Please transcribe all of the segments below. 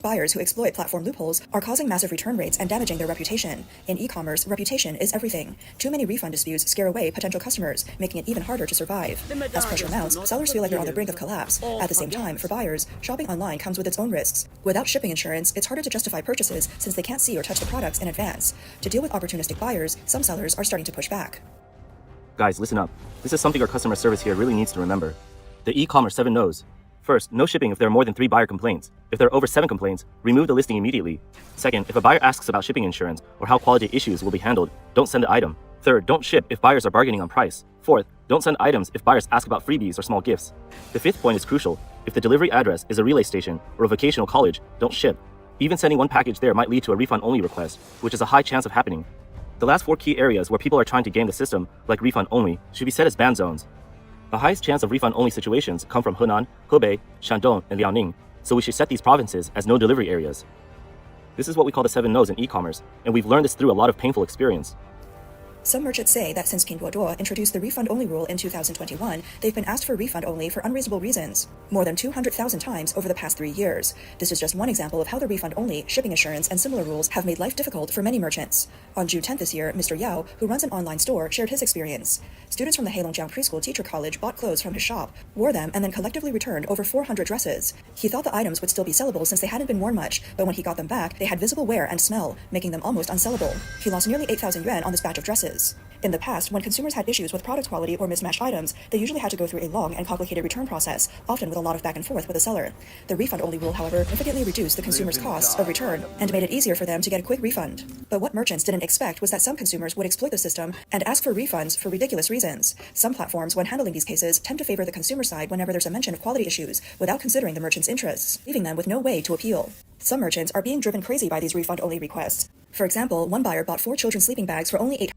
Buyers who exploit platform loopholes are causing massive return rates and damaging their reputation. In e-commerce, reputation is everything. Too many refund disputes scare away potential customers, making it even harder to survive. As pressure mounts, sellers feel like they're on the brink of collapse. At the same time, for buyers, shopping online comes with its own risks. Without shipping insurance, it's harder to justify purchases since they can't see or touch the products in advance. To deal with opportunistic buyers, some sellers are starting to push back. Guys, listen up. This is something our customer service here really needs to remember. The e-commerce 7 no's. First, no shipping if there are more than 3 buyer complaints. If there are over 7 complaints, remove the listing immediately. Second, if a buyer asks about shipping insurance or how quality issues will be handled, don't send the item. Third, don't ship if buyers are bargaining on price. Fourth, don't send items if buyers ask about freebies or small gifts. The fifth point is crucial. If the delivery address is a relay station or a vocational college, don't ship. Even sending one package there might lead to a refund-only request, which is a high chance of happening. The last 4 key areas where people are trying to game the system, like refund-only, should be set as ban zones. The highest chance of refund-only situations come from Henan, Hebei, Shandong, and Liaoning, so we should set these provinces as no delivery areas. This is what we call the 7 no's in e-commerce, and we've learned this through a lot of painful experience. Some merchants say that since Pinduoduo introduced the refund-only rule in 2021, they've been asked for refund-only for unreasonable reasons, more than 200,000 times over the past 3 years. This is just one example of how the refund-only, shipping assurance, and similar rules have made life difficult for many merchants. On June 10th this year, Mr. Yao, who runs an online store, shared his experience. Students from the Heilongjiang Preschool Teacher College bought clothes from his shop, wore them, and then collectively returned over 400 dresses. He thought the items would still be sellable since they hadn't been worn much, but when he got them back, they had visible wear and smell, making them almost unsellable. He lost nearly 8,000 yuan on this batch of dresses. In the past, when consumers had issues with product quality or mismatched items, they usually had to go through a long and complicated return process, often with a lot of back and forth with the seller. The refund-only rule, however, significantly reduced the consumer's costs of return and made it easier for them to get a quick refund. But what merchants didn't expect was that some consumers would exploit the system and ask for refunds for ridiculous reasons. Some platforms, when handling these cases, tend to favor the consumer side whenever there's a mention of quality issues, without considering the merchant's interests, leaving them with no way to appeal. Some merchants are being driven crazy by these refund-only requests. For example, one buyer bought 4 children's sleeping bags for only 8.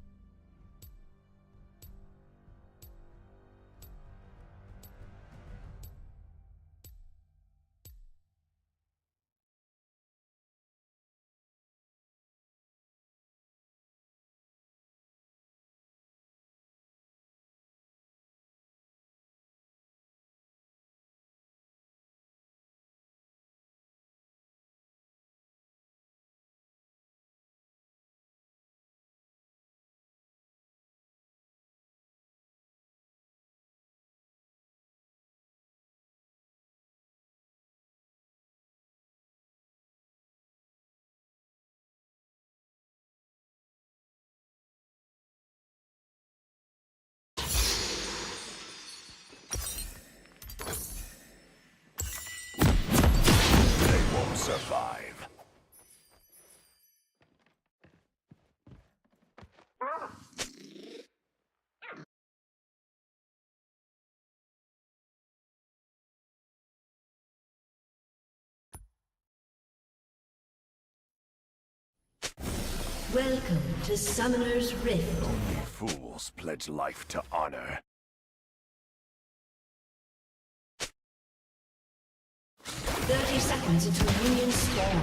Survive. Welcome to Summoner's Rift. Only fools pledge life to honor. 30 seconds until minions spawn.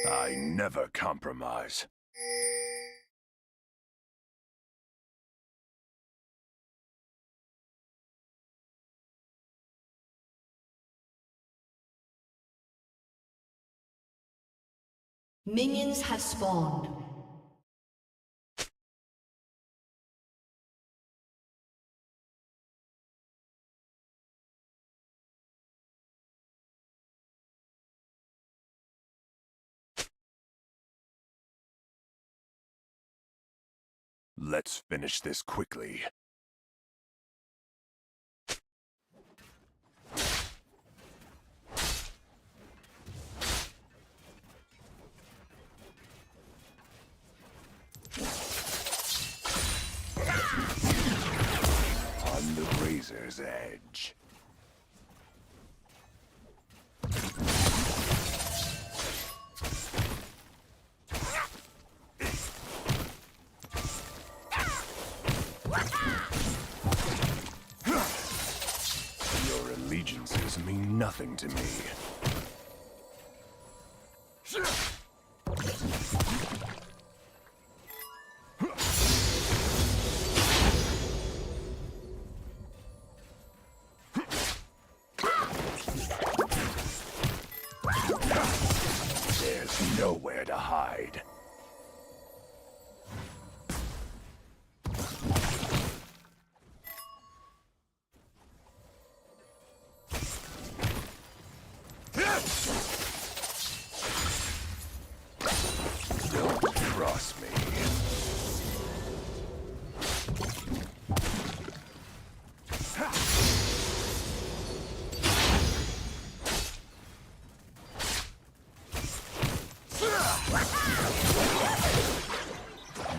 I never compromise. Minions have spawned. Let's finish this quickly. On the razor's edge. Your allegiances mean nothing to me. nowhere to hide. Don't cross me.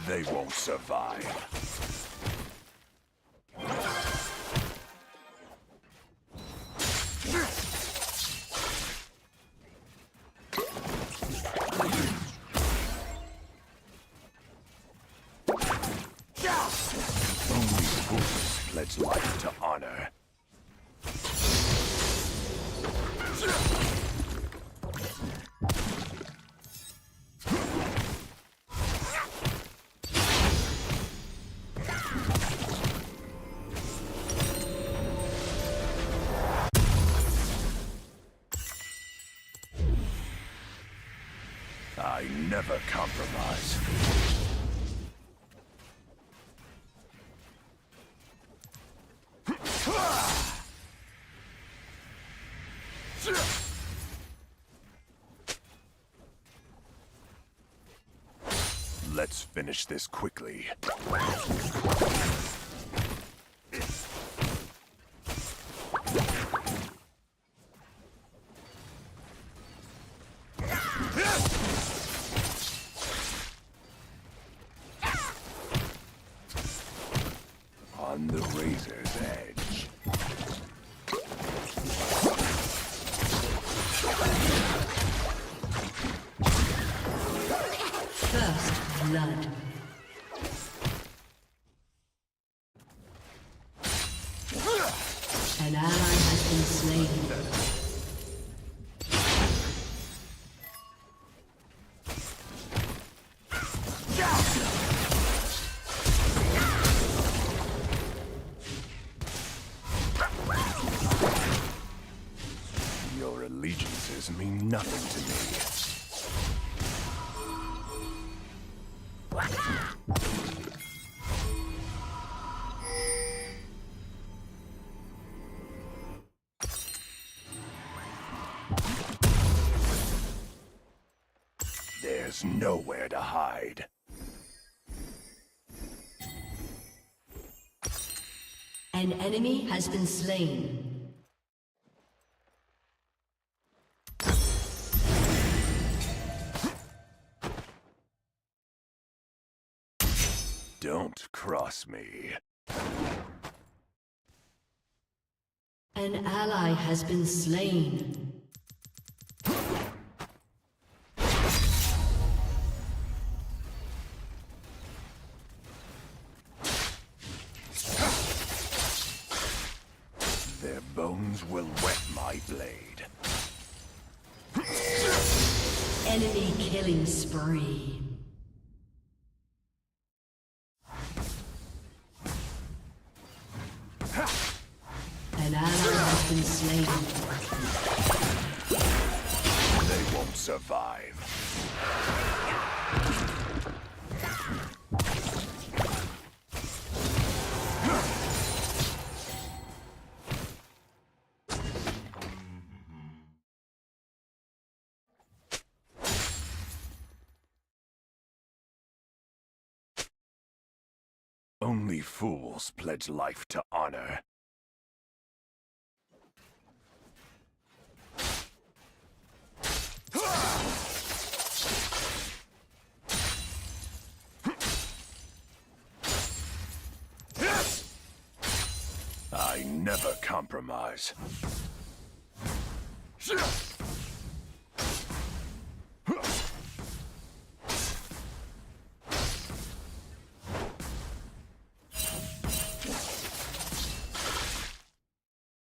They won't survive. Only fools pledge life to honor. I never compromise. Let's finish this quickly. On the razor's edge. First blood. An ally has been slain. Your allegiances mean nothing to me. There's nowhere to hide. An enemy has been slain. Don't cross me. An ally has been slain. Their bones will wet my blade. Enemy killing spree. An ally has been slain. They won't survive. Only fools pledge life to honor. I never compromise.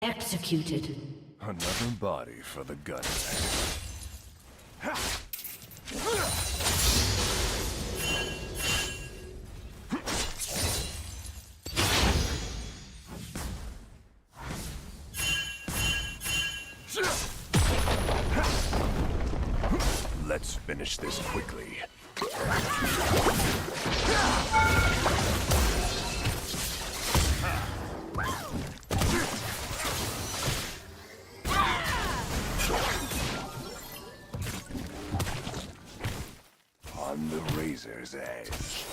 Executed. Another body for the gunner. Let's finish this quickly. On the razor's edge.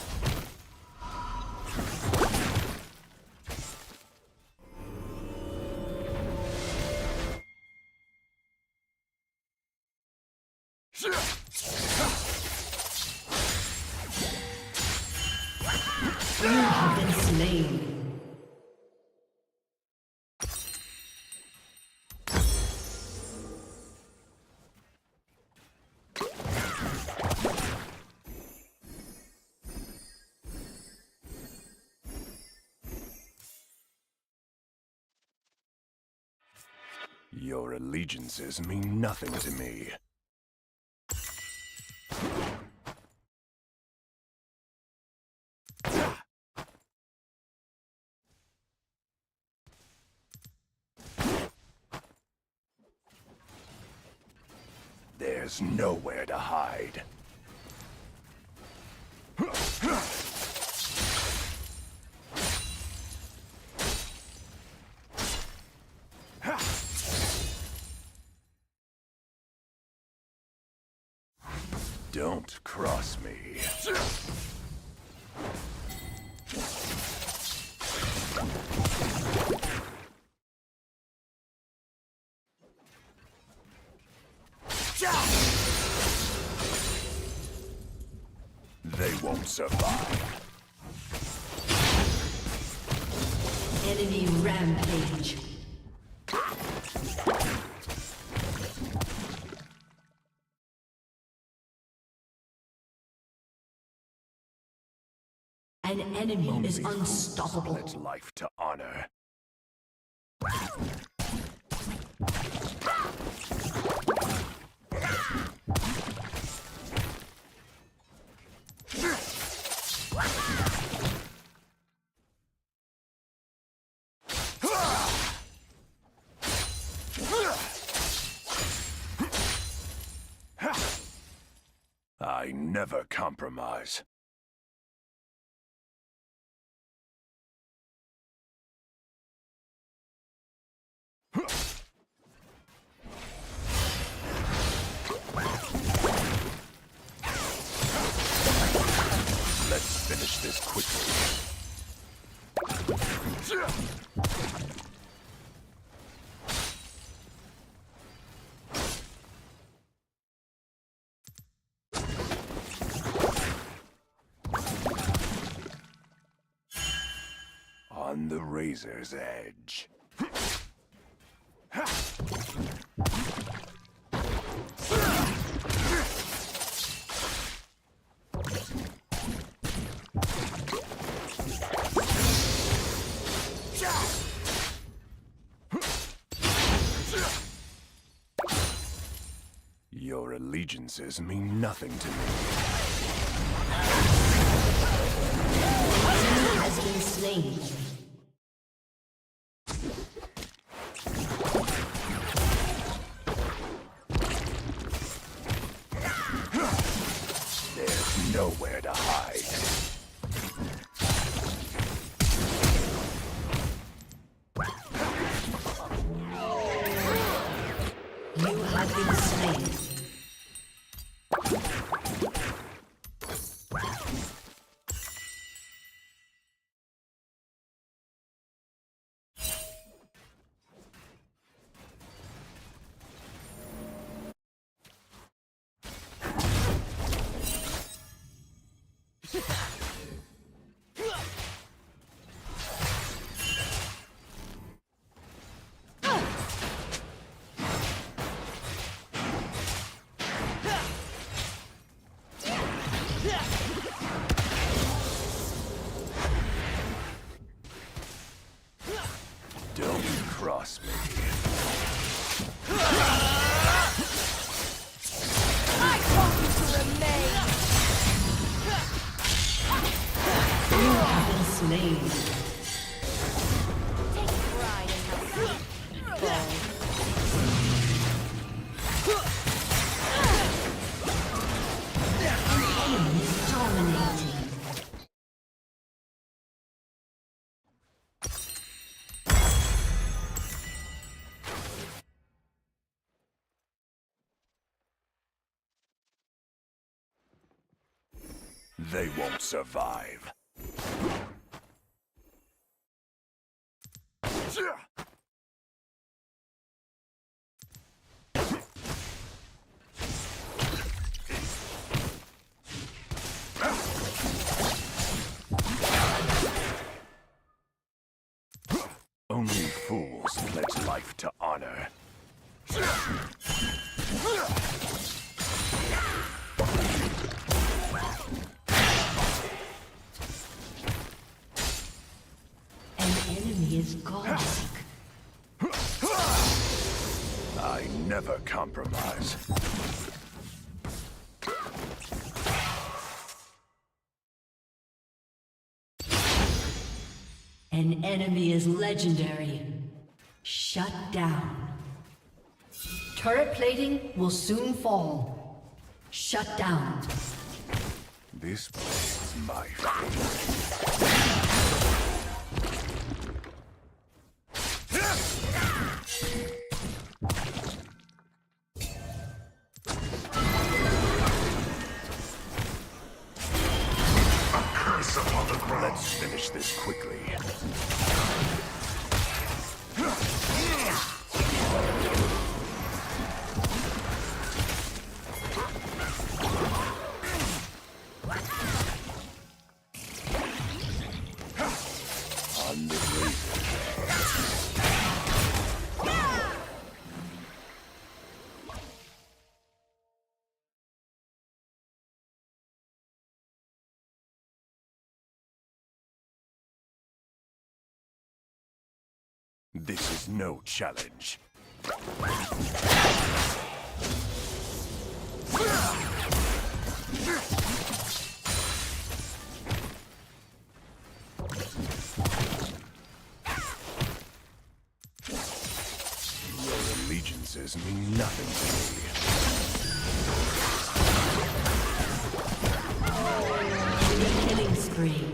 You have been slain. Your allegiances mean nothing to me. There's nowhere to hide. Don't cross me. They won't survive. Enemy rampage. An enemy is unstoppable. It's life to honor. I never compromise. Let's finish this quickly. On the razor's edge. Your allegiances mean nothing to me. Has been slain. There's nowhere to hide. You have been slain. Don't cross me. I told you to remain! You have been slain. Take pride in how you fall. They won't survive. Only fools pledge life to honor. An enemy is godlike. I never compromise. An enemy is legendary. Shut down. Turret plating will soon fall. Shut down. This place is my fate. Let's finish this quickly. On the razor. This is no challenge. Your allegiances mean nothing to me. Killing spree.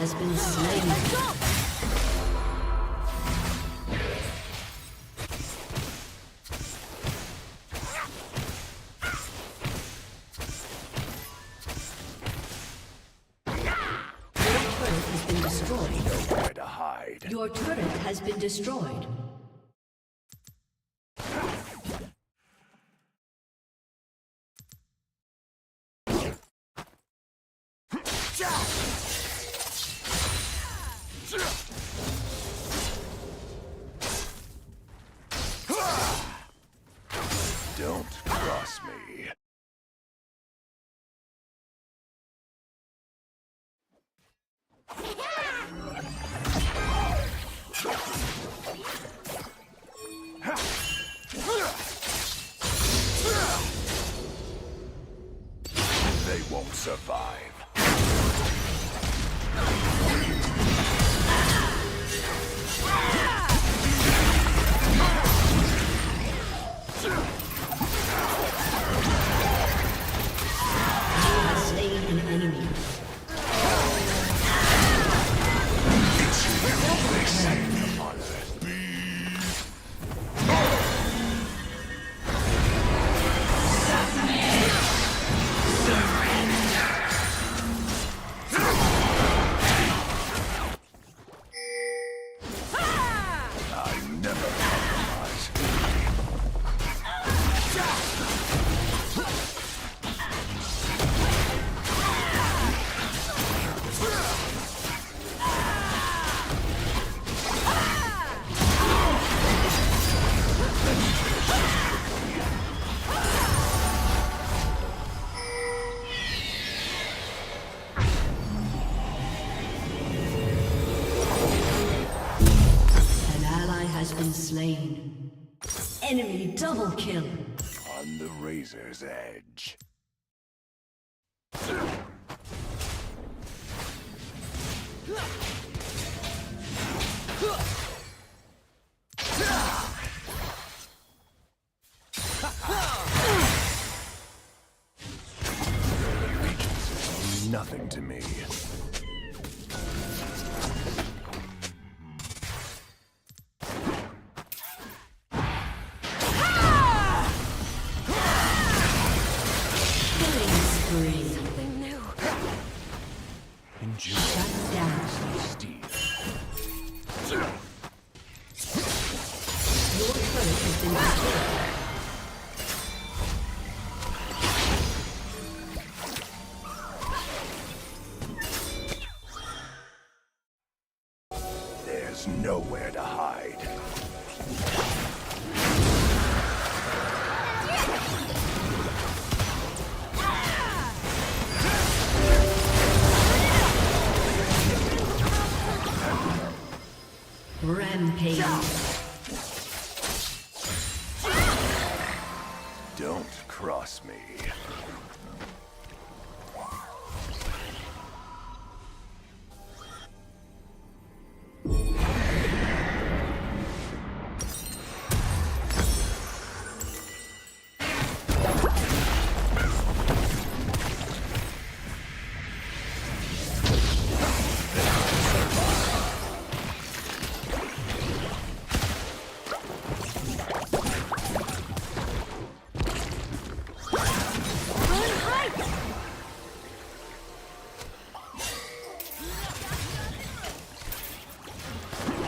Has been slain. Nowhere to hide. Your turret has been destroyed. Don't cross me. They won't survive. Slain an enemy. Slain. Enemy double kill. On the razor's edge. nothing to me. Something new. Enjoy. Shut down. Steve. Your turret has been destroyed. There's nowhere to hide. Rampage. Don't cross me.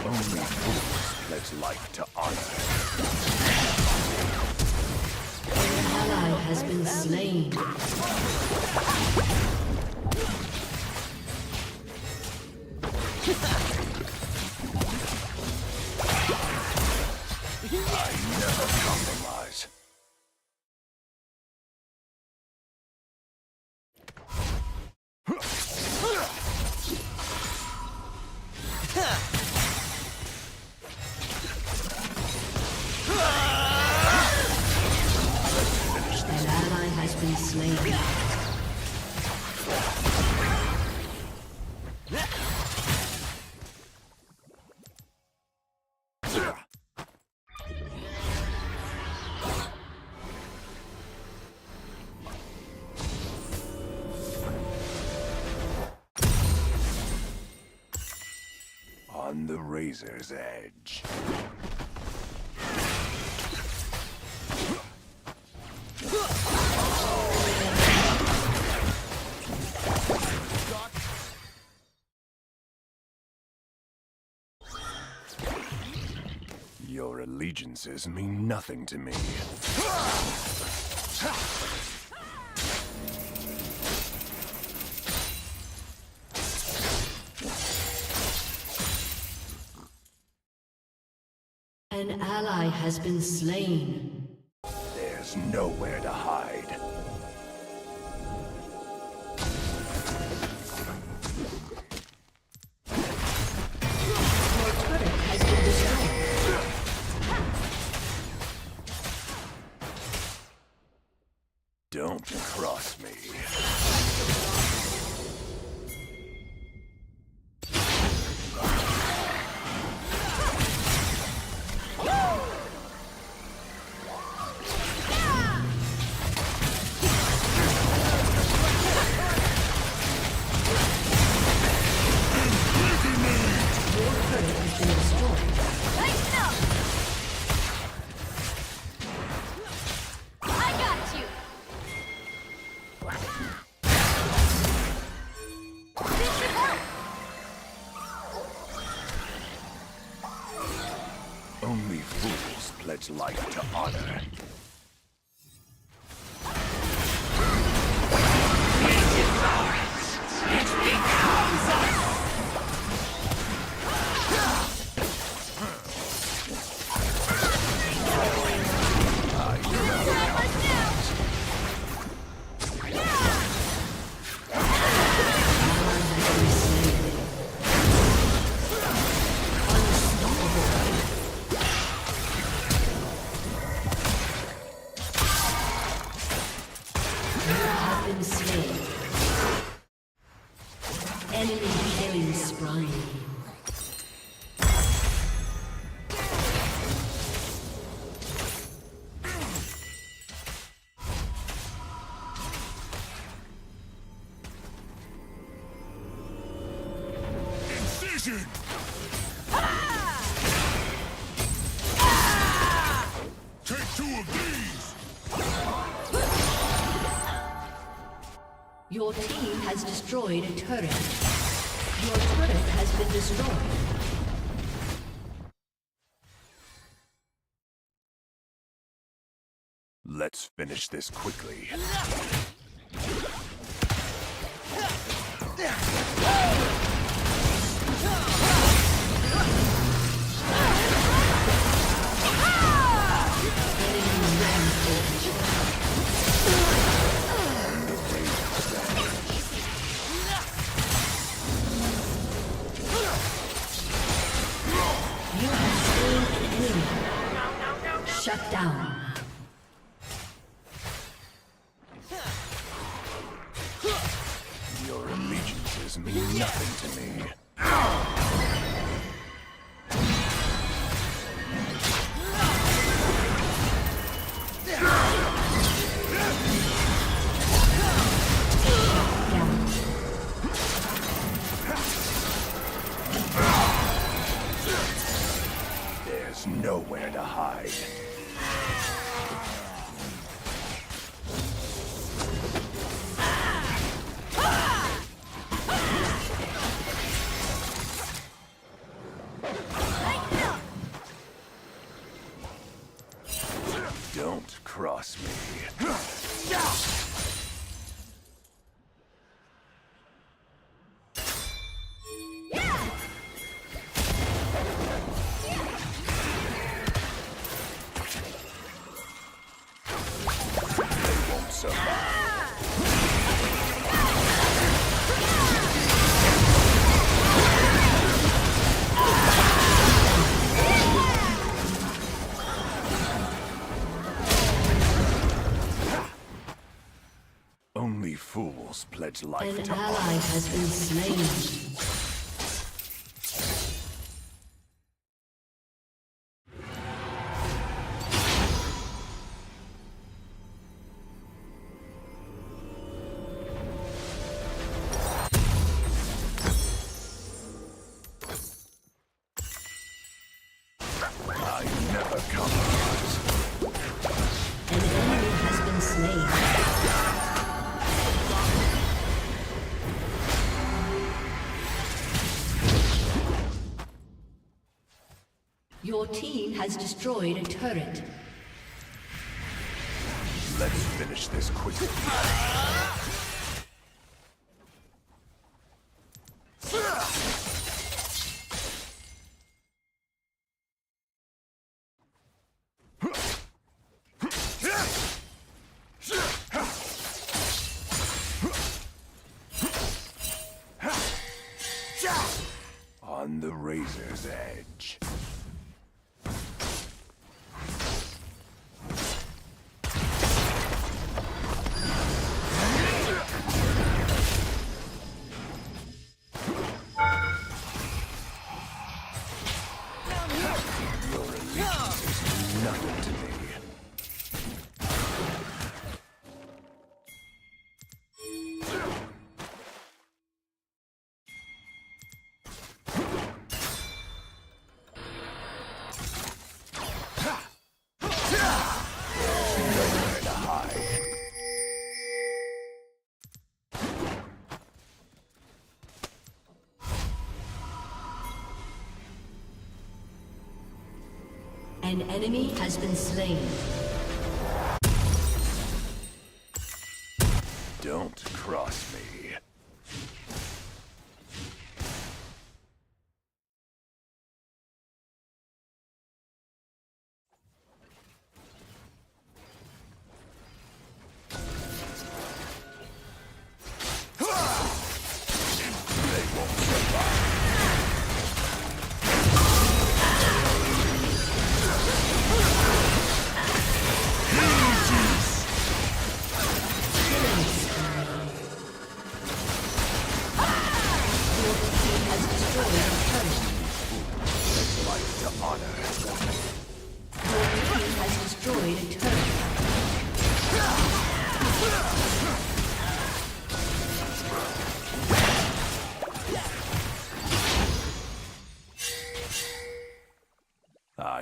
Only fools pledge life to honor. An ally has been slain. I never compromise. An ally has been slain. On the razor's edge. Your allegiances mean nothing to me. An ally has been slain. There's nowhere to hide. Your turret has been destroyed. Don't cross me. Your turret has been destroyed. Lighten up! I got you! This should help! Only fools pledge life to honor. Been slain. Enemy killing spree. vision! Take two of these! Your team has destroyed a turret. Your turret has been destroyed. Let's finish this quickly. Shut down. Your allegiances mean nothing to me. There's nowhere to hide. Don't cross me. They won't survive. Only fools pledge life An to ally has been slain. I never compromise. An enemy has been slain. Your team has destroyed a turret. Let's finish this quickly. On the razor's edge. Your allegiance is nothing to me. Nowhere to hide. An enemy has been slain. Don't cross me. They won't survive.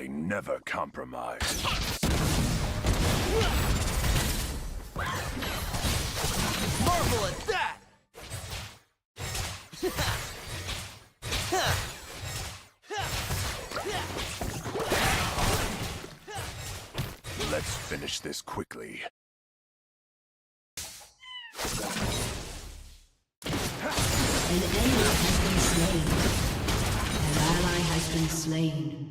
I never compromise. Marvel at that! Let's finish this quickly. An enemy has been slain. An ally has been slain.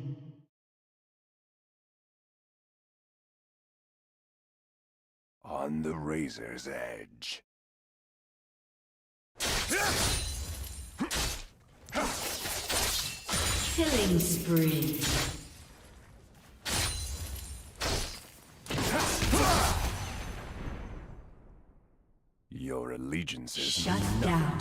On the razor's edge. Killing spree. Your allegiances Shut mean down.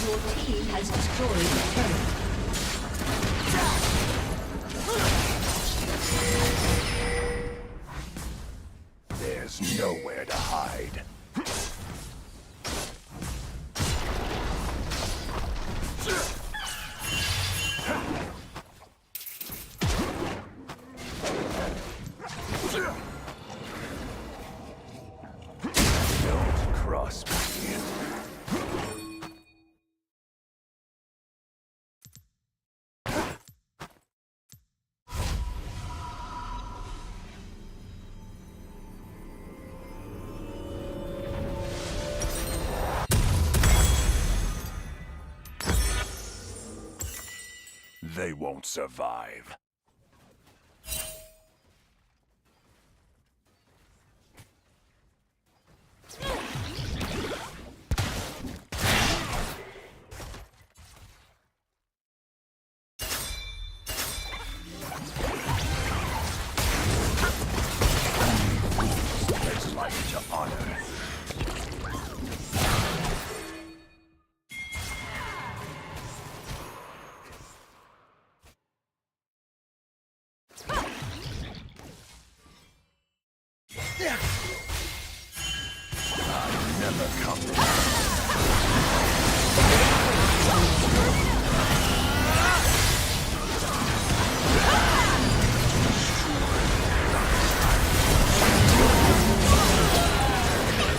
Your team has destroyed the turret. There's nowhere to hide. Don't cross me. They won't survive. Let's life to honor. Never come.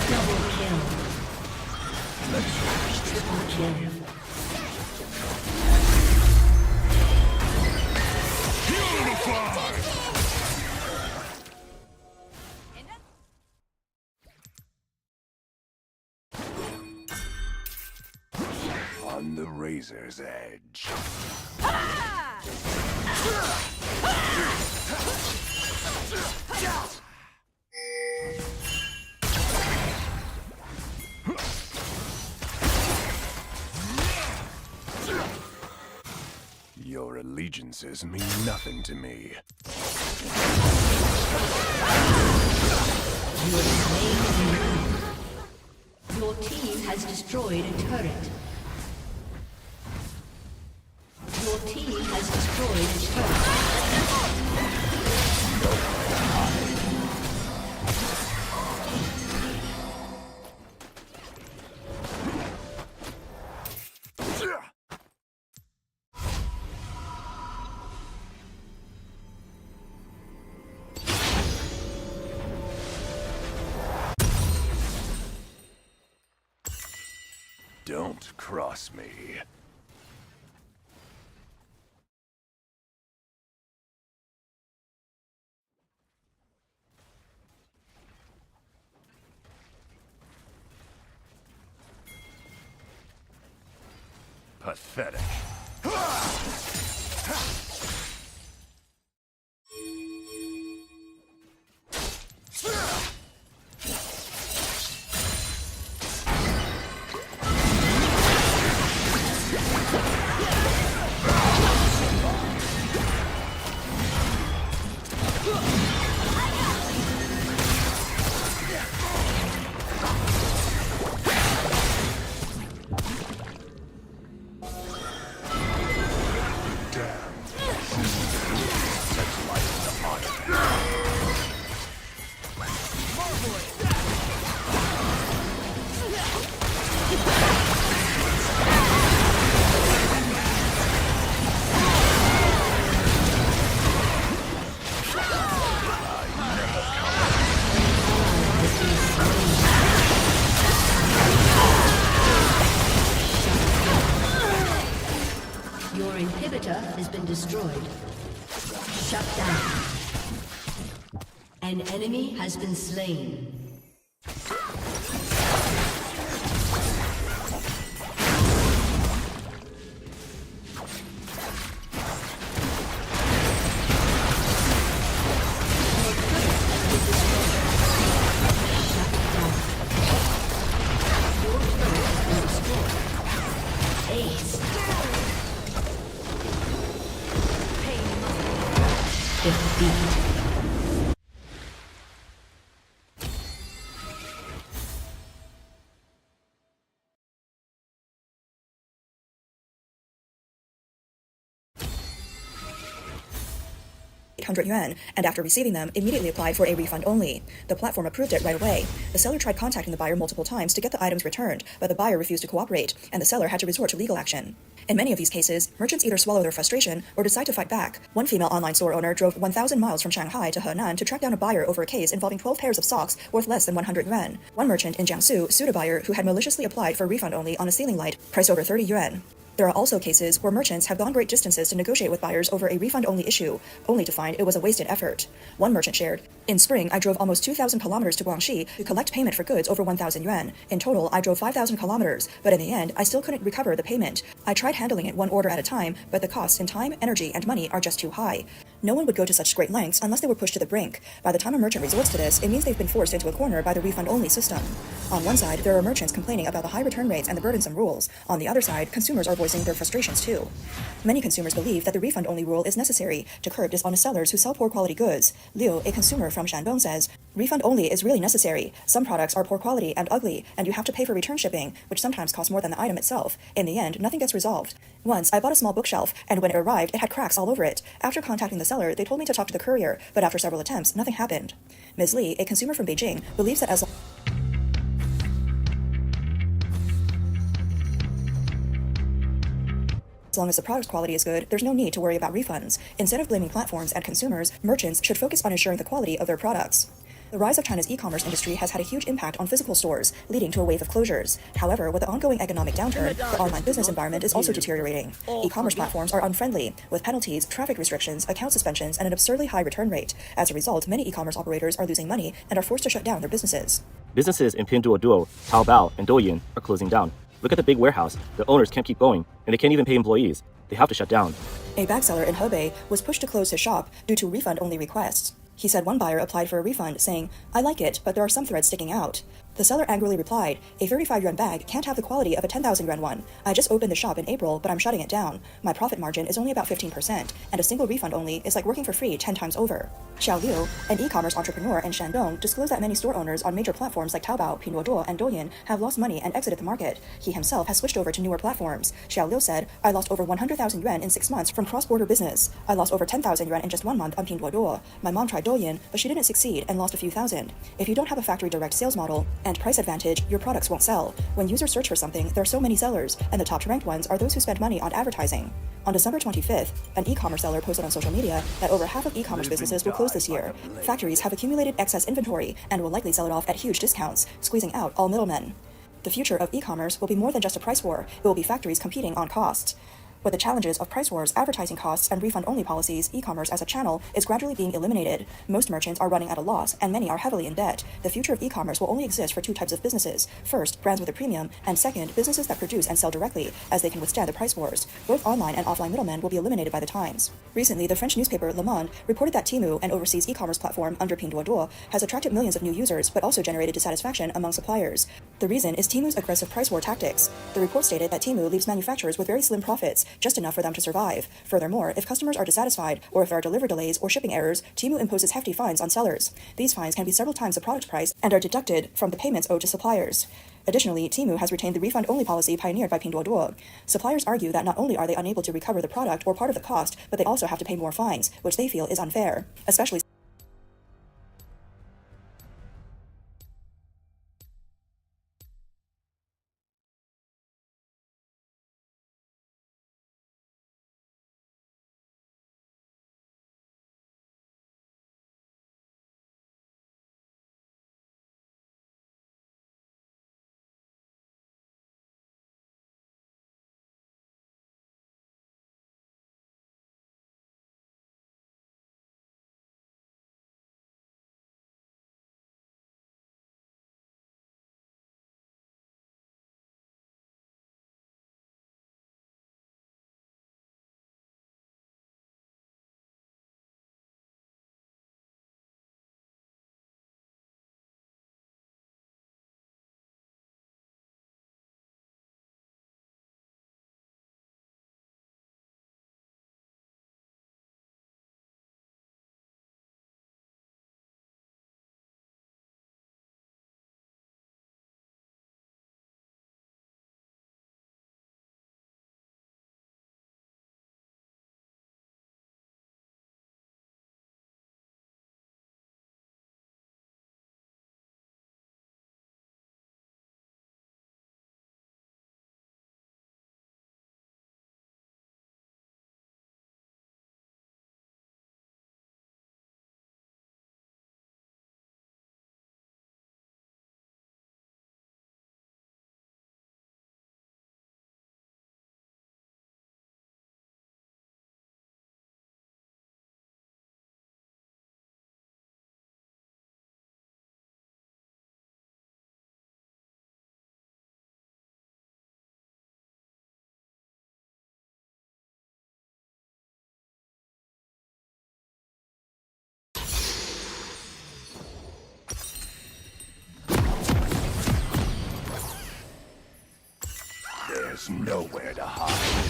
Double kill. Let's finish this. Triple kill. On the razor's edge. Your allegiances mean nothing to me. You have slain an enemy. Your team has destroyed a turret. Your team has destroyed a turret. Don't cross me. Pathetic. destroyed. Shut down. An enemy has been slain. Defeat. 800 yuan, and after receiving them, immediately applied for a refund only. The platform approved it right away. The seller tried contacting the buyer multiple times to get the items returned, but the buyer refused to cooperate, and the seller had to resort to legal action. In many of these cases, merchants either swallow their frustration or decide to fight back. One female online store owner drove 1,000 miles from Shanghai to Henan to track down a buyer over a case involving 12 pairs of socks worth less than 100 yuan. One merchant in Jiangsu sued a buyer who had maliciously applied for refund only on a ceiling light priced over 30 yuan. There are also cases where merchants have gone great distances to negotiate with buyers over a refund-only issue, only to find it was a wasted effort. One merchant shared, "In spring, I drove almost 2,000 kilometers to Guangxi to collect payment for goods over 1,000 yuan. In total, I drove 5,000 kilometers, but in the end, I still couldn't recover the payment. I tried handling it one order at a time, but the costs in time, energy, and money are just too high. No one would go to such great lengths unless they were pushed to the brink. By the time a merchant resorts to this, it means they've been forced into a corner by the refund-only system. On one side, there are merchants complaining about the high return rates and the burdensome rules. On the other side, consumers are voicing their frustrations too. Many consumers believe that the refund-only rule is necessary to curb dishonest sellers who sell poor quality goods. Liu, a consumer from Shandong, says, "Refund only is really necessary. Some products are poor quality and ugly, and you have to pay for return shipping, which sometimes costs more than the item itself. In the end, nothing gets resolved. Once, I bought a small bookshelf, and when it arrived, it had cracks all over it. After contacting the seller, they told me to talk to the courier, but after several attempts, nothing happened." Ms. Li, a consumer from Beijing, believes that as long as the product quality is good, there's no need to worry about refunds. Instead of blaming platforms and consumers, merchants should focus on ensuring the quality of their products. The rise of China's e-commerce industry has had a huge impact on physical stores, leading to a wave of closures. However, with the ongoing economic downturn, the online business environment is also deteriorating. E-commerce platforms are unfriendly, with penalties, traffic restrictions, account suspensions, and an absurdly high return rate. As a result, many e-commerce operators are losing money and are forced to shut down their businesses. Businesses in Pinduoduo, Taobao, and Douyin are closing down. Look at the big warehouse. The owners can't keep going, and they can't even pay employees. They have to shut down. A bag seller in Hebei was pushed to close his shop due to refund-only requests. He said one buyer applied for a refund, saying, "I like it, but there are some threads sticking out." The seller angrily replied, "A 35 yuan bag can't have the quality of a 10,000 yuan one. I just opened the shop in April, but I'm shutting it down. My profit margin is only about 15%, and a single refund only is like working for free 10 times over." Xiao Liu, an e-commerce entrepreneur in Shandong, disclosed that many store owners on major platforms like Taobao, Pinduoduo, and Douyin have lost money and exited the market. He himself has switched over to newer platforms. Xiao Liu said, "I lost over 100,000 yuan in 6 months from cross-border business. I lost over 10,000 yuan in just 1 month on Pinduoduo. My mom tried Douyin, but she didn't succeed and lost a few thousand. If you don't have a factory direct sales model and price advantage, your products won't sell. When users search for something, there are so many sellers, and the top-ranked ones are those who spend money on advertising." On December 25th, an e-commerce seller posted on social media that over half of e-commerce businesses will close this year. Factories have accumulated excess inventory and will likely sell it off at huge discounts, squeezing out all middlemen. The future of e-commerce will be more than just a price war. It will be factories competing on costs. With the challenges of price wars, advertising costs, and refund-only policies, e-commerce as a channel is gradually being eliminated. Most merchants are running at a loss, and many are heavily in debt. The future of e-commerce will only exist for 2 types of businesses. First, brands with a premium, and second, businesses that produce and sell directly, as they can withstand the price wars. Both online and offline middlemen will be eliminated by the times. Recently, the French newspaper Le Monde reported that Temu, an overseas e-commerce platform under Pinduoduo, has attracted millions of new users, but also generated dissatisfaction among suppliers. The reason is Temu's aggressive price war tactics. The report stated that Temu leaves manufacturers with very slim profits, just enough for them to survive. Furthermore, if customers are dissatisfied, or if there are delivery delays or shipping errors, Temu imposes hefty fines on sellers. These fines can be several times the product price and are deducted from the payments owed to suppliers. Additionally, Temu has retained the refund-only policy pioneered by Pinduoduo. Suppliers argue that not only are they unable to recover the product or part of the cost, but they also have to pay more fines, which they feel is unfair, especially There's nowhere to hide.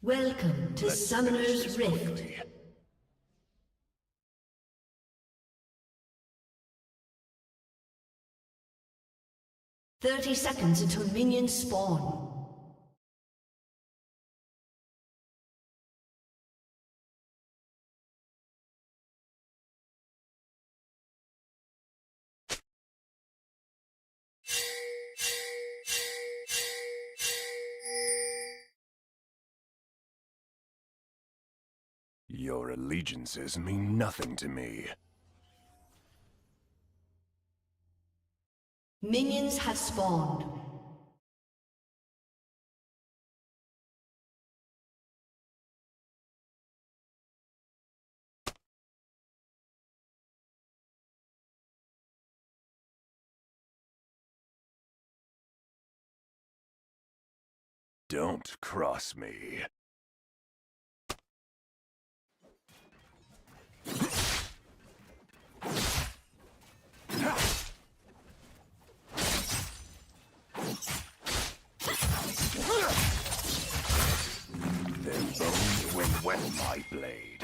Welcome to Summoner's Rift. 30 seconds until minions spawn. Your allegiances mean nothing to me. Minions have spawned. Don't cross me. Their bones will wet my blade.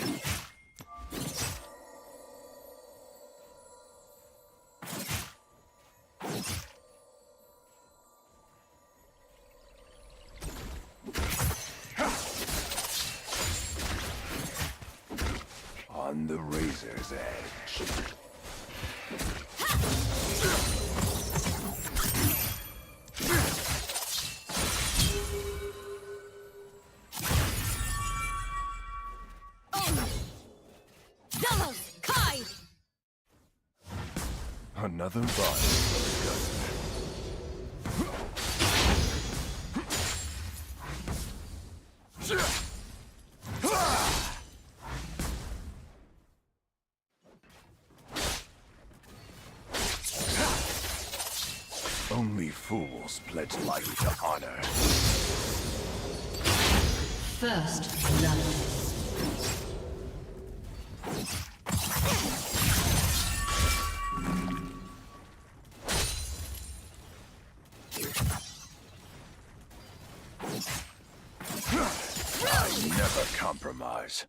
On the razor's edge. Another body for the Only fools pledge life to honor. First blood. I never compromise.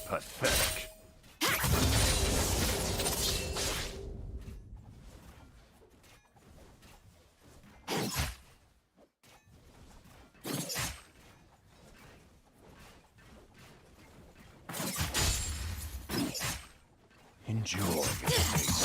Pathetic. Enjoy your taste.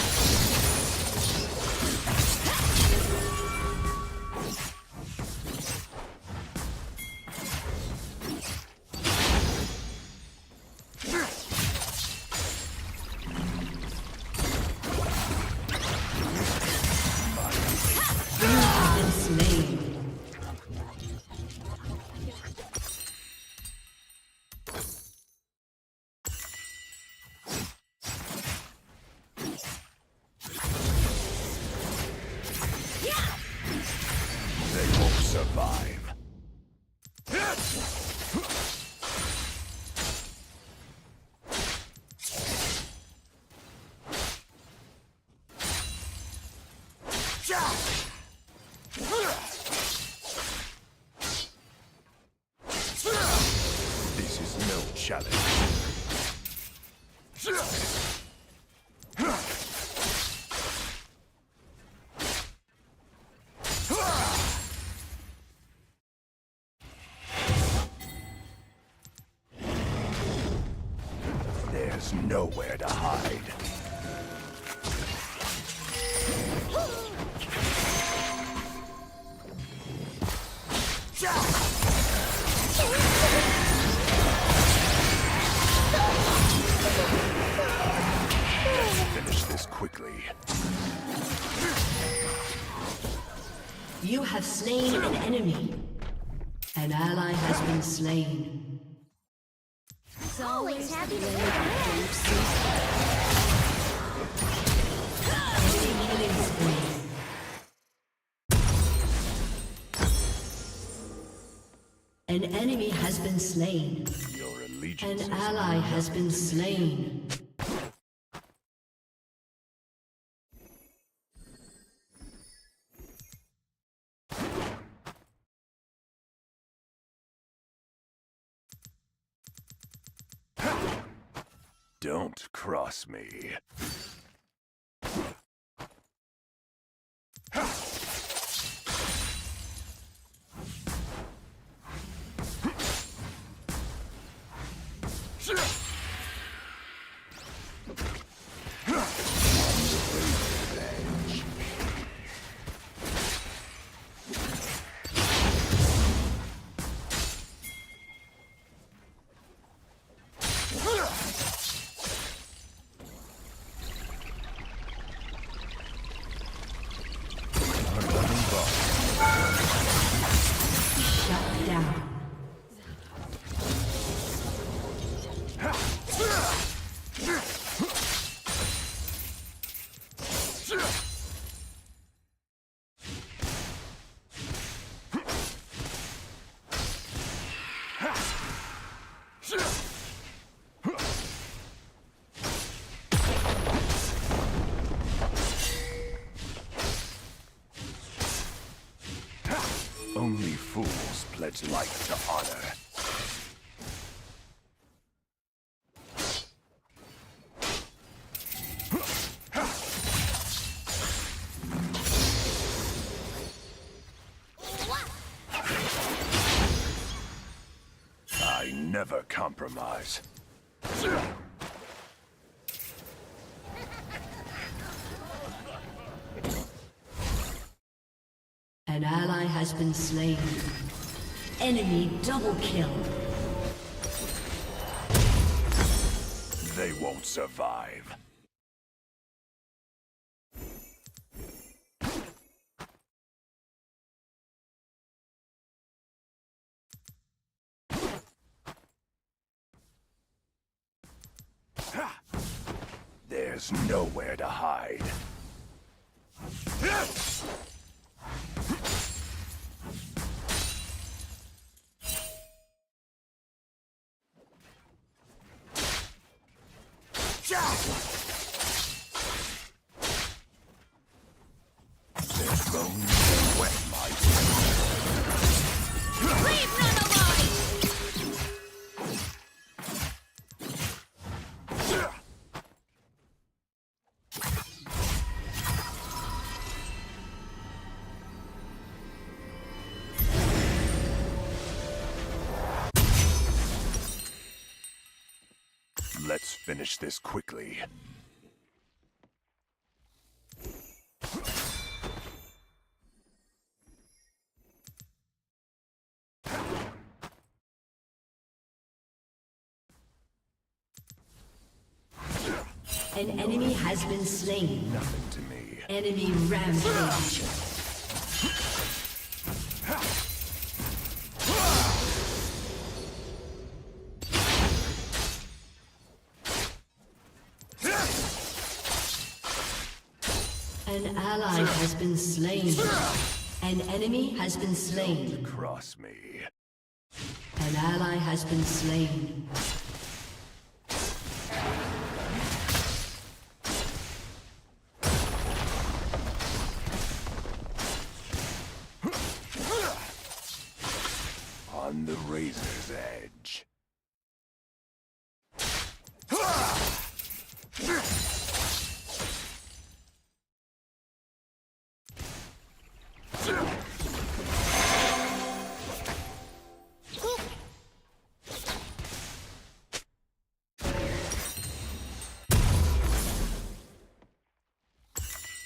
They won't survive. This is no challenge. There's nowhere to hide. Let's finish this quickly. You have slain an enemy. An ally has been slain. It's always happy to win. Killing spree. An enemy has been slain. Your allegiance An ally has been slain. Don't cross me. Shut down. Only fools pledge life to honor. I never compromise. An ally has been slain. Enemy double kill. They won't survive. There's nowhere to hide. Their bones will wet my Leave none alive! Let's finish this quickly. An enemy has been slain. Nothing to me. Enemy rampage. An ally has been slain. An enemy has been slain. Cross me. An ally has been slain. On the razor's edge.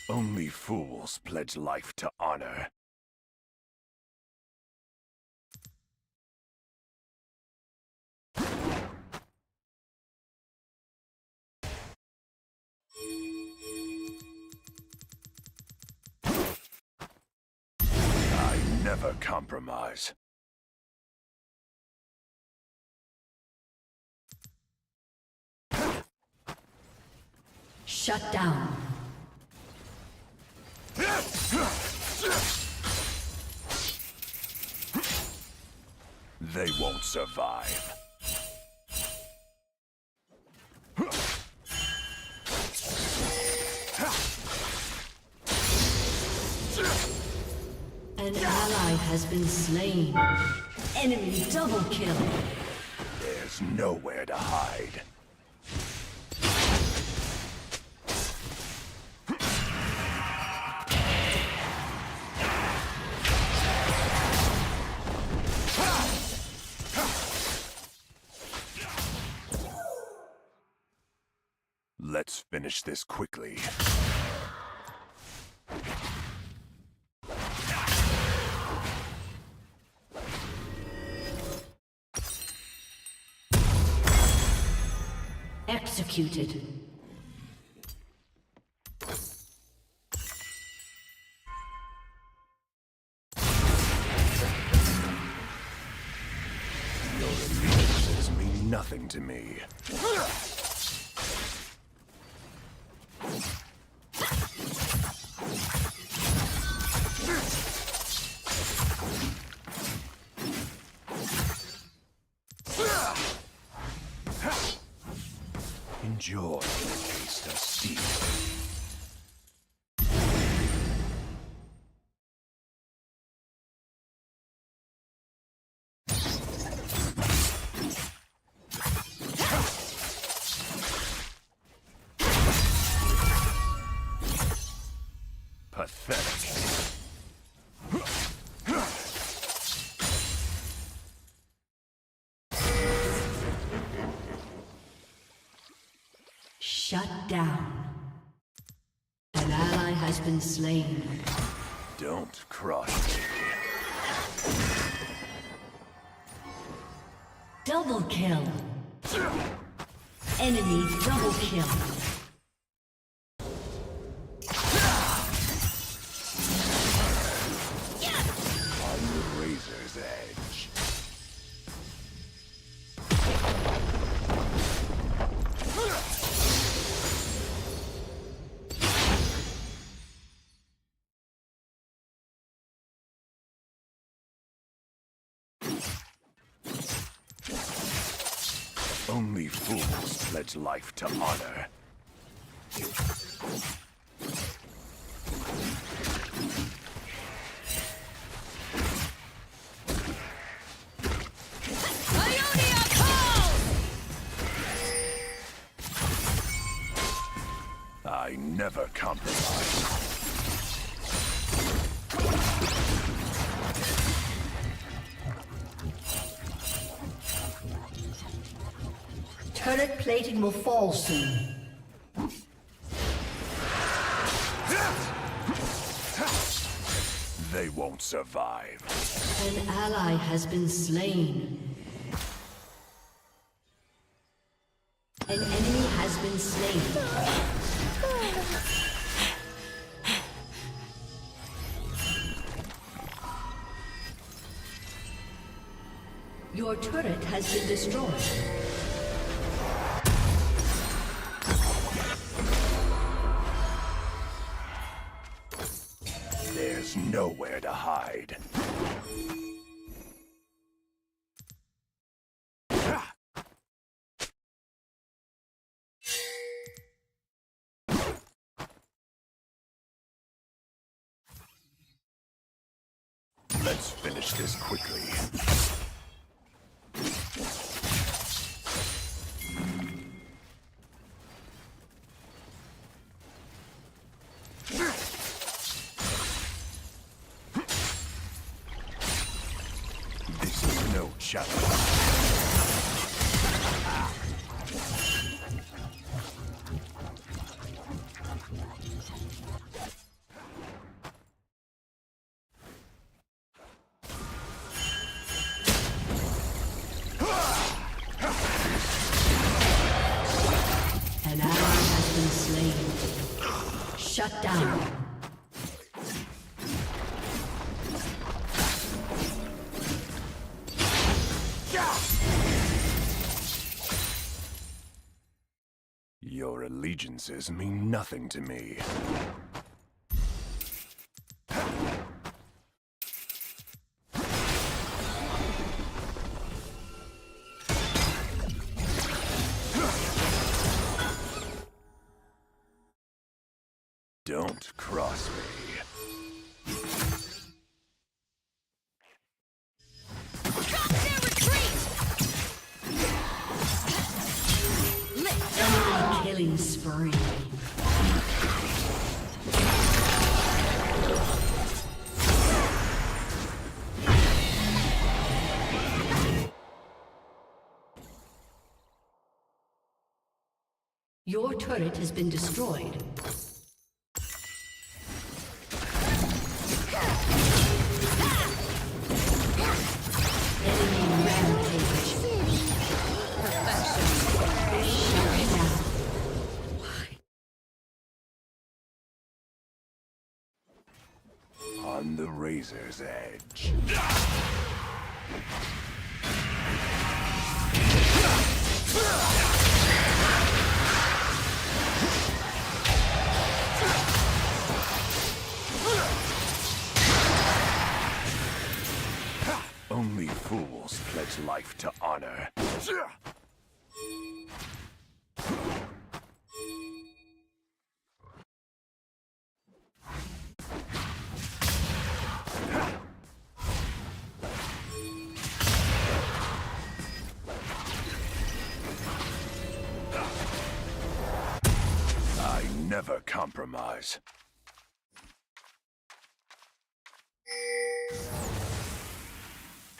Only fools pledge life to honor. never compromise. Shut down. They won't survive. An ally has been slain. Enemy double kill. There's nowhere to hide. Let's finish this quickly. Executed. Your allegiances mean nothing to me. Enjoy the taste of steel. Pathetic. Shut down. An ally has been slain. Don't cross me. Double kill. Enemy double kill. On the razor's edge. Only fools pledge life to honor. Ionia calls! I never compromise. Turret plating will fall soon. They won't survive. An ally has been slain. An enemy has been slain. Your turret has been destroyed. There's nowhere to hide. Let's finish this quickly. This is no challenge. An ally has been slain. Shut down. allegiances mean nothing to me. Don't cross me. Drop their retreat! Killing spree. Your turret has been destroyed. Enemy rampage. Shut down. On the razor's edge. Only fools pledge life to honor. I never compromise.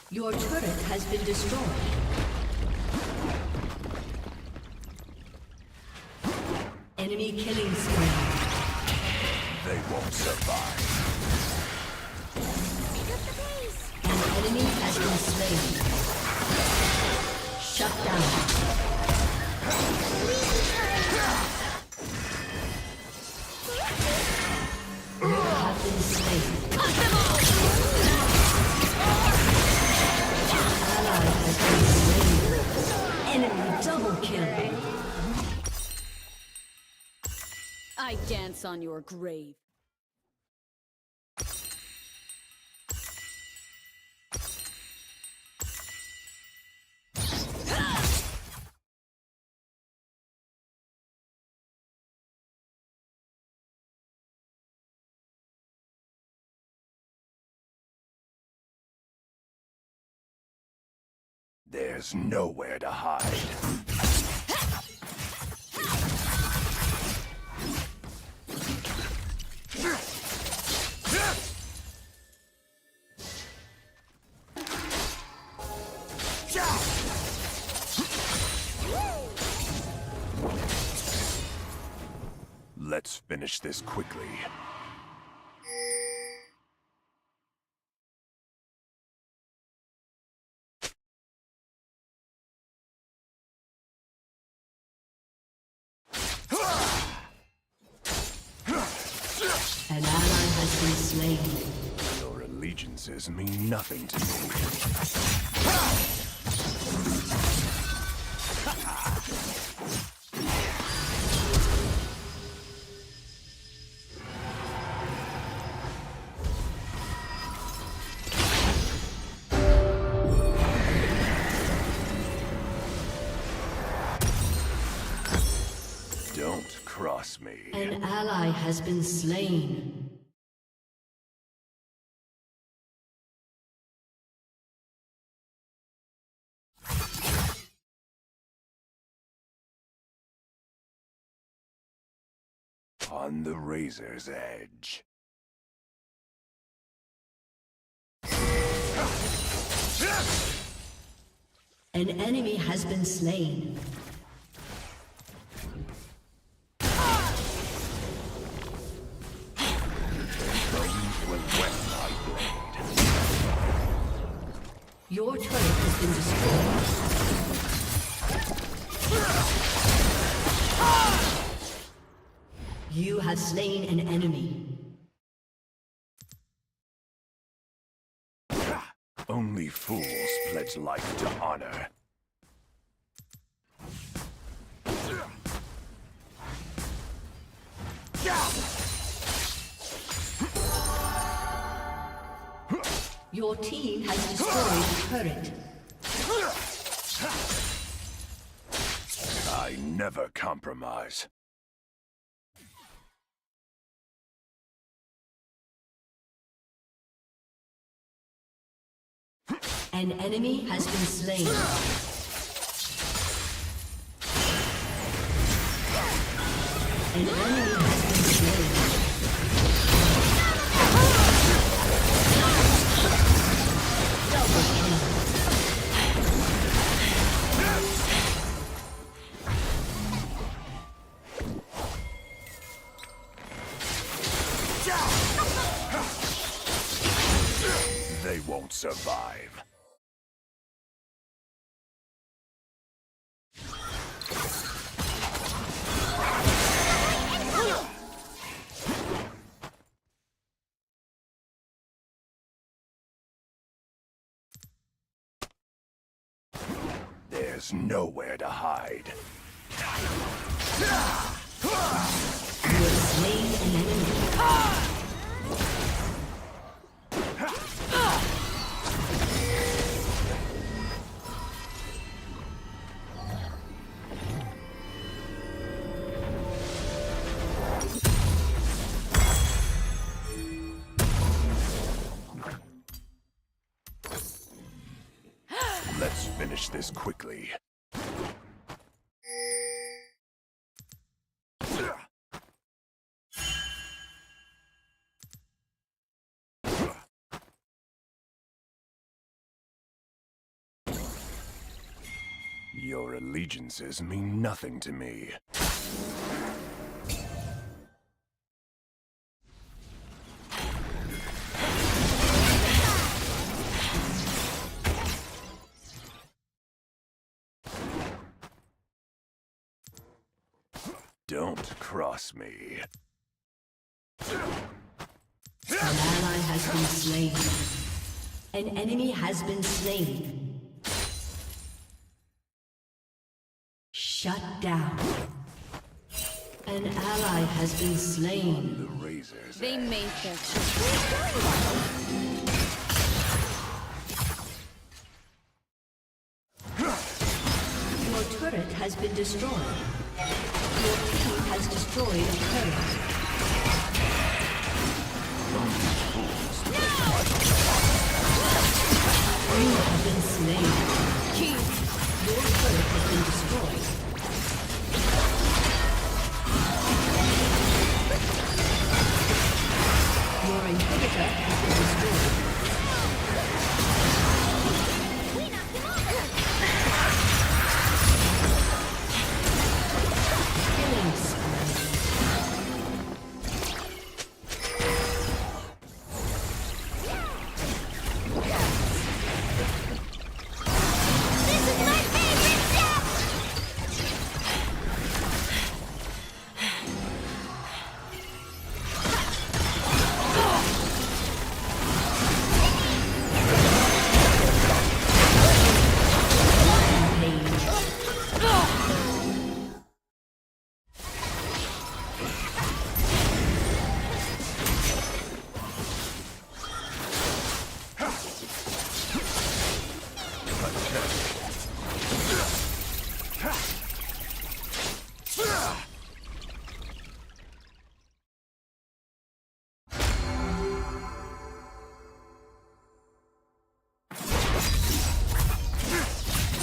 Your turret has been destroyed. Enemy killing spree. They won't survive. An enemy has been slain. Shut down. You have been slain. Ally has been slain. Enemy double kill. I dance on your grave. There's nowhere to hide. Let's finish this quickly. An ally has been slain. Your allegiances mean nothing to me. Don't cross me. An ally has been slain. On the razor's edge. An enemy has been slain. Will wet my blade. Your turret has been destroyed. You have slain an enemy. Only fools pledge life to honor. Your team has destroyed a turret. I never compromise. An enemy has been slain. An enemy has been slain. Double kill. They won't survive. There's nowhere to hide. You have slain an enemy. Let's finish this quickly. Your allegiances mean nothing to me. Don't cross me. An ally has been slain. An enemy has been slain. Shut down. An ally has been slain. The razors. They made their choice. Your turret has been destroyed. Your team has destroyed a turret. You have been slain. Your turret has been destroyed. Your inhibitor has been destroyed. Killing spree. This is my favorite step!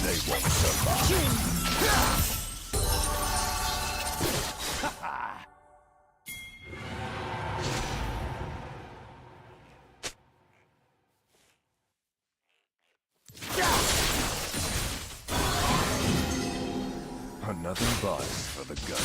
They won't survive. Another buzz for the gun.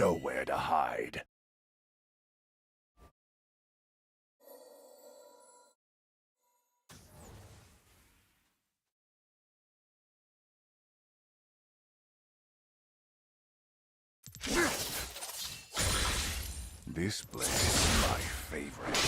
nowhere to hide. This blade is my favorite.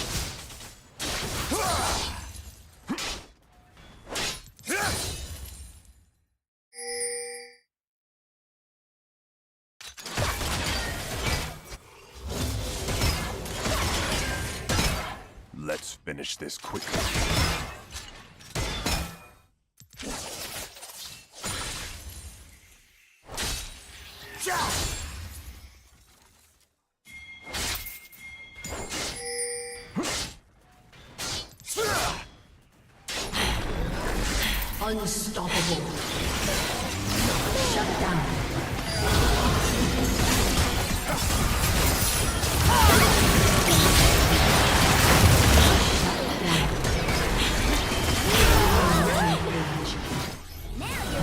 Let's finish this quickly. Unstoppable. Shut down.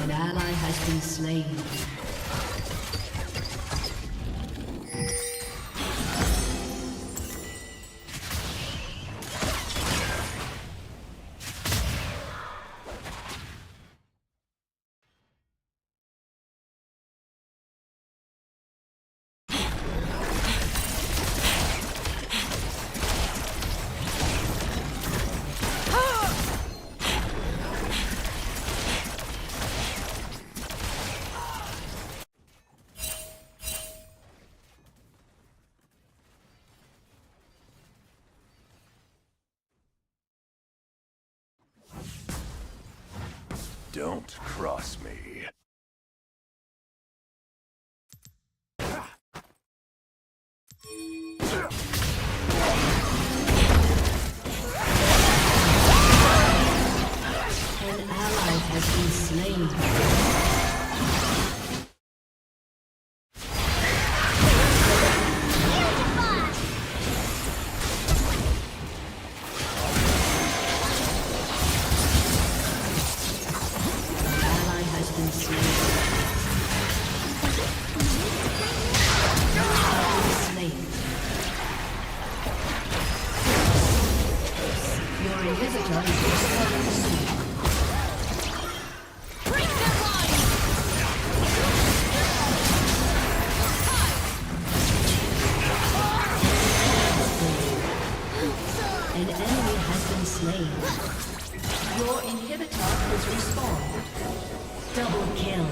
An ally has been slain. Don't cross me. An ally has been slain. An ally has been slain. Slain. Your inhibitor is restored. Break their line! An enemy has been slain. Your inhibitor is respawned. Double kill.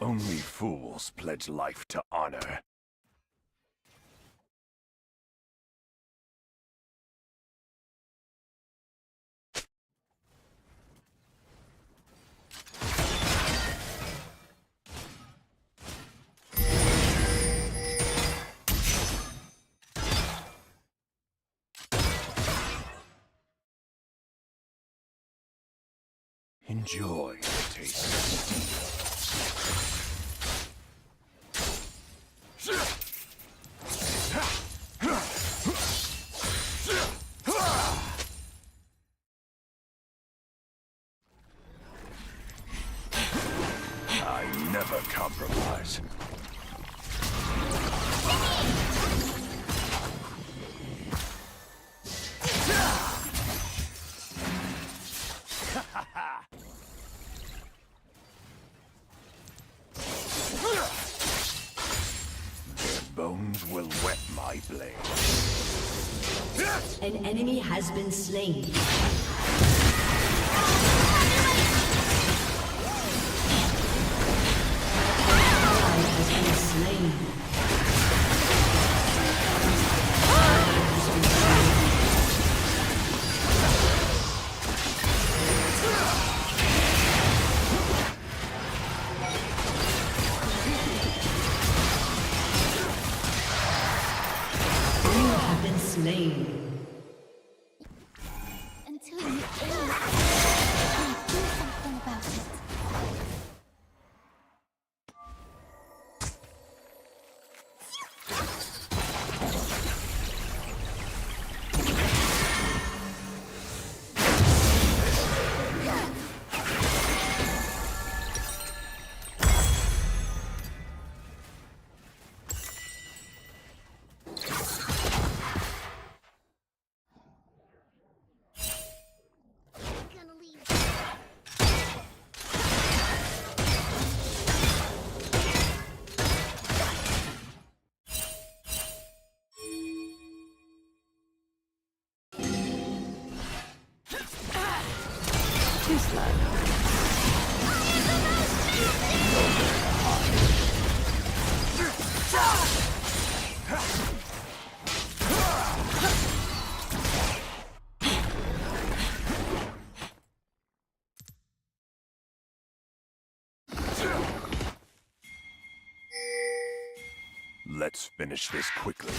Only fools pledge life to honor. Enjoy the taste of steel. I never compromise. Their bones will wet my blade. An enemy has been slain. Ally has been slain. You have been slain. Until you end. Let's finish this quickly.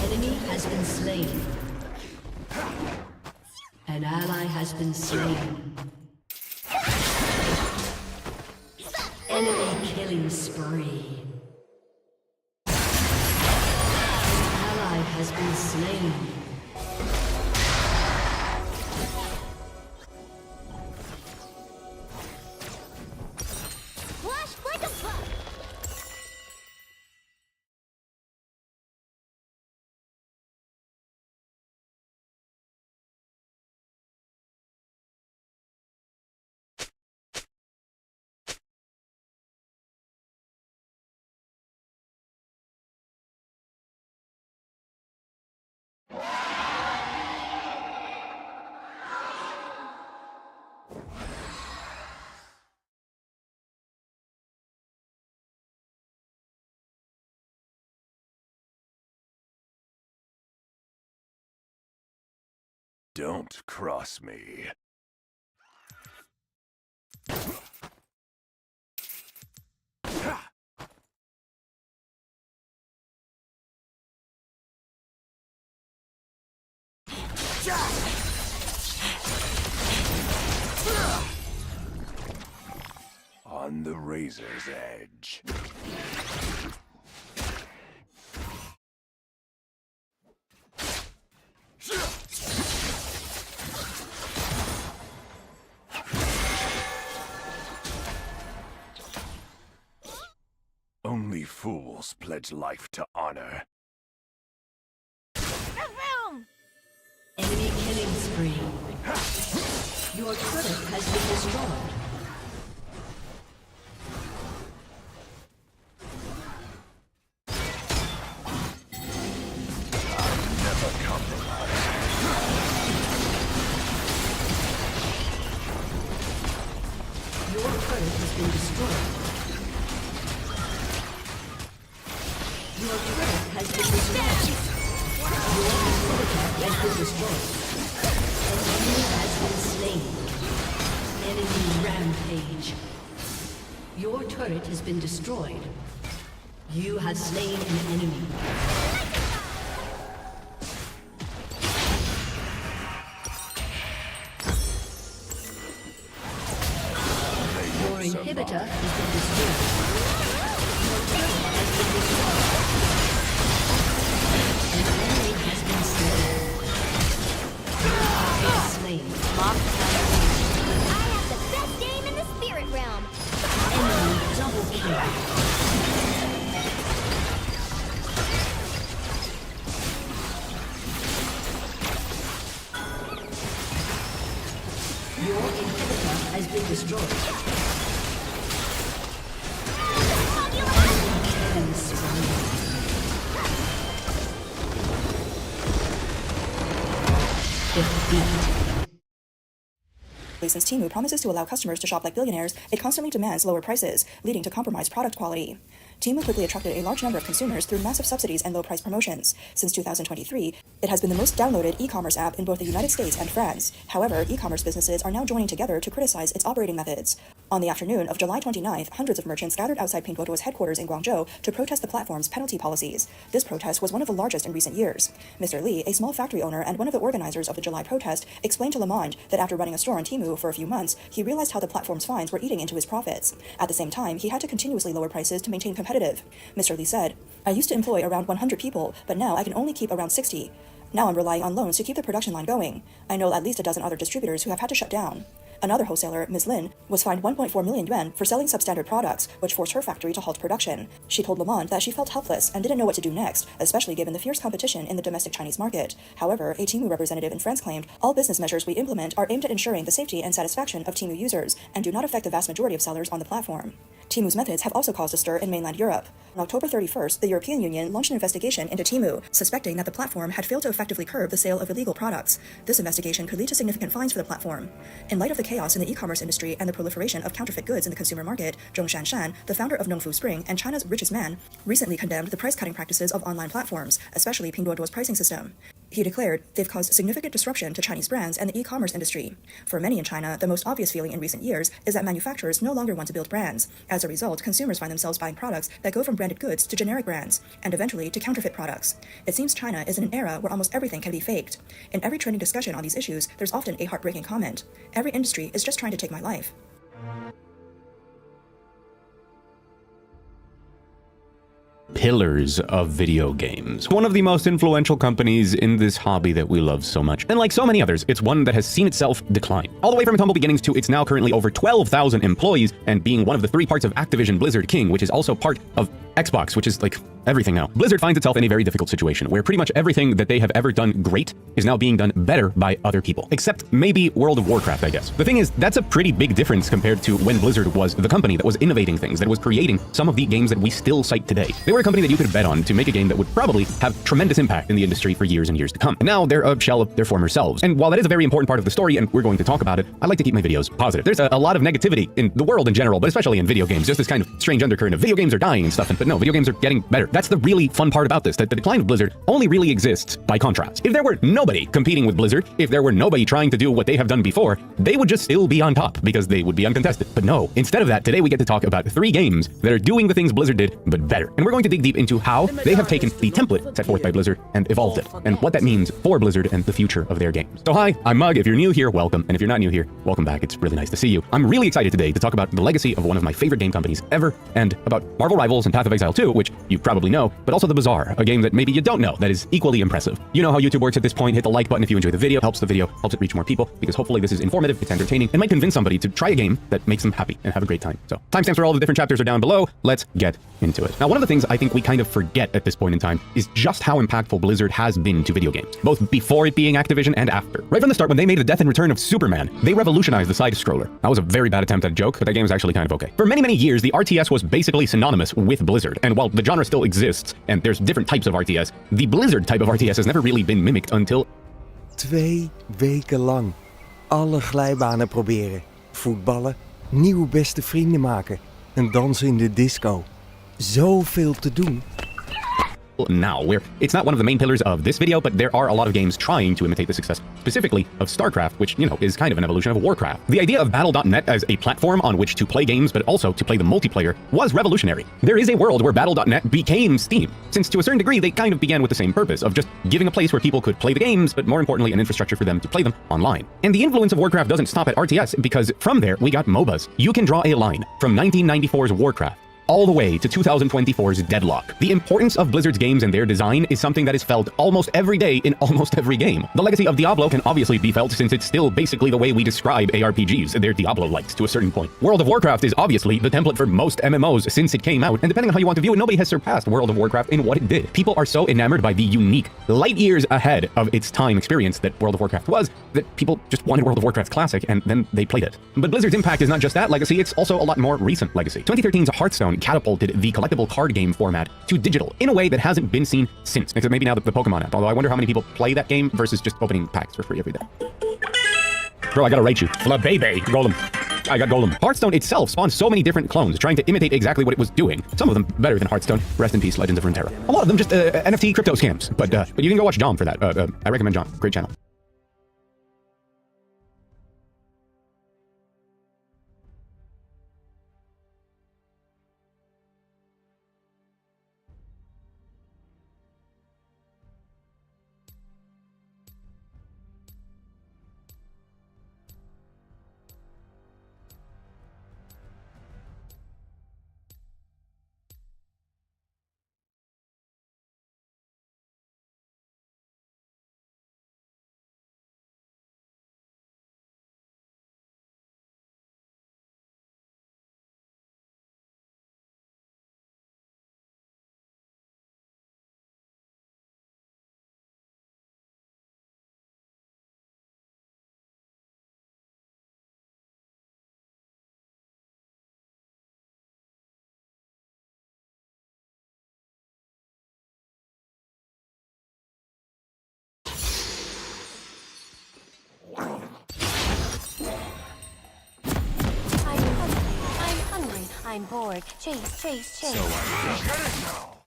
Enemy has been slain. An ally has been slain. Enemy killing spree. An ally has been slain. Flash like a puck. Don't cross me. On the razor's edge. Only fools pledge life to honor. Boom! Enemy killing spree. Your turret has been destroyed. Never compromise. Your turret has been destroyed. Your turret has been destroyed. Your inhibitor has been destroyed. An enemy has been slain. Enemy rampage. Your turret has been destroyed. You have slain an enemy. Your inhibitor has been destroyed. Your turret has been destroyed. An enemy has been slain. I have the best game in the spirit realm. Enemy double kill. Your inhibitor has been destroyed. Enemy killing spree. Defeat. Since Temu promises to allow customers to shop like billionaires, it constantly demands lower prices, leading to compromised product quality. Temu quickly attracted a large number of consumers through massive subsidies and low-price promotions. Since 2023, it has been the most downloaded e-commerce app in both the United States and France. However, e-commerce businesses are now joining together to criticize its operating methods. On the afternoon of July 29th, hundreds of merchants gathered outside Pinduoduo's headquarters in Guangzhou to protest the platform's penalty policies. This protest was one of the largest in recent years. Mr. Li, a small factory owner and one of the organizers of the July protest, explained to Le Monde that after running a store on Temu for a few months, he realized how the platform's fines were eating into his profits. At the same time, he had to continuously lower prices to maintain competitive. Mr. Li said, "I used to employ around 100 people, but now I can only keep around 60. Now I'm relying on loans to keep the production line going. I know at least a dozen other distributors who have had to shut down." Another wholesaler, Ms. Lin, was fined 1.4 million yuan for selling substandard products, which forced her factory to halt production. She told Le Monde that she felt helpless and didn't know what to do next, especially given the fierce competition in the domestic Chinese market. However, a Temu representative in France claimed, "All business measures we implement are aimed at ensuring the safety and satisfaction of Temu users and do not affect the vast majority of sellers on the platform." Temu's methods have also caused a stir in mainland Europe. On October 31st, the European Union launched an investigation into Temu, suspecting that the platform had failed to effectively curb the sale of illegal products. This investigation could lead to significant fines for the platform. In light of the chaos in the e-commerce industry and the proliferation of counterfeit goods in the consumer market, Zhong Shanshan, the founder of Nongfu Spring and China's richest man, recently condemned the price-cutting practices of online platforms, especially Pinduoduo's pricing system. He declared they've caused significant disruption to Chinese brands and the e-commerce industry. For many in China, the most obvious feeling in recent years is that manufacturers no longer want to build brands. As a result, consumers find themselves buying products that go from branded goods to generic brands, and eventually to counterfeit products. It seems China is in an era where almost everything can be faked. In every trending discussion on these issues, there's often a heartbreaking comment. Every industry is just trying to take my life. Pillars of video games. One of the most influential companies in this hobby that we love so much. And like so many others, it's one that has seen itself decline. All the way from its humble beginnings to its now currently over 12,000 employees and being one of the 3 parts of Activision Blizzard King, which is also part of Xbox, which is like everything now. Blizzard finds itself in a very difficult situation where pretty much everything that they have ever done great is now being done better by other people. Except maybe World of Warcraft, I guess. The thing is, that's a pretty big difference compared to when Blizzard was the company that was innovating things, that was creating some of the games that we still cite today. They were a company that you could bet on to make a game that would probably have tremendous impact in the industry for years and years to come. And now they're a shell of their former selves. And while that is a very important part of the story, and we're going to talk about it, I like to keep my videos positive. There's a lot of negativity in the world in general, but especially in video games. Just this kind of strange undercurrent of video games are dying and stuff. But no, video games are getting better. That's the really fun part about this, that the decline of Blizzard only really exists by contrast. If there were nobody competing with Blizzard, if there were nobody trying to do what they have done before, they would just still be on top because they would be uncontested. But no, instead of that, today we get to talk about 3 games that are doing the things Blizzard did, but better. And we're going to dig deep into how they have taken the template set forth by Blizzard and evolved it, and what that means for Blizzard and the future of their games. So hi, I'm Mug. If you're new here, welcome. And if you're not new here, welcome back. It's really nice to see you. I'm really excited today to talk about the legacy of one of my favorite game companies ever, and about Marvel Rivals and Path of Exile 2, which you probably know, but also The Bazaar, a game that maybe you don't know that is equally impressive. You know how YouTube works at this point. Hit the like button if you enjoy the video. Helps it reach more people, because hopefully this is informative, it's entertaining, and might convince somebody to try a game that makes them happy and have a great time. So timestamps for all the different chapters are down below. Let's get into it. Now, one of the things I think we kind of forget at this point in time is just how impactful Blizzard has been to video games, both before it being Activision and after. Right from the start, when they made the death and return of Superman, they revolutionized the side-scroller. That was a very bad attempt at a joke, but that game was actually kind of okay. For many, many years, the RTS was basically synonymous with Blizzard, and while the genre still exists, and there's different types of RTS, the Blizzard type of RTS has never really been mimicked until 2 weken lang. Alle glijbanen proberen. Voetballen, nieuwe beste vrienden maken. En dansen in de disco. Zoveel te doen. now, where it's not one of the main pillars of this video, but there are a lot of games trying to imitate the success, specifically of StarCraft, which, you know, is kind of an evolution of Warcraft. The idea of Battle.net as a platform on which to play games, but also to play the multiplayer, was revolutionary. There is a world where Battle.net became Steam, since to a certain degree they kind of began with the same purpose of just giving a place where people could play the games, but more importantly, an infrastructure for them to play them online. And the influence of Warcraft doesn't stop at RTS, because from there we got MOBAs. You can draw a line from 1994's Warcraft all the way to 2024's Deadlock. The importance of Blizzard's games and their design is something that is felt almost every day in almost every game. The legacy of Diablo can obviously be felt since it's still basically the way we describe ARPGs. They're Diablo-likes to a certain point. World of Warcraft is obviously the template for most MMOs since it came out, and depending on how you want to view it, nobody has surpassed World of Warcraft in what it did. People are so enamored by the unique, light years ahead of its time experience that World of Warcraft was, that people just wanted World of Warcraft Classic, and then they played it. But Blizzard's impact is not just that legacy, it's also a lot more recent legacy. 2013's Hearthstone catapulted the collectible card game format to digital in a way that hasn't been seen since, except maybe now the Pokemon app, although I wonder how many people play that game versus just opening packs for free every day. Bro, I gotta rate you. Flabébé. Golem. I got Golem. Hearthstone itself spawned so many different clones trying to imitate exactly what it was doing. Some of them better than Hearthstone. Rest in peace, Legends of Runeterra. A lot of them just NFT crypto scams. But you can go watch John for that. I recommend John. Great channel. I'm bored. Chase, chase, chase. So I get it now.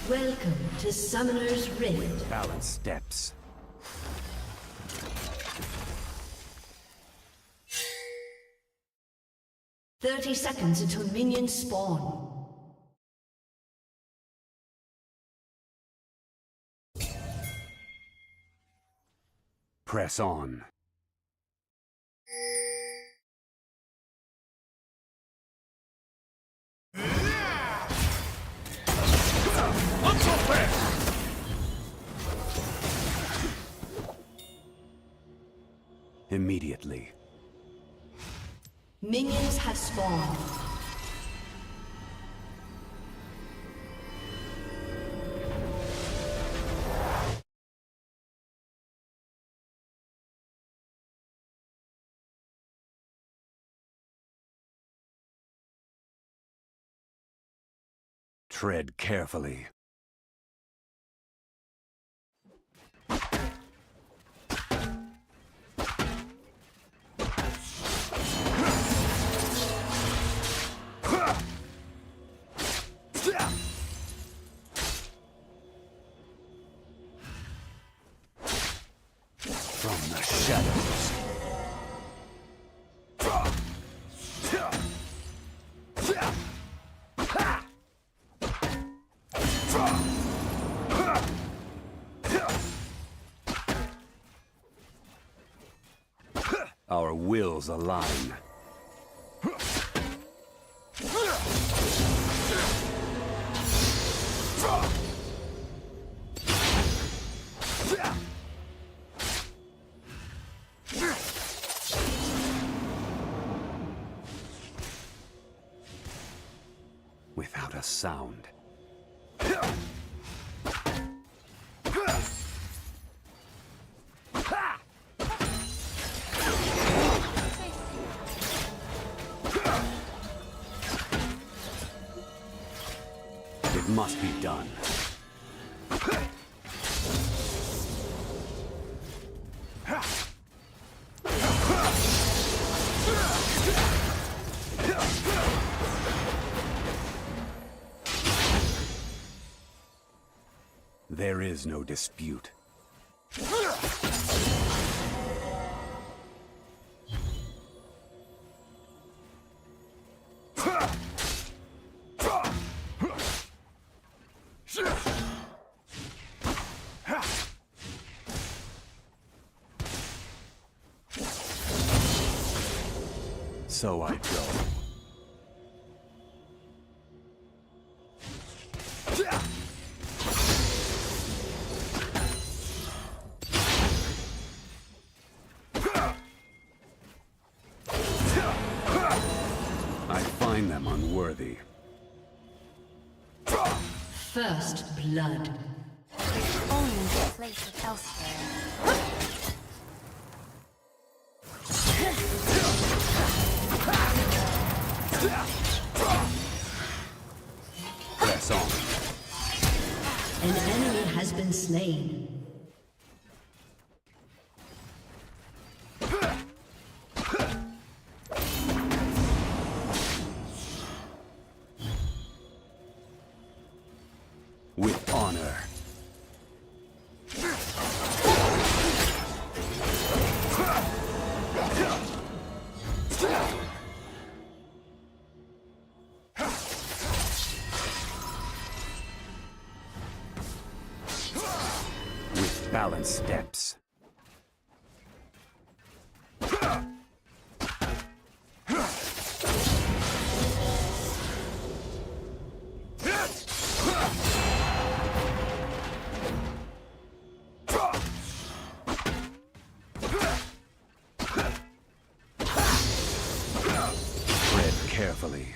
Welcome to Summoner's Rift. Balance steps. "30 seconds until minions spawn. Press on. Not so fast! Immediately. Minions have spawned. Tread carefully. From the shadows. Our wills align. Without a sound. It must be done. There is no dispute. So I go. I find them unworthy. First blood. Only the place it elsewhere. Press on. An enemy has been slain. With honor. With balanced steps. Tread carefully.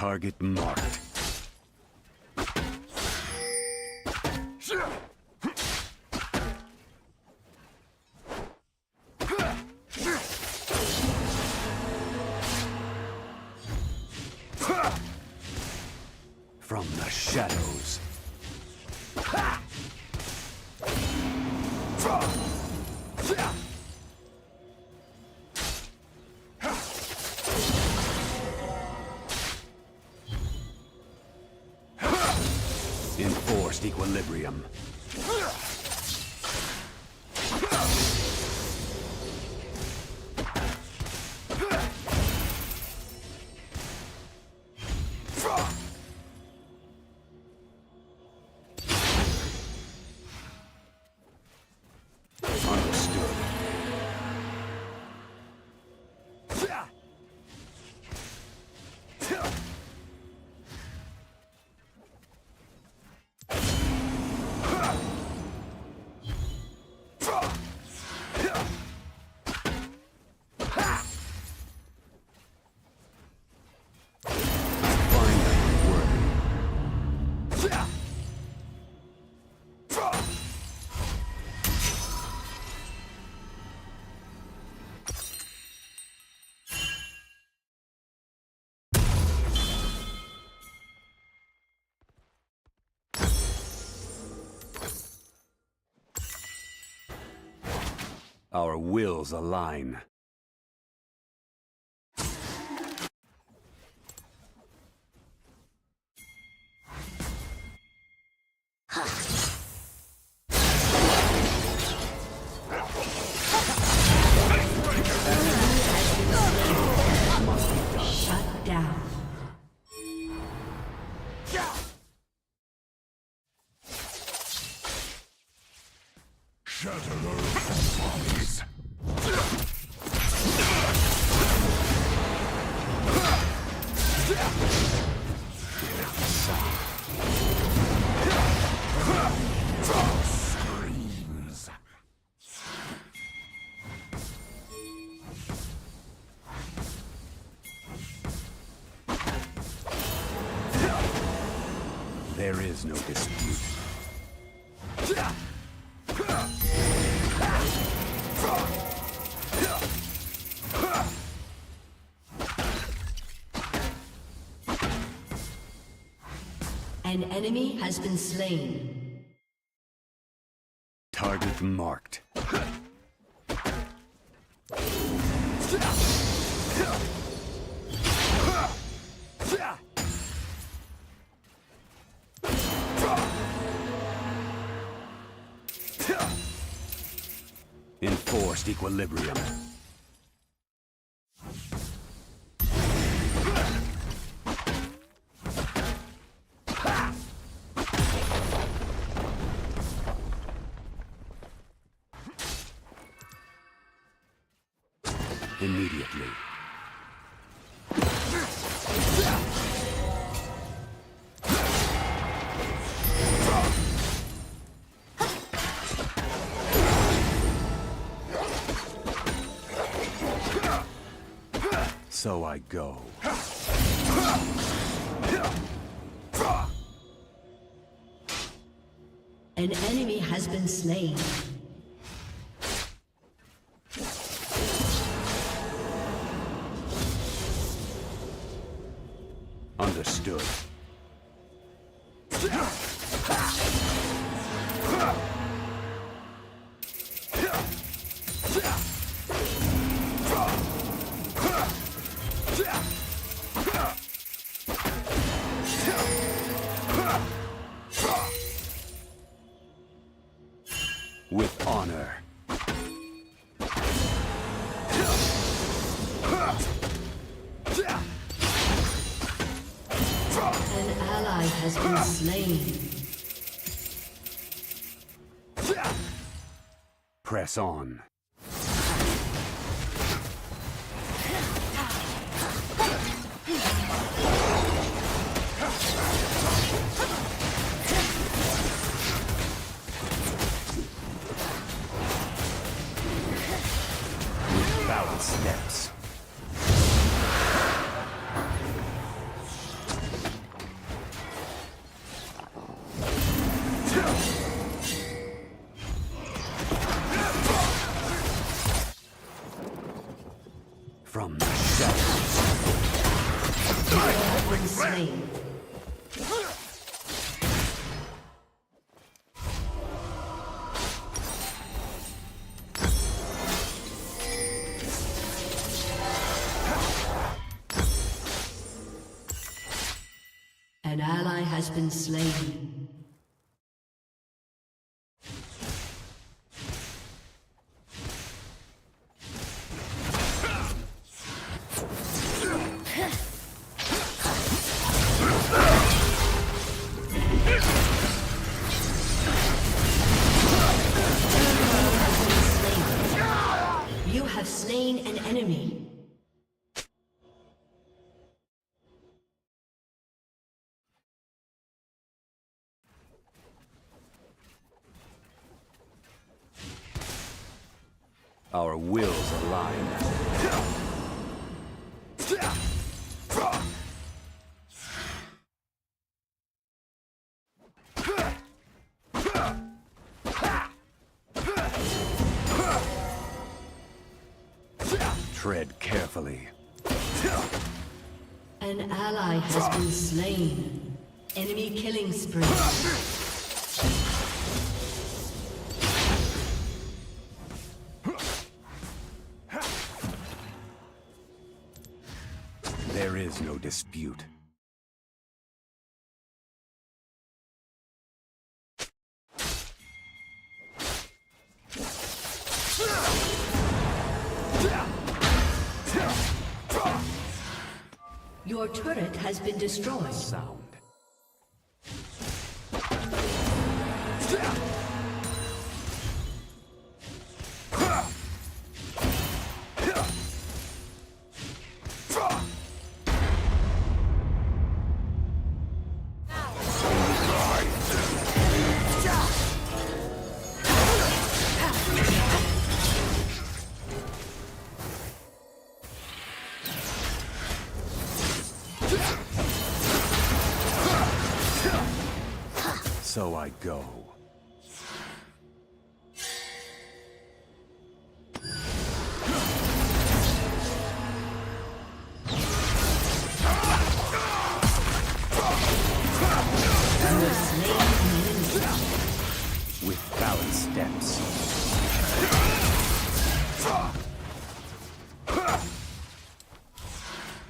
Target marked. From the shadows. Enforced equilibrium. Understood. Our wills align. Shut down. Shatterer of bodies. Screams. There is no dispute. An enemy has been slain. Target marked. Enforced equilibrium. Immediately. So I go. An enemy has been slain. Understood. With honor. An ally has been slain. Press on. With balanced steps. been slain. You have slain an enemy. Our wills align. Tread carefully. An ally has been slain. Enemy killing spree. There is no dispute. Your turret has been destroyed. Sound. So I go. With balanced steps.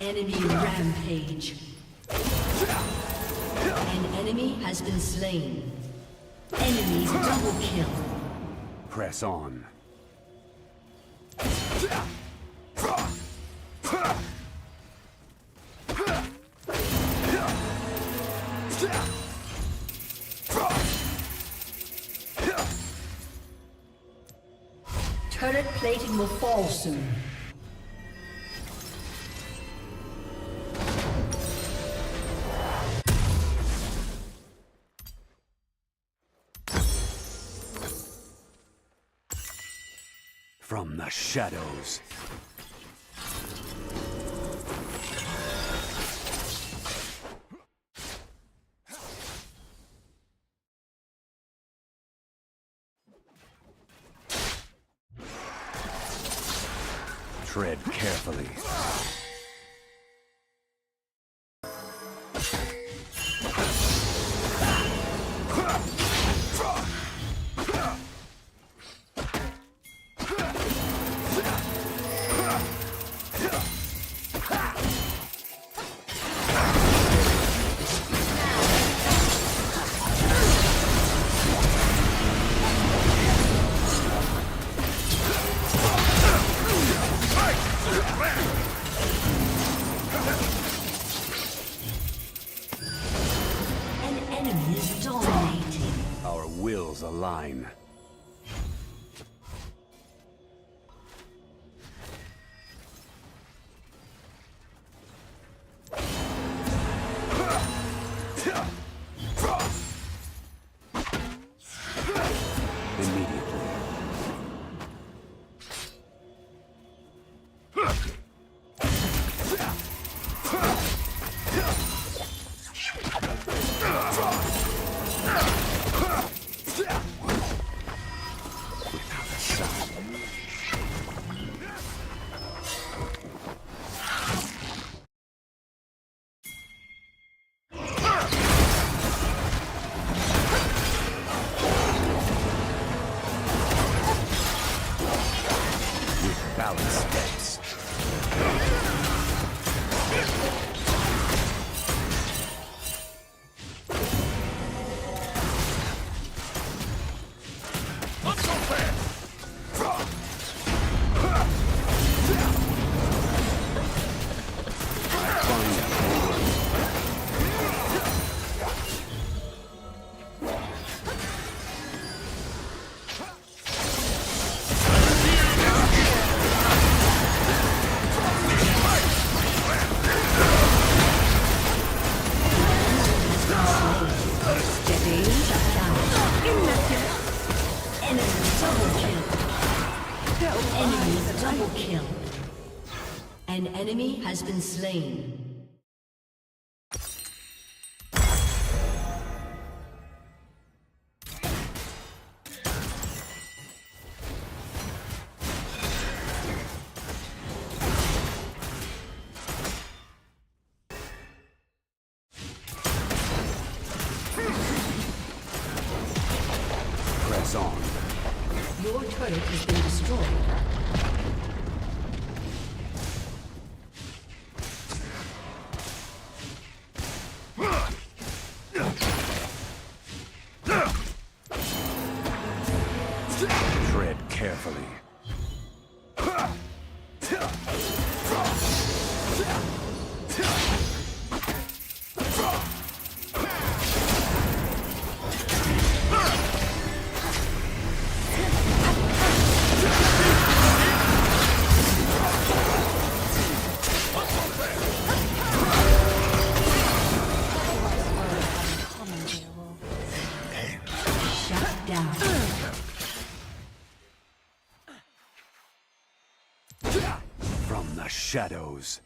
Enemy rampage. An enemy has been slain. Enemy double kill. Press on. Turret plating will fall soon. From the shadows. Tread carefully. An enemy is dominating. Our wills align. Immediately. Shut down. Enemy double kill. Enemy double kill. An enemy has been slain. Press on. Your turret has been destroyed. Tread carefully. Shut down. From the shadows.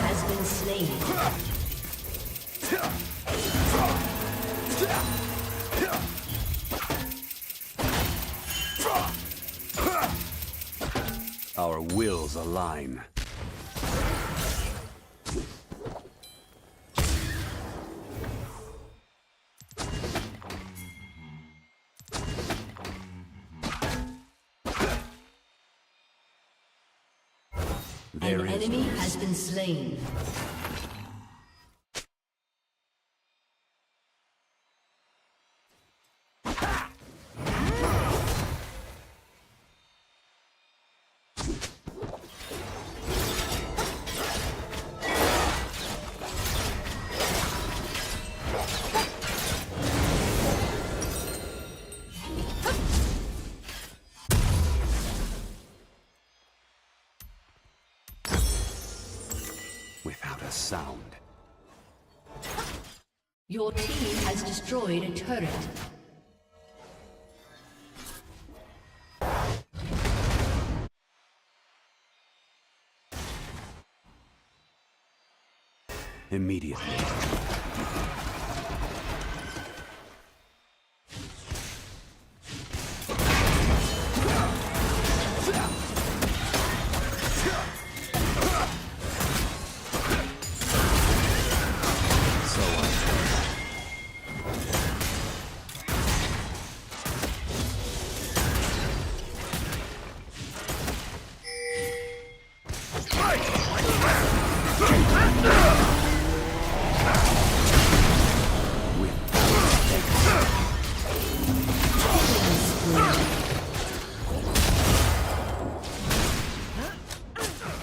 Has been slain. Our wills align. There An is enemy has been slain. without a sound. Your team has destroyed a turret. Immediately.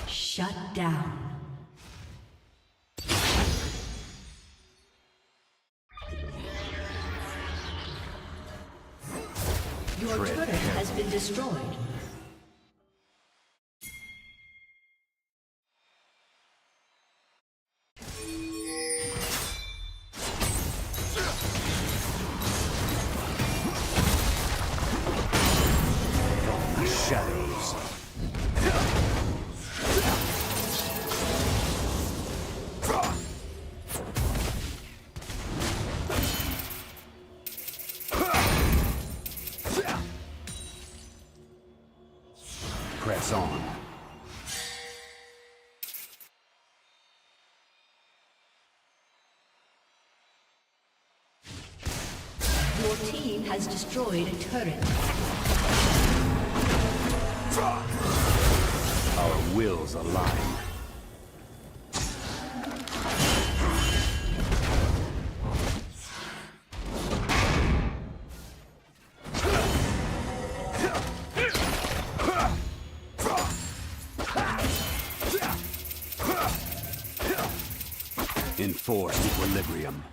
Shut down. Your turret has been destroyed. Shadows. Press on. Your team has destroyed a turret. Our wills align. Enforce equilibrium.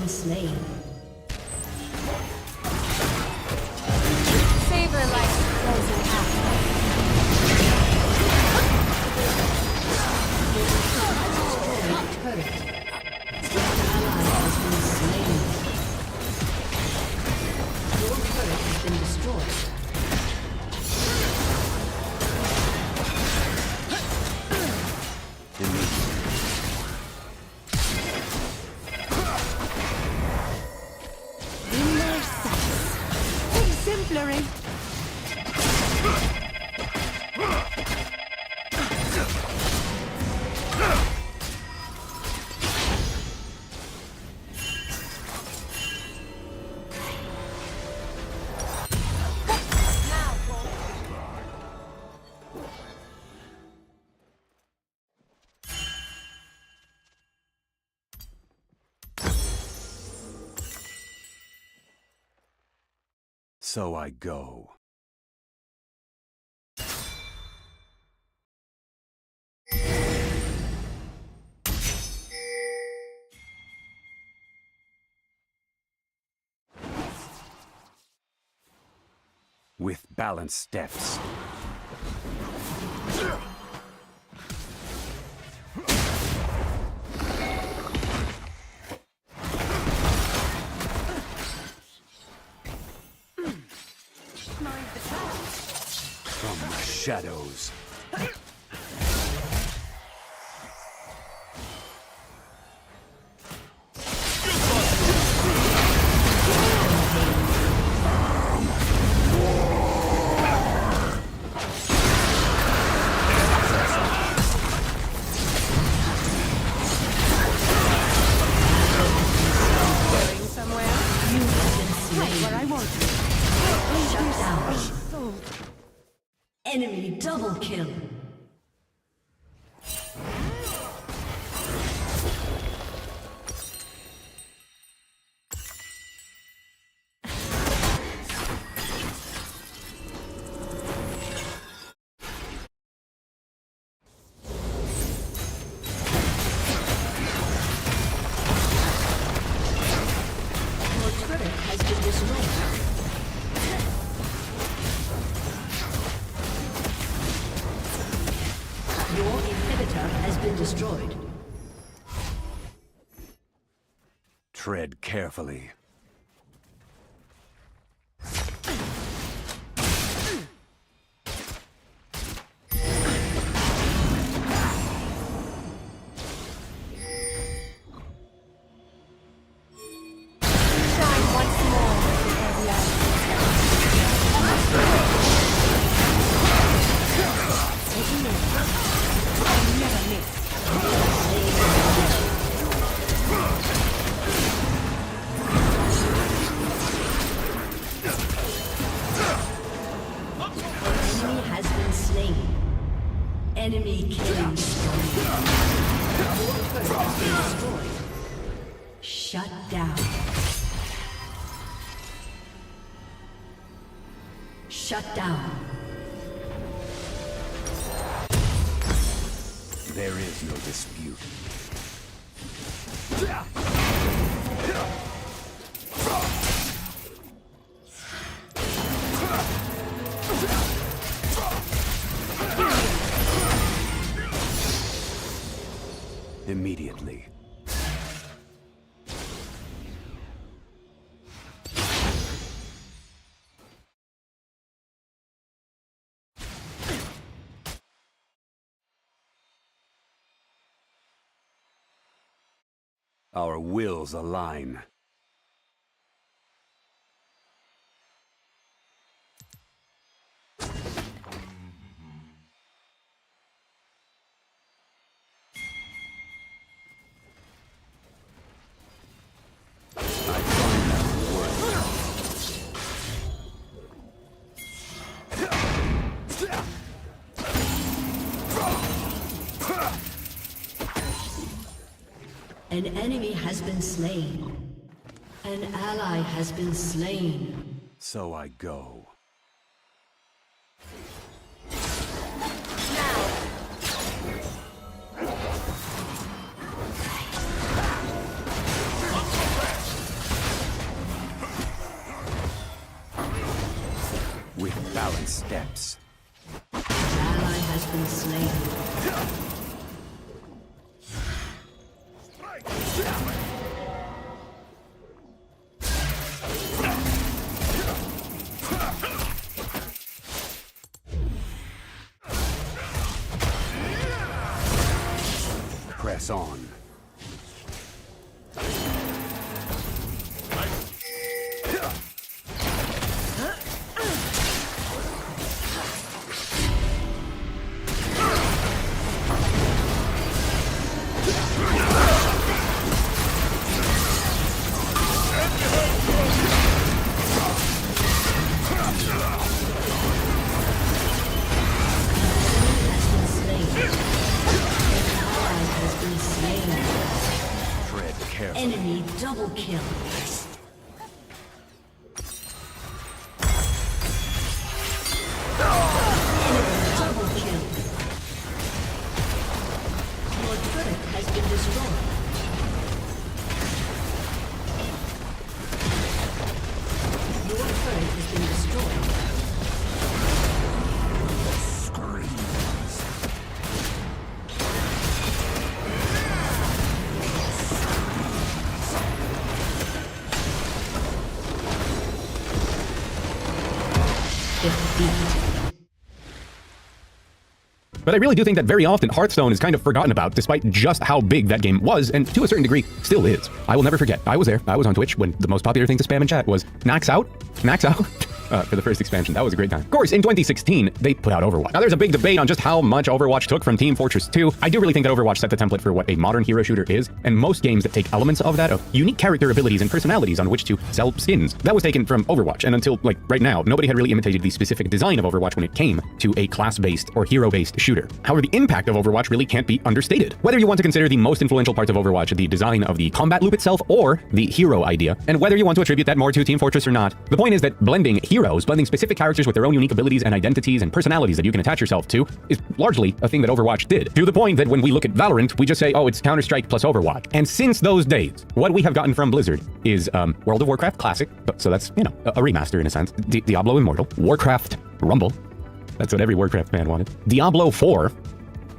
Slain. Savor life closing out. Turret. Ally has been slain. Your turret has been destroyed. In their sights. Exemplary. So I go. With balanced steps. From the shadows. Shut down. Enemy double kill. Your turret has been destroyed. Your inhibitor has been destroyed. Tread carefully. Shine once more before the eye. Taking it. I never miss. Enemy has been slain. Enemy killing spree. Your turret has been destroyed. Shut down. Shut down. There is no dispute. Immediately. Our wills align. An enemy has been slain. An ally has been slain. So I go. With balanced steps. An ally has been slain. Press on. Tread carefully. Enemy double kill. Enemy double kill. Your turret has been destroyed. Your turret has been destroyed. But I really do think that very often Hearthstone is kind of forgotten about, despite just how big that game was, and to a certain degree, still is. I will never forget. I was there. I was on Twitch when the most popular thing to spam in chat was Nax out. For the first expansion. That was a great time. Of course, in 2016, they put out Overwatch. Now, there's a big debate on just how much Overwatch took from Team Fortress 2. I do really think that Overwatch set the template for what a modern hero shooter is, and most games that take elements of that, of unique character abilities and personalities on which to sell skins, that was taken from Overwatch. And until, like, right now, nobody had really imitated the specific design of Overwatch when it came to a class-based or hero-based shooter. However, the impact of Overwatch really can't be understated. Whether you want to consider the most influential parts of Overwatch the design of the combat loop itself or the hero idea, and whether you want to attribute that more to Team Fortress or not, the point is that blending heroes, blending specific characters with their own unique abilities and identities and personalities that you can attach yourself to, is largely a thing that Overwatch did. To the point that when we look at Valorant, we just say, oh, it's Counter-Strike plus Overwatch. And since those days, what we have gotten from Blizzard is World of Warcraft Classic, so that's, you know, a remaster in a sense, Diablo Immortal, Warcraft Rumble, that's what every Warcraft fan wanted, Diablo 4,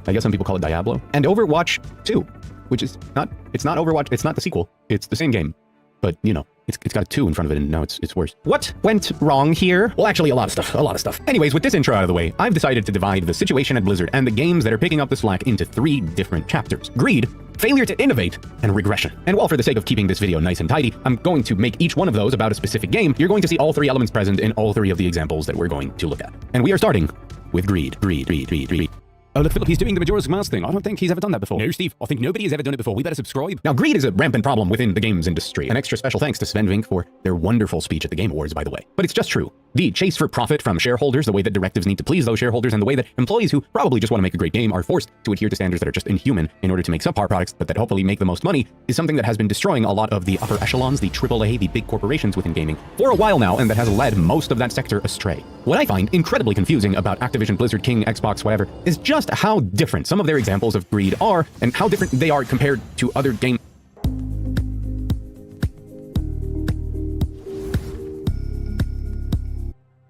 I guess some people call it Diablo, and Overwatch 2, which is not, it's not Overwatch, it's not the sequel, it's the same game, but, you know, it's got a 2 in front of it, and now it's worse. What went wrong here? Well, actually, a lot of stuff. Anyways, with this intro out of the way, I've decided to divide the situation at Blizzard and the games that are picking up the slack into 3 different chapters. Greed, failure to innovate, and regression. And while for the sake of keeping this video nice and tidy, I'm going to make each one of those about a specific game, you're going to see all 3 elements present in all 3 of the examples that we're going to look at. And we are starting with greed. Oh, look, Philip, he's doing the Majora's Mask thing. I don't think he's ever done that before. No, Steve, I think nobody has ever done it before. We better subscribe. Now, greed is a rampant problem within the games industry. An extra special thanks to Sven Vink for their wonderful speech at the Game Awards, by the way. But it's just true. The chase for profit from shareholders, the way that directives need to please those shareholders, and the way that employees who probably just want to make a great game are forced to adhere to standards that are just inhuman in order to make subpar products, but that hopefully make the most money, is something that has been destroying a lot of the upper echelons, the AAA, the big corporations within gaming, for a while now, and that has led most of that sector astray. What I find incredibly confusing about Activision, Blizzard, King, Xbox, whatever, is just how different some of their examples of greed are, and how different they are compared to other game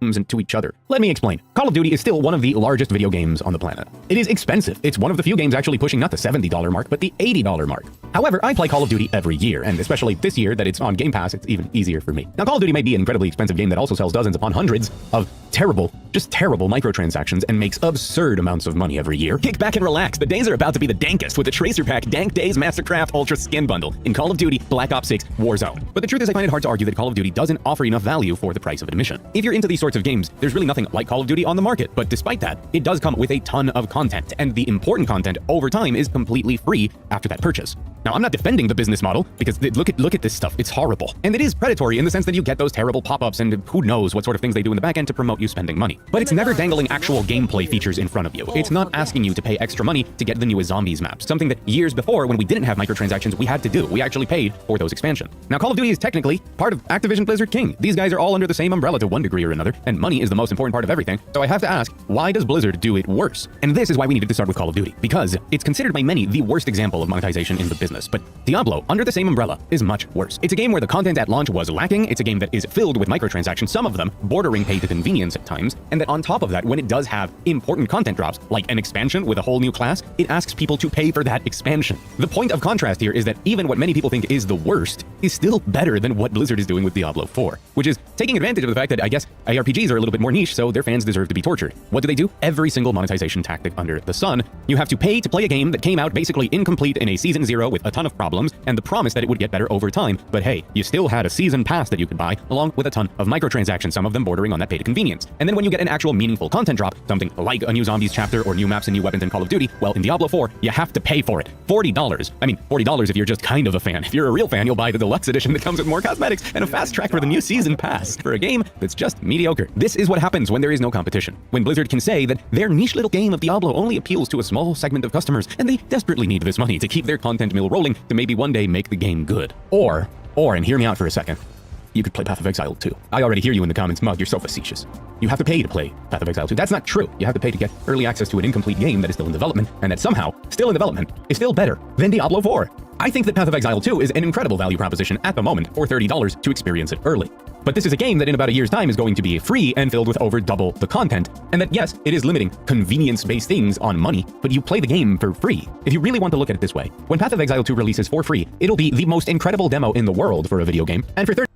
and to each other. Let me explain. Call of Duty is still one of the largest video games on the planet. It is expensive. It's one of the few games actually pushing not the $70 mark, but the $80 mark. However, I play Call of Duty every year, and especially this year that it's on Game Pass, it's even easier for me. Now, Call of Duty may be an incredibly expensive game that also sells dozens upon hundreds of terrible microtransactions and makes absurd amounts of money every year. Kick back and relax. The days are about to be the dankest with the Tracer Pack Dank Days Mastercraft Ultra Skin Bundle in Call of Duty Black Ops 6 Warzone. But the truth is, I find it hard to argue that Call of Duty doesn't offer enough value for the price of admission. If you're into these sorts sorts of games, there's really nothing like Call of Duty on the market. But despite that, it does come with a ton of content, and the important content over time is completely free after that purchase. Now, I'm not defending the business model, because look at this stuff. It's horrible. And it is predatory in the sense that you get those terrible pop-ups and who knows what sort of things they do in the back end to promote you spending money. But it's never dangling actual gameplay features in front of you. It's not asking you to pay extra money to get the newest zombies maps, something that years before, when we didn't have microtransactions, we had to do. We actually paid for those expansions. Now, Call of Duty is technically part of Activision Blizzard King. These guys are all under the same umbrella to one degree or another, and money is the most important part of everything. So I have to ask, why does Blizzard do it worse? And this is why we needed to start with Call of Duty, because it's considered by many the worst example of monetization in the business. But Diablo, under the same umbrella, is much worse. It's a game where the content at launch was lacking. It's a game that is filled with microtransactions, some of them bordering pay to convenience at times, and that on top of that, when it does have important content drops, like an expansion with a whole new class, it asks people to pay for that expansion. The point of contrast here is that even what many people think is the worst is still better than what Blizzard is doing with Diablo 4, which is taking advantage of the fact that I guess ARPGs are a little bit more niche, so their fans deserve to be tortured. What do they do? Every single monetization tactic under the sun. You have to pay to play a game that came out basically incomplete in a season 0 with a ton of problems, and the promise that it would get better over time. But hey, you still had a season pass that you could buy, along with a ton of microtransactions, some of them bordering on that pay to convenience. And then when you get an actual meaningful content drop, something like a new zombies chapter or new maps and new weapons in Call of Duty, well, in Diablo 4, you have to pay for it. $40. I mean, $40 if you're just kind of a fan. If you're a real fan, you'll buy the deluxe edition that comes with more cosmetics and a fast track for the new season pass for a game that's just mediocre. This is what happens when there is no competition. When Blizzard can say that their niche little game of Diablo only appeals to a small segment of customers, and they desperately need this money to keep their content mill rolling to maybe one day make the game good. Or, and hear me out for a second, you could play Path of Exile 2. I already hear you in the comments, Mug, you're so facetious. You have to pay to play Path of Exile 2. That's not true. You have to pay to get early access to an incomplete game that is still in development, and that somehow, still in development, is still better than Diablo 4. I think that Path of Exile 2 is an incredible value proposition at the moment for $30 to experience it early. But this is a game that in about a year's time is going to be free and filled with over double the content, and that yes, it is limiting convenience-based things on money, but you play the game for free. If you really want to look at it this way, when Path of Exile 2 releases for free, it'll be the most incredible demo in the world for a video game, and for $30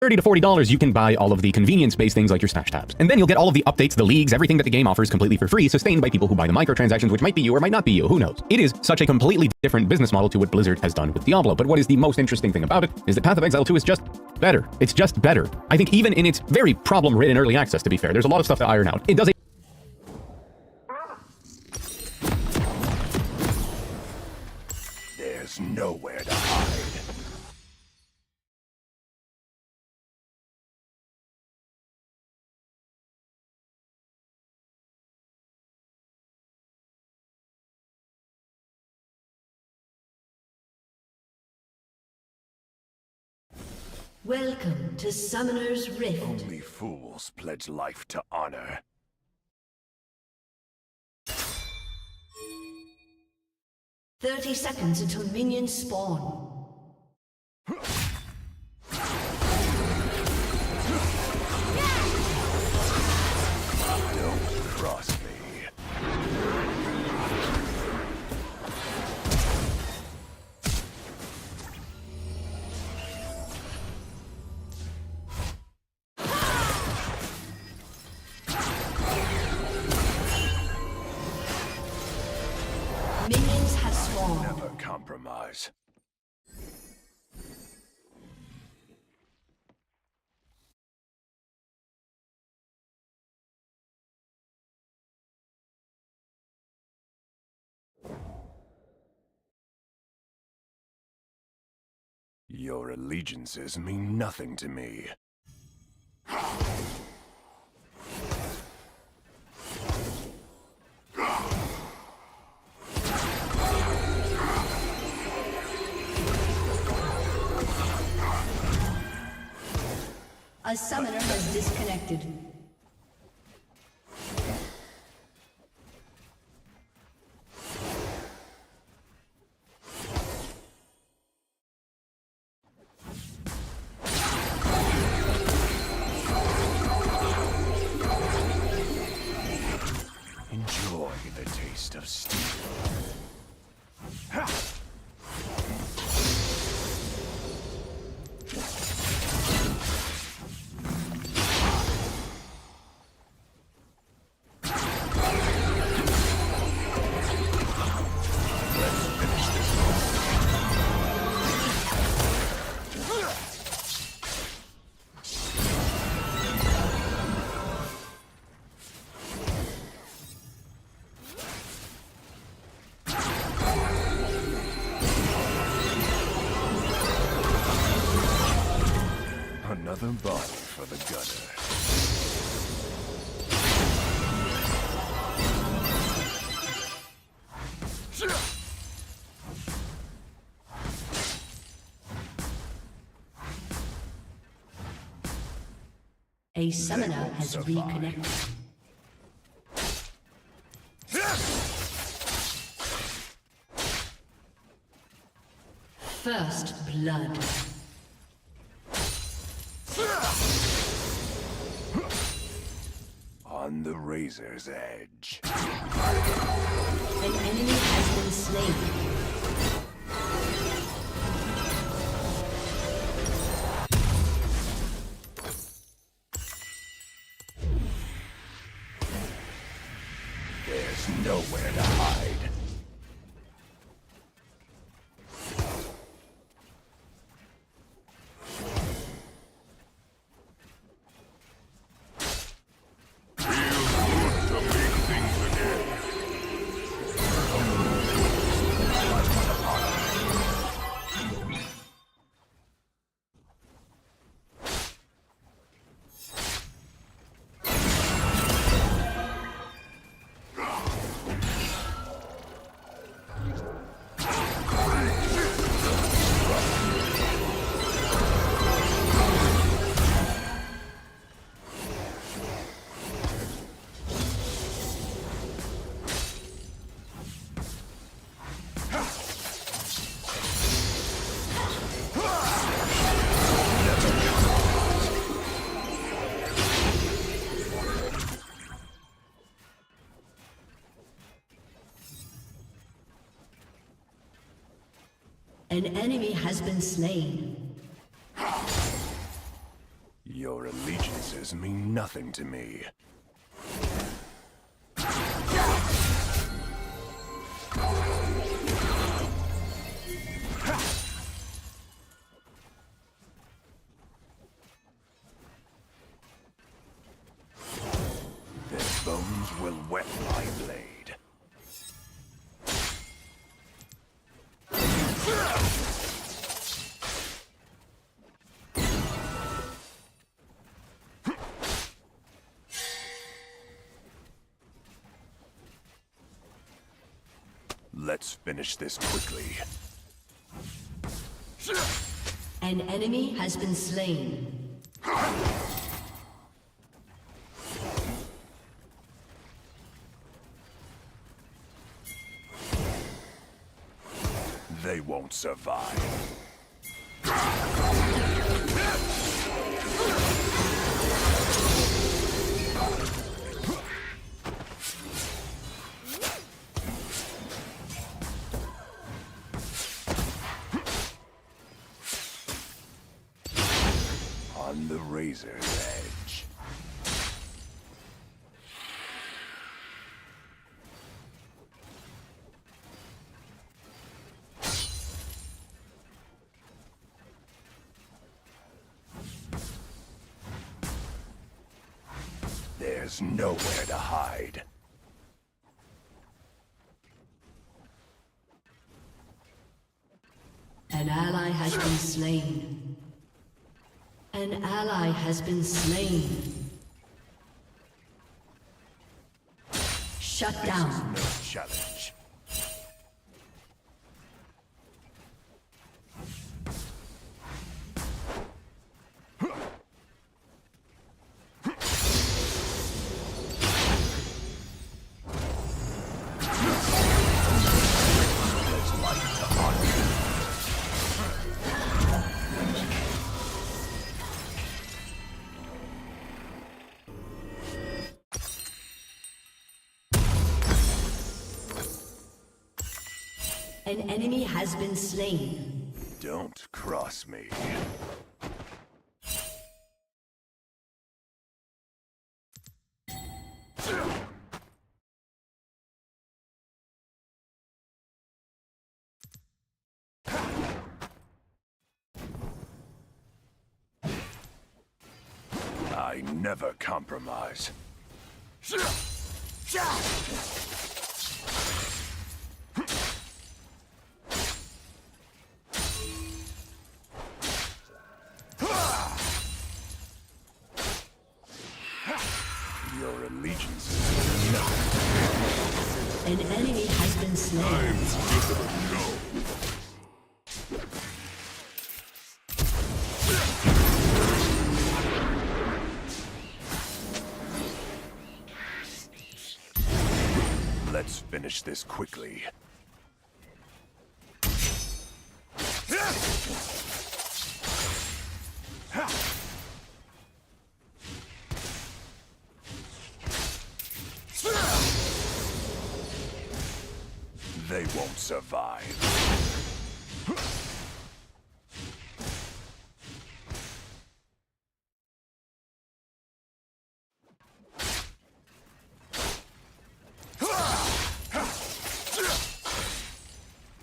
$30 to $40, you can buy all of the convenience-based things like your Smash tabs. And then you'll get all of the updates, the leagues, everything that the game offers completely for free, sustained by people who buy the microtransactions, which might be you or might not be you, who knows. It is such a completely different business model to what Blizzard has done with Diablo, but what is the most interesting thing about it is that Path of Exile 2 is just better. It's just better. I think even in its very problem-ridden early access, to be fair, there's a lot of stuff to iron out. It does a There's nowhere to hide. Welcome to Summoner's Rift. Only fools pledge life to honor. "30 seconds until minions spawn. Don't cross me. Minions have spawned. Never compromise. Your allegiances mean nothing to me. A summoner has disconnected. Enjoy the taste of steel. Another body for the gutter. A summoner has reconnected. First blood. On the razor's edge. An enemy has been slain. There's nowhere to hide. An enemy has been slain. Your allegiances mean nothing to me. Their bones will wet my blade. Let's finish this quickly. An enemy has been slain. They won't survive. On the razor's edge. There's nowhere to hide. An ally has been slain. An ally has been slain. Shut down. No challenge. There's light to honor. An enemy has been slain. Don't cross me. I never compromise. Your allegiance is nothing. An enemy has been slain. Let's finish this quickly. They won't survive.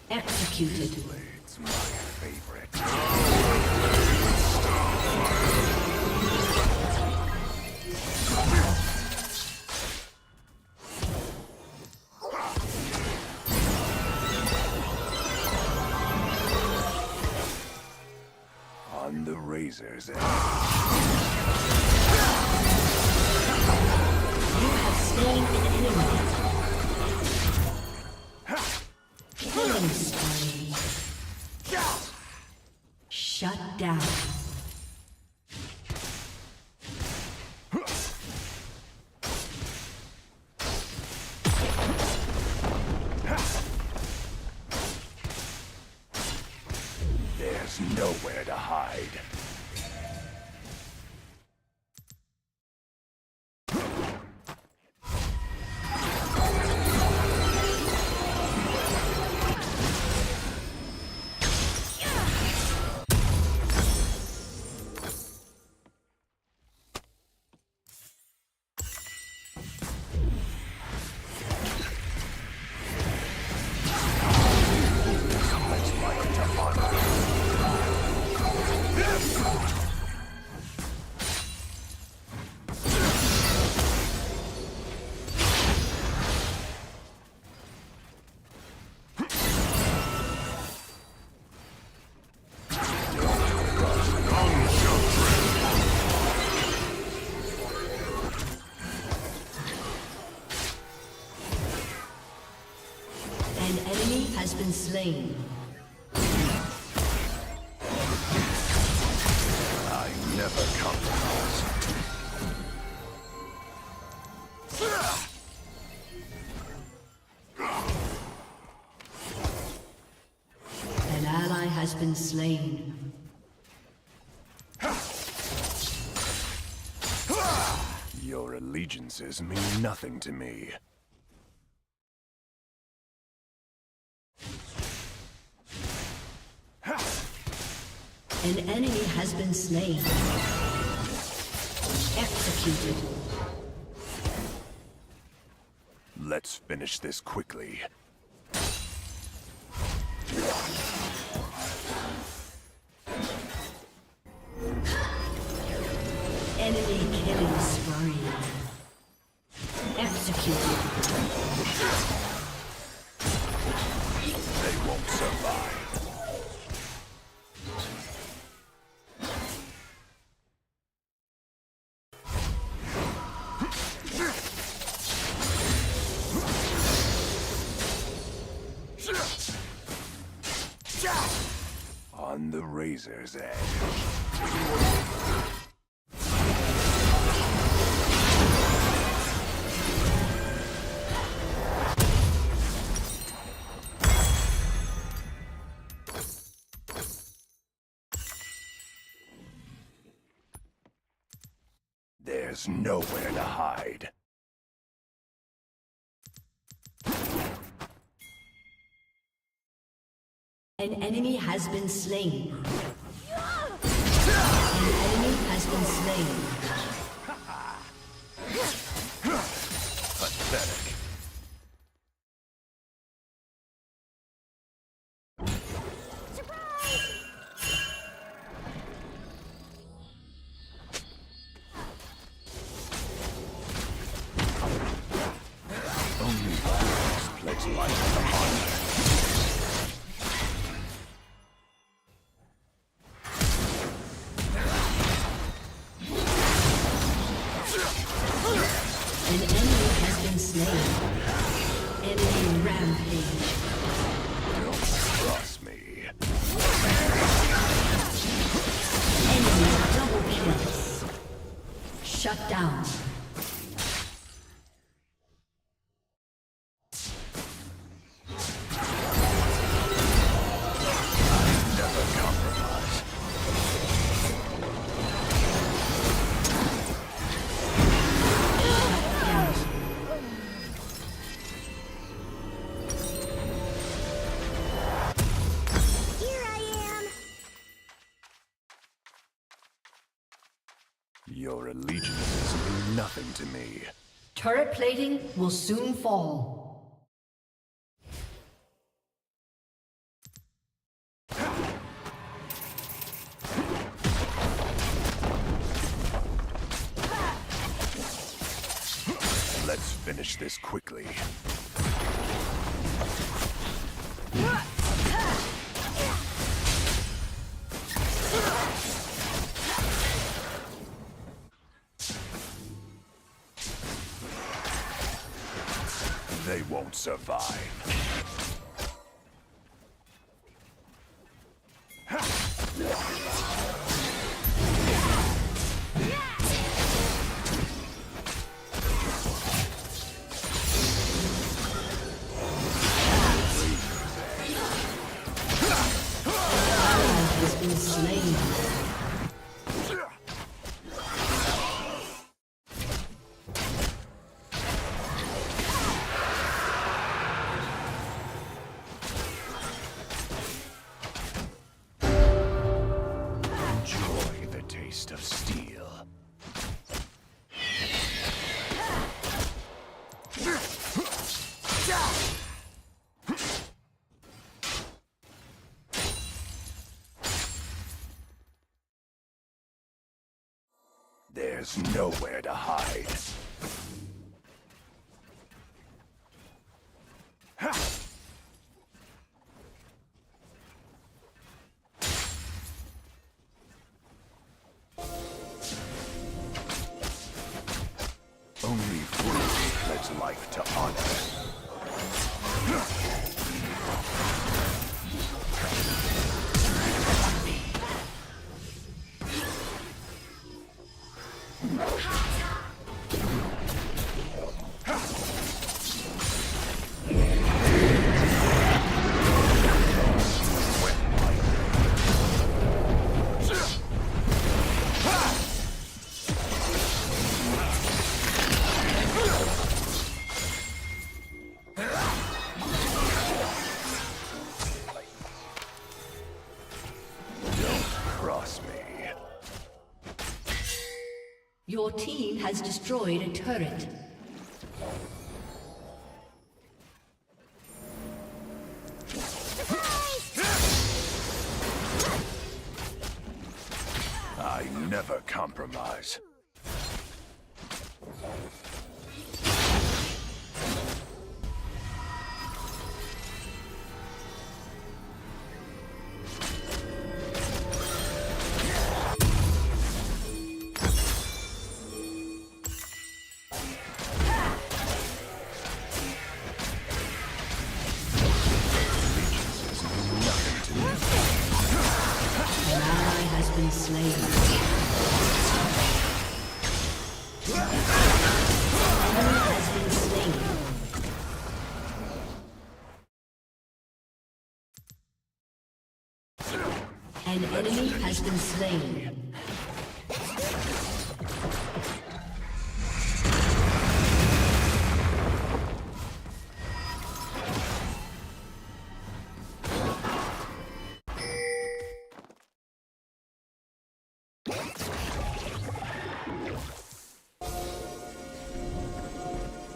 Executed. It's my favorite. On the razor's edge. You have slain an enemy. Killing spree. Shut down. There's nowhere to hide. been slain. I never compromise. An ally has been slain. Your allegiances mean nothing to me. An enemy has been slain. Executed. Let's finish this quickly. Enemy killing spree. Executed. They won't survive. On the razor's edge. There's nowhere to hide. An enemy has been slain. An enemy has been slain. Pathetic. Only fools place life on honor. An enemy has been slain. Enemy rampage. Don't cross me. Enemy double kills. Shut down. Never compromise. Here I am. Your allegiances mean nothing to me. Turret plating will soon fall. Let's finish this quickly. They won't survive. Has been slain. Enjoy the taste of steel. There's nowhere to hide. Only fools pledge life to honor. Your team has destroyed a turret. I never compromise. An ally has been slain. Enemy has been slain. An enemy has been slain.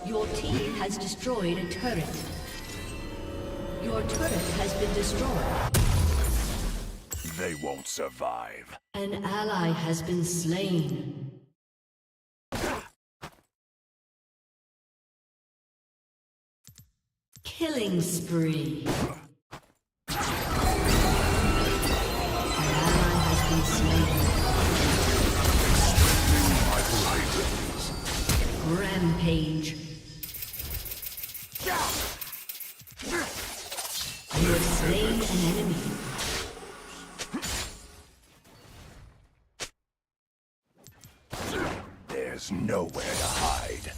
Your team has destroyed a turret. Your turret has been destroyed. They won't survive. An ally has been slain. Killing spree. An ally has been slain. Rampage. You have slain an enemy. There's nowhere to hide.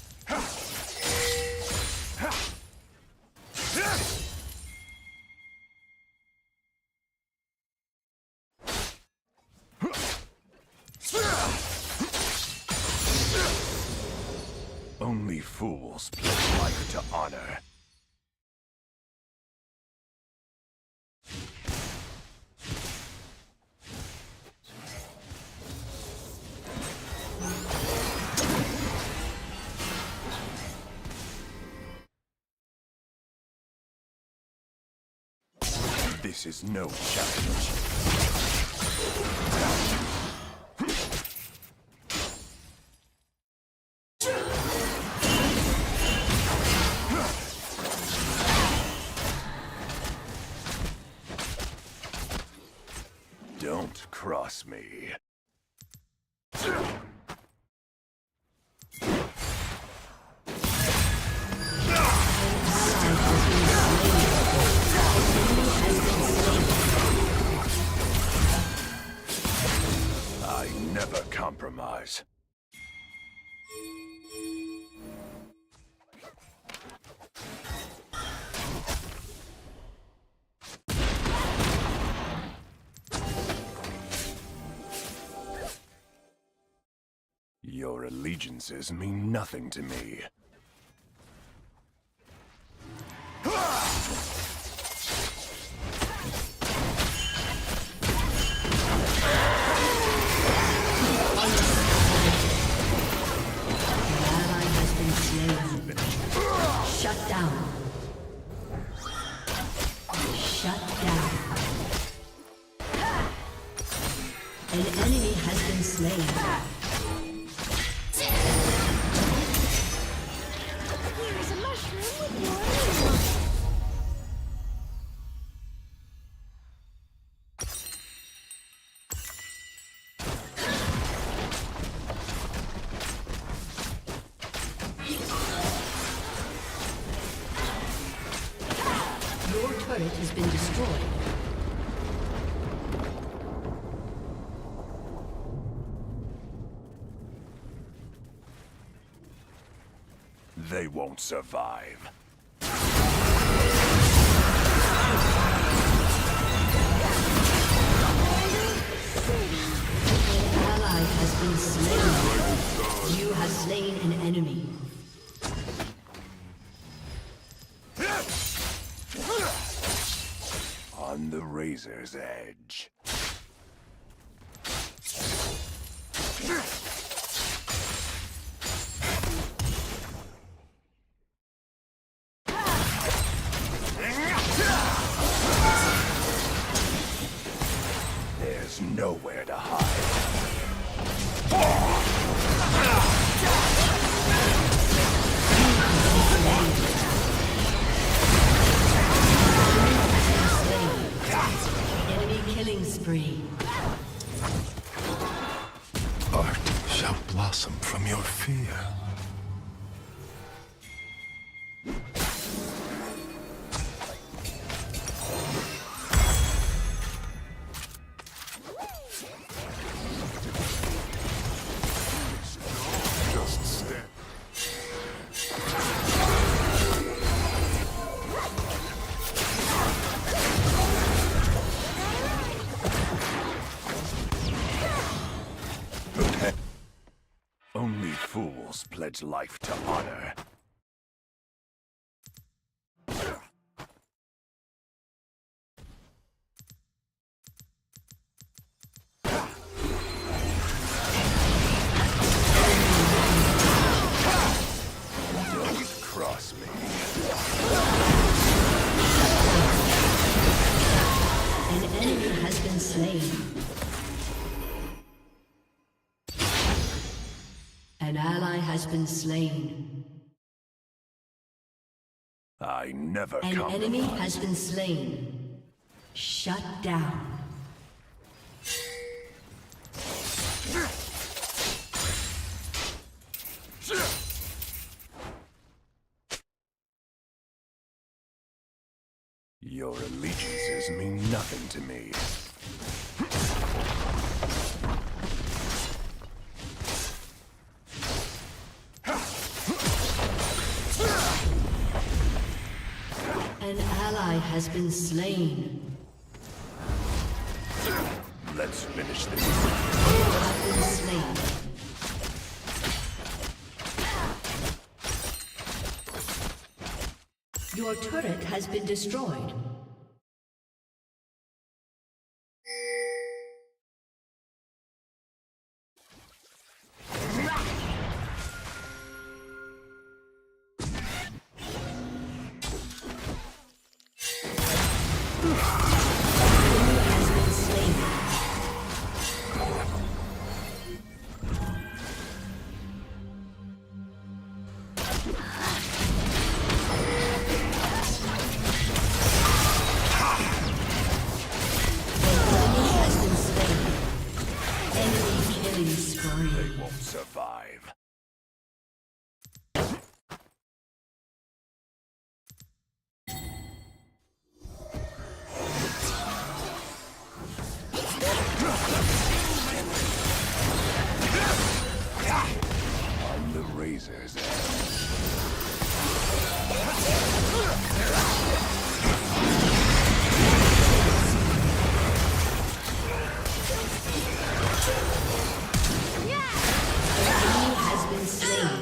Only fools pledge life to honor. This is no challenge. Don't cross me. I never compromise. Your allegiances mean nothing to me. Shut down. Shut down. An enemy has been slain. Here's a mushroom with your Your turret has been destroyed. They won't survive. An ally has been slain. You have slain an enemy. On the razor's edge. nowhere to hide. Enemy killing spree. Art shall blossom from your fear. Just stand. Only fools pledge life to honor. Don't cross me. An enemy has been slain. An ally has been slain. I never An compromise. enemy has been slain. Shut down. Your allegiances mean nothing to me. An ally has been slain. Let's finish this. Have been slain. Your turret has been destroyed. They won't survive. I'm the razor's edge. Enemy has been slain.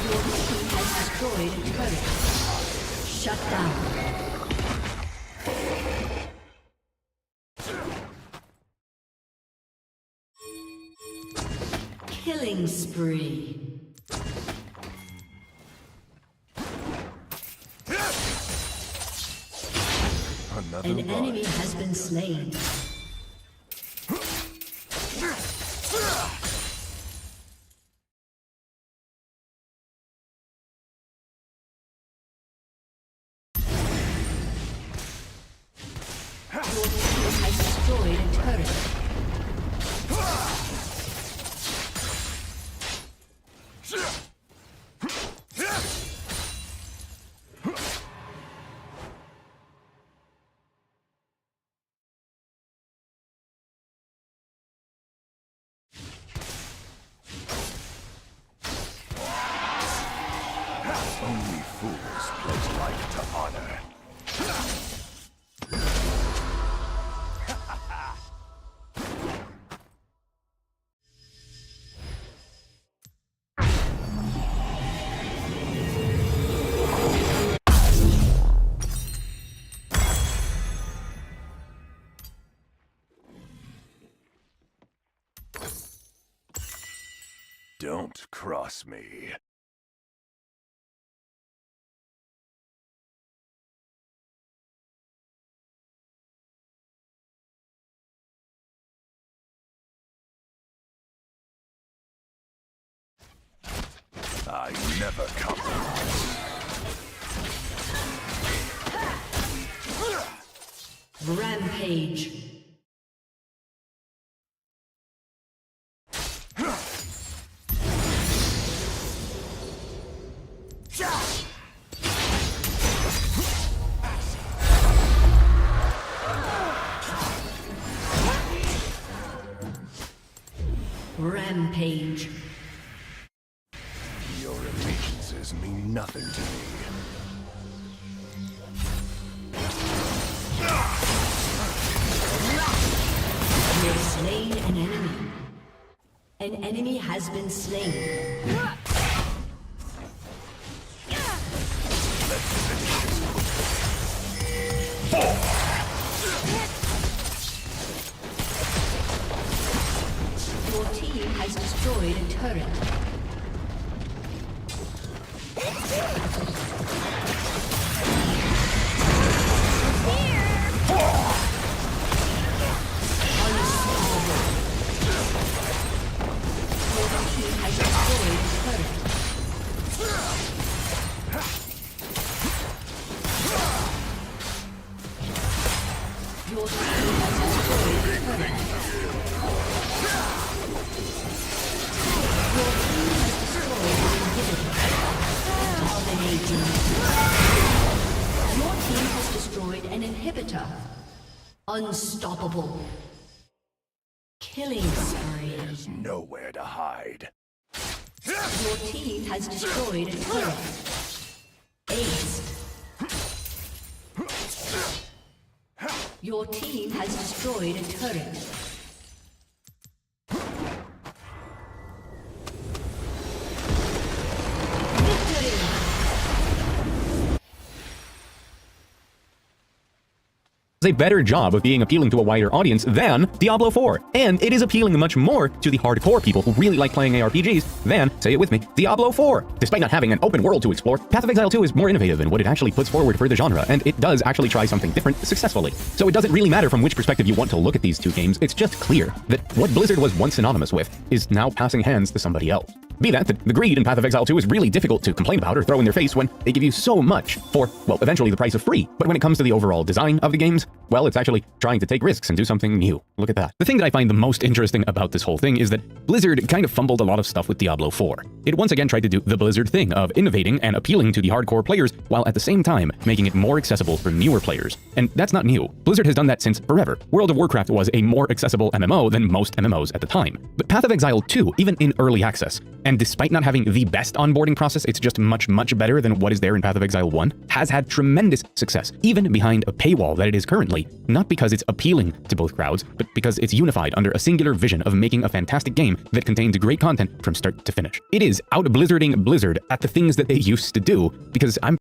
Your team has destroyed a turret. Shut down. Killing spree. Another An run. enemy has been slain. Your team has destroyed a turret. Only fools pledge life to honor. Don't cross me. I never compromise. Rampage. Rampage. Your allegiances mean nothing to me. You have slain an enemy. An enemy has been slain. Your team has destroyed a turret. Your team has destroyed an inhibitor. Unstoppable. Killing spree. There's nowhere to hide. Your team has destroyed a turret. Ace. Your team has destroyed a turret. A better job of being appealing to a wider audience than Diablo 4. And it is appealing much more to the hardcore people who really like playing ARPGs than, say it with me, Diablo 4. Despite not having an open world to explore, Path of Exile 2 is more innovative in what it actually puts forward for the genre, and it does actually try something different successfully. So it doesn't really matter from which perspective you want to look at these two games, it's just clear that what Blizzard was once synonymous with is now passing hands to somebody else. Be that, the greed in Path of Exile 2 is really difficult to complain about or throw in their face when they give you so much for, well, eventually the price of free. But when it comes to the overall design of the games, well, it's actually trying to take risks and do something new. Look at that. The thing that I find the most interesting about this whole thing is that Blizzard kind of fumbled a lot of stuff with Diablo 4. It once again tried to do the Blizzard thing of innovating and appealing to the hardcore players while at the same time making it more accessible for newer players. And that's not new. Blizzard has done that since forever. World of Warcraft was a more accessible MMO than most MMOs at the time. But Path of Exile 2, even in early access, and despite not having the best onboarding process, it's just much better than what is there in Path of Exile 1, has had tremendous success, even behind a paywall that it is currently, not because it's appealing to both crowds, but because it's unified under a singular vision of making a fantastic game that contains great content from start to finish. It is out-blizzarding Blizzard at the things that they used to do, because I'm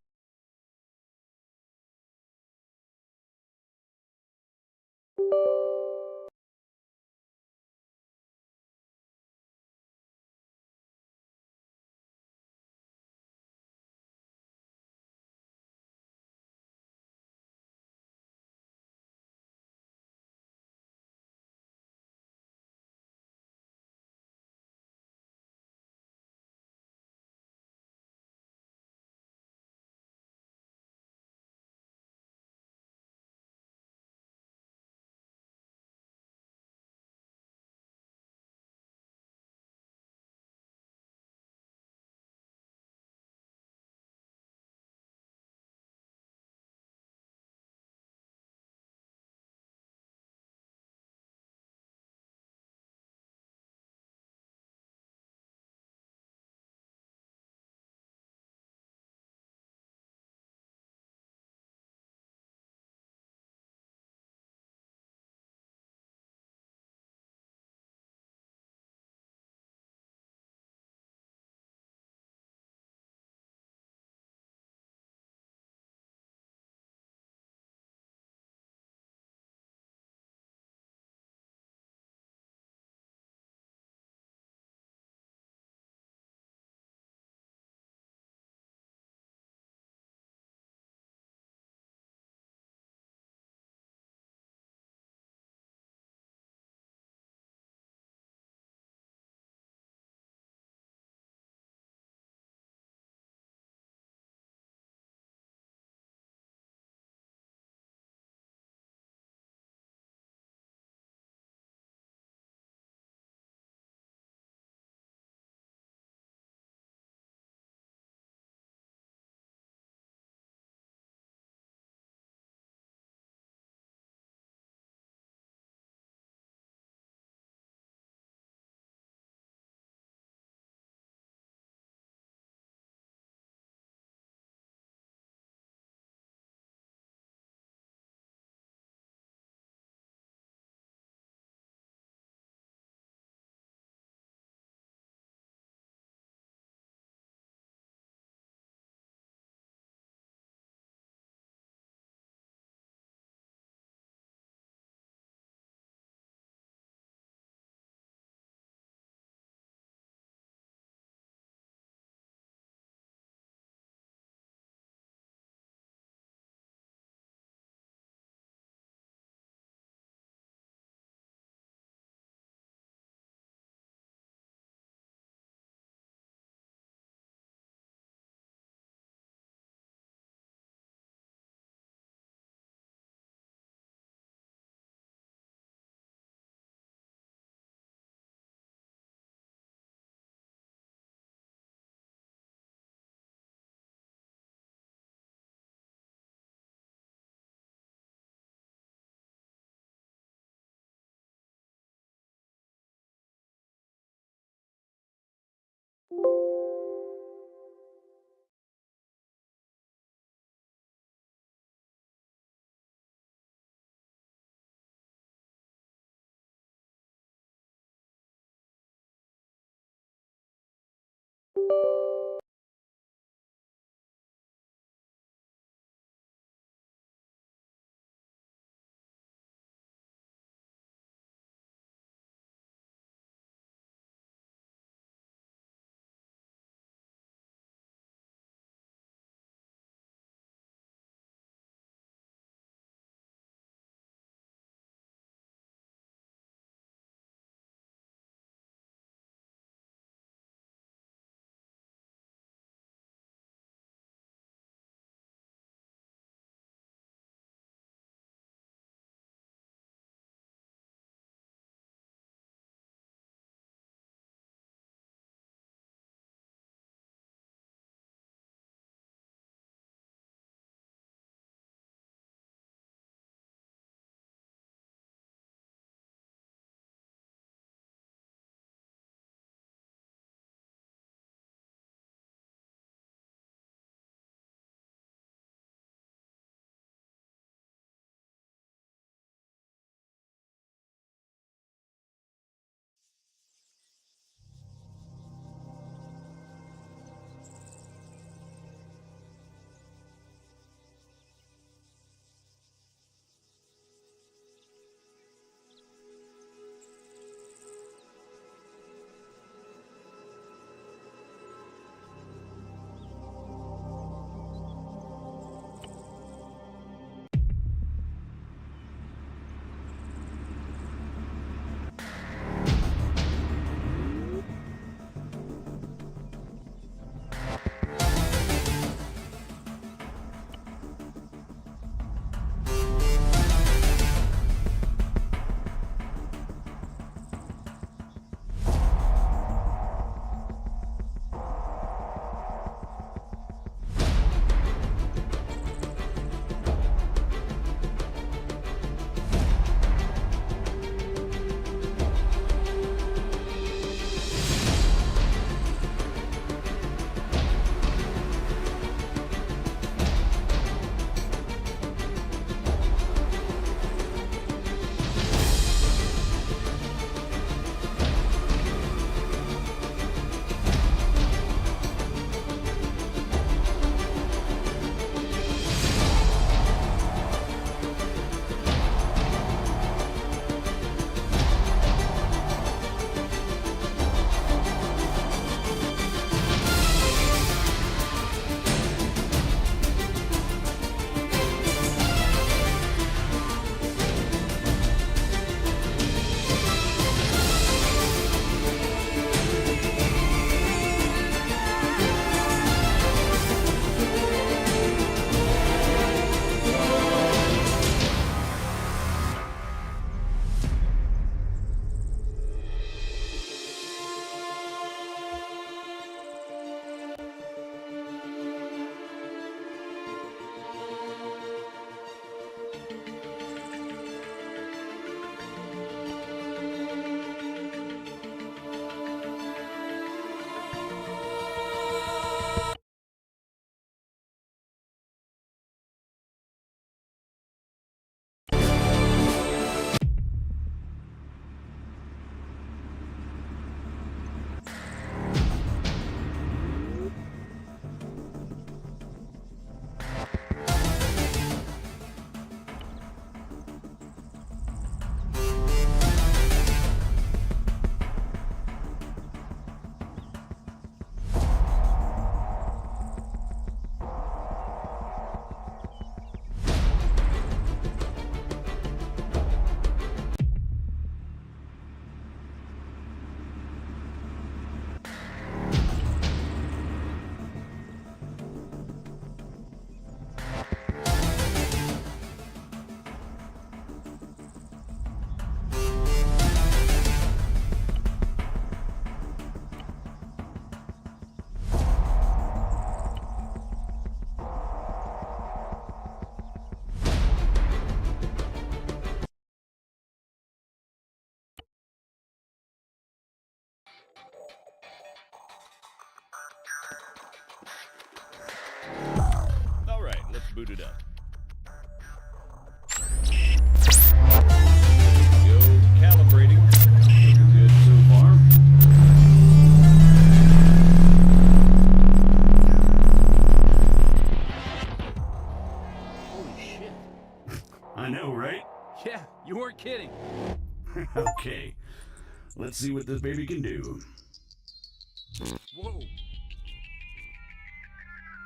booted up. Calibrating. Looking good so far. Holy shit. I know, right? Yeah, you weren't kidding. Okay. Let's see what this baby can do. Whoa.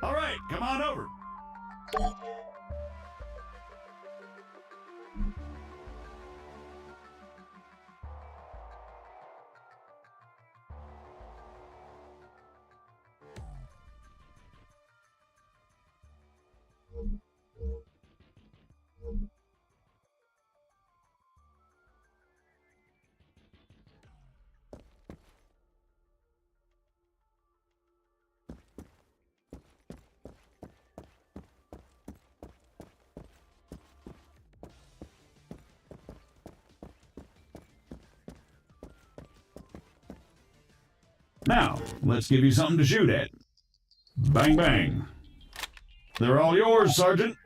All right, come on over. Now, let's give you something to shoot at. Bang, bang. They're all yours, Sergeant.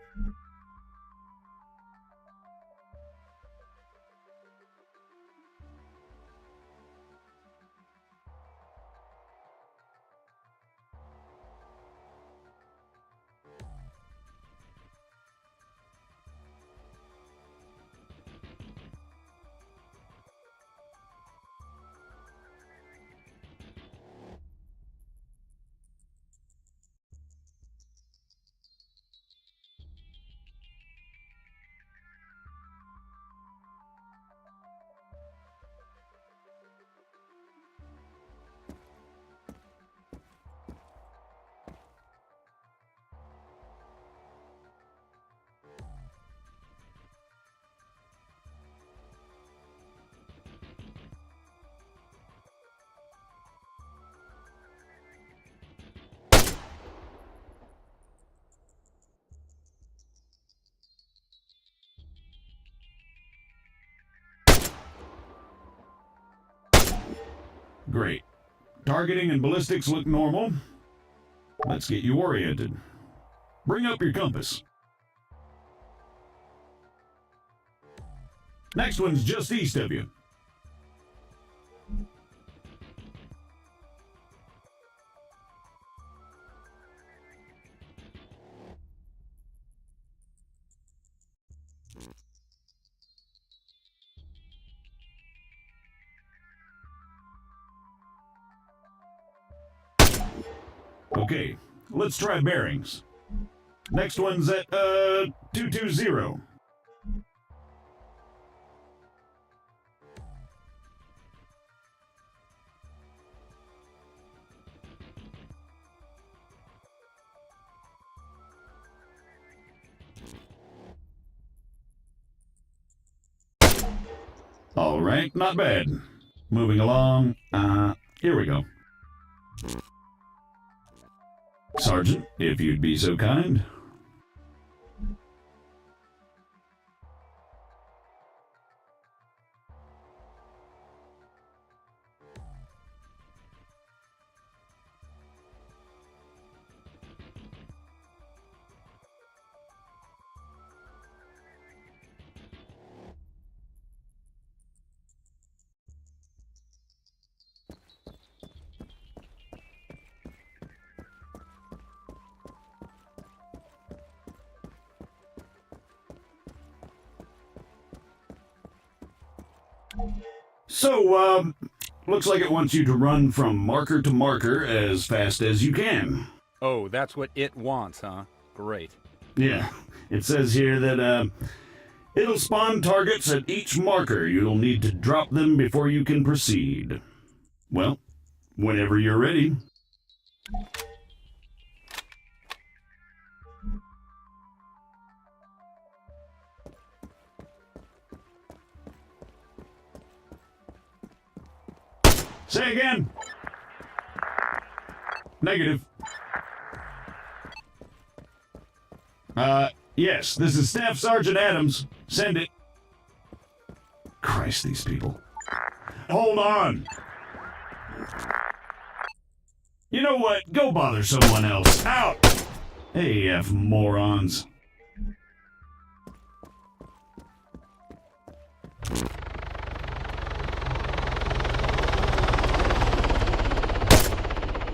Great. Targeting and ballistics look normal. Let's get you oriented. Bring up your compass. Next one's just east of you. Okay, let's try bearings. Next one's at, 220. All right, not bad. Moving along. Here we go. Sergeant, if you'd be so kind. So, looks like it wants you to run from marker to marker as fast as you can. Oh, that's what it wants, huh? Great. Yeah, it says here that, it'll spawn targets at each marker. You'll need to drop them before you can proceed. Well, whenever you're ready. Say again. Negative. Yes, this is Staff Sergeant Adams. Send it. Christ, these people. Hold on. You know what? Go bother someone else. Out! AF morons.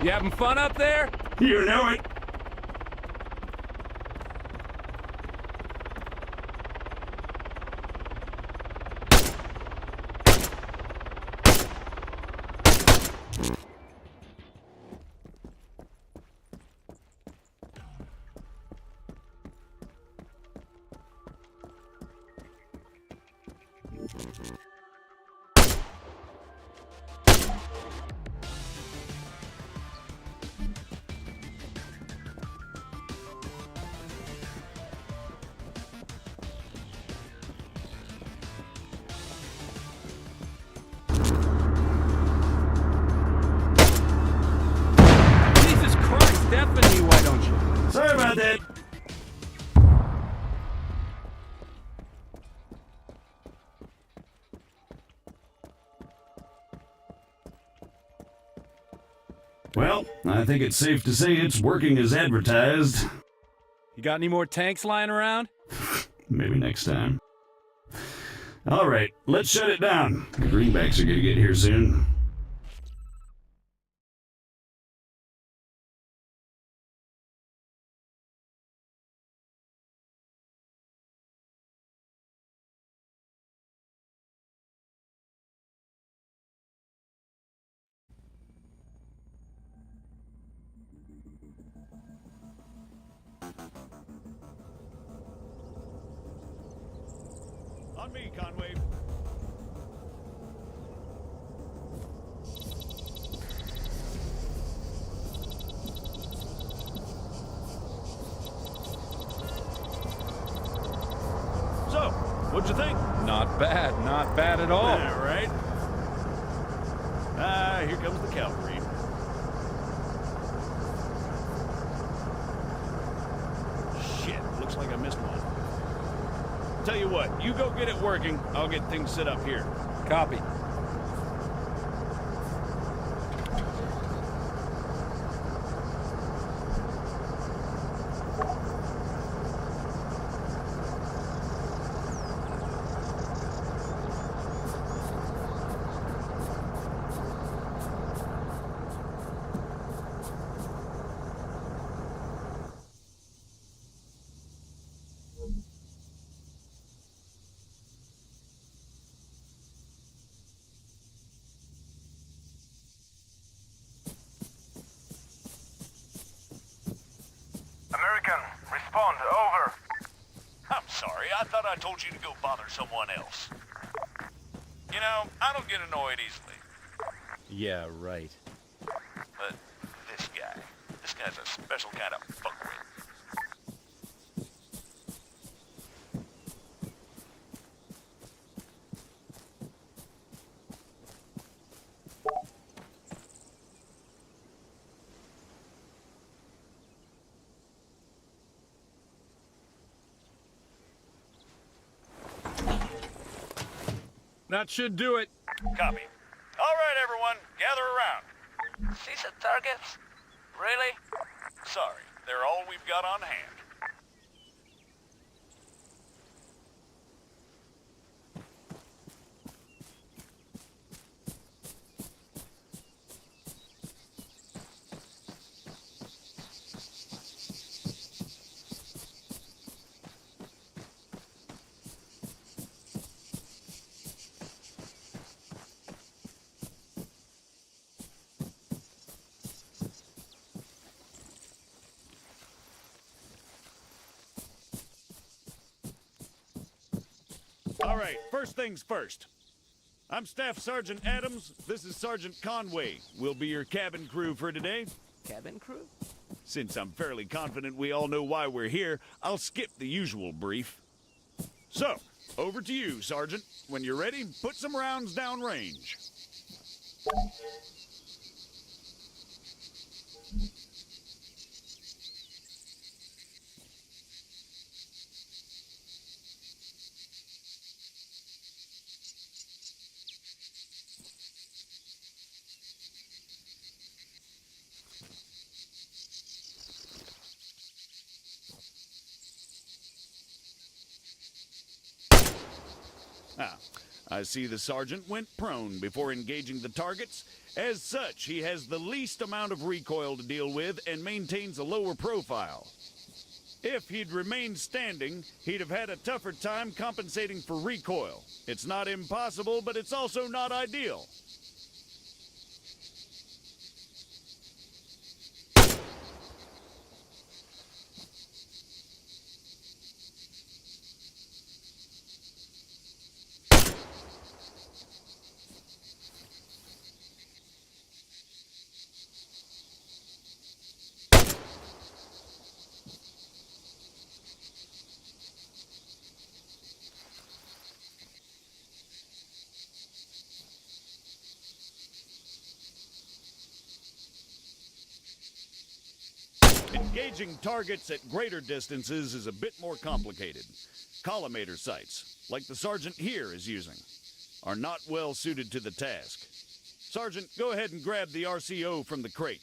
You having fun up there? You know it. Jesus Christ, deafening me, why don't you? Sorry about that. Well, I think it's safe to say it's working as advertised. You got any more tanks lying around? Maybe next time. All right, let's shut it down. The greenbacks are gonna get here soon. On me, Conway. So, what'd you think? Not bad at all. All right. Ah, here comes the cavalry. Shit, looks like I missed one. Tell you what, you go get it working. I'll get things set up here. Copy. American, respond, over. I'm sorry, I thought I told you to go bother someone else. You know, I don't get annoyed easily. Yeah, right. But this guy's a special kind of fuckwit. That should do it. Copy. All right, everyone, gather around. See some targets? Really? Sorry, they're all we've got on hand. All right, first things first. I'm Staff Sergeant Adams. This is Sergeant Conway. We'll be your cabin crew for today. Cabin crew? Since I'm fairly confident we all know why we're here, I'll skip the usual brief. So, over to you, Sergeant. When you're ready, put some rounds down range. Ah, I see the sergeant went prone before engaging the targets. As such, he has the least amount of recoil to deal with and maintains a lower profile. If he'd remained standing, he'd have had a tougher time compensating for recoil. It's not impossible, but it's also not ideal. Engaging targets at greater distances is a bit more complicated. Collimator sights, like the sergeant here is using, are not well suited to the task. Sergeant, go ahead and grab the RCO from the crate.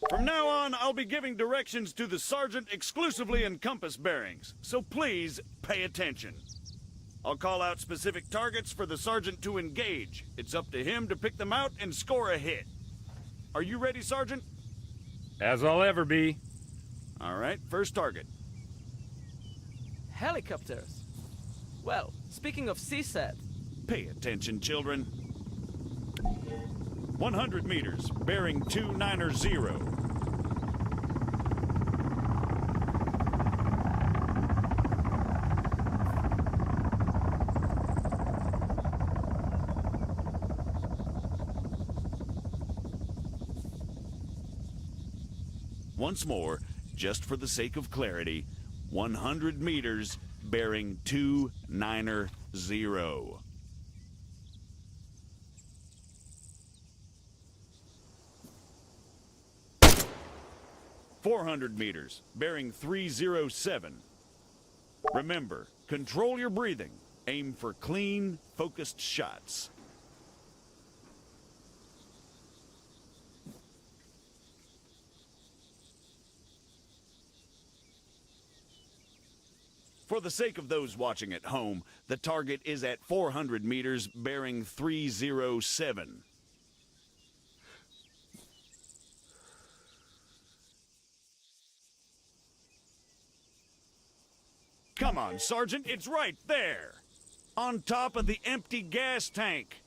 From now on, I'll be giving directions to the sergeant exclusively in compass bearings, so please pay attention. I'll call out specific targets for the sergeant to engage. It's up to him to pick them out and score a hit. Are you ready, Sergeant? As I'll ever be. All right, first target. Helicopters. Well, speaking of CSAT. Pay attention, children. 100 meters, bearing 290. Once more, just for the sake of clarity, 100 meters, bearing 290. 400 meters, bearing 307. Remember, control your breathing. Aim for clean, focused shots. For the sake of those watching at home, the target is at 400 meters, bearing 307. Come on, Sergeant, it's right there! On top of the empty gas tank.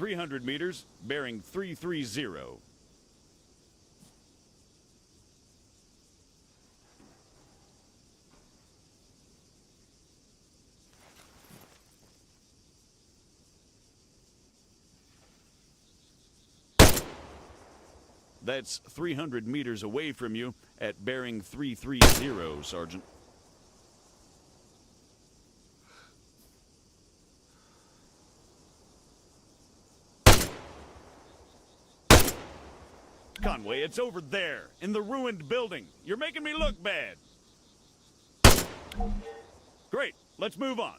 300 meters, bearing 330. That's 300 meters away from you at bearing 330, Sergeant. Conway, it's over there, in the ruined building. You're making me look bad. Great, let's move on.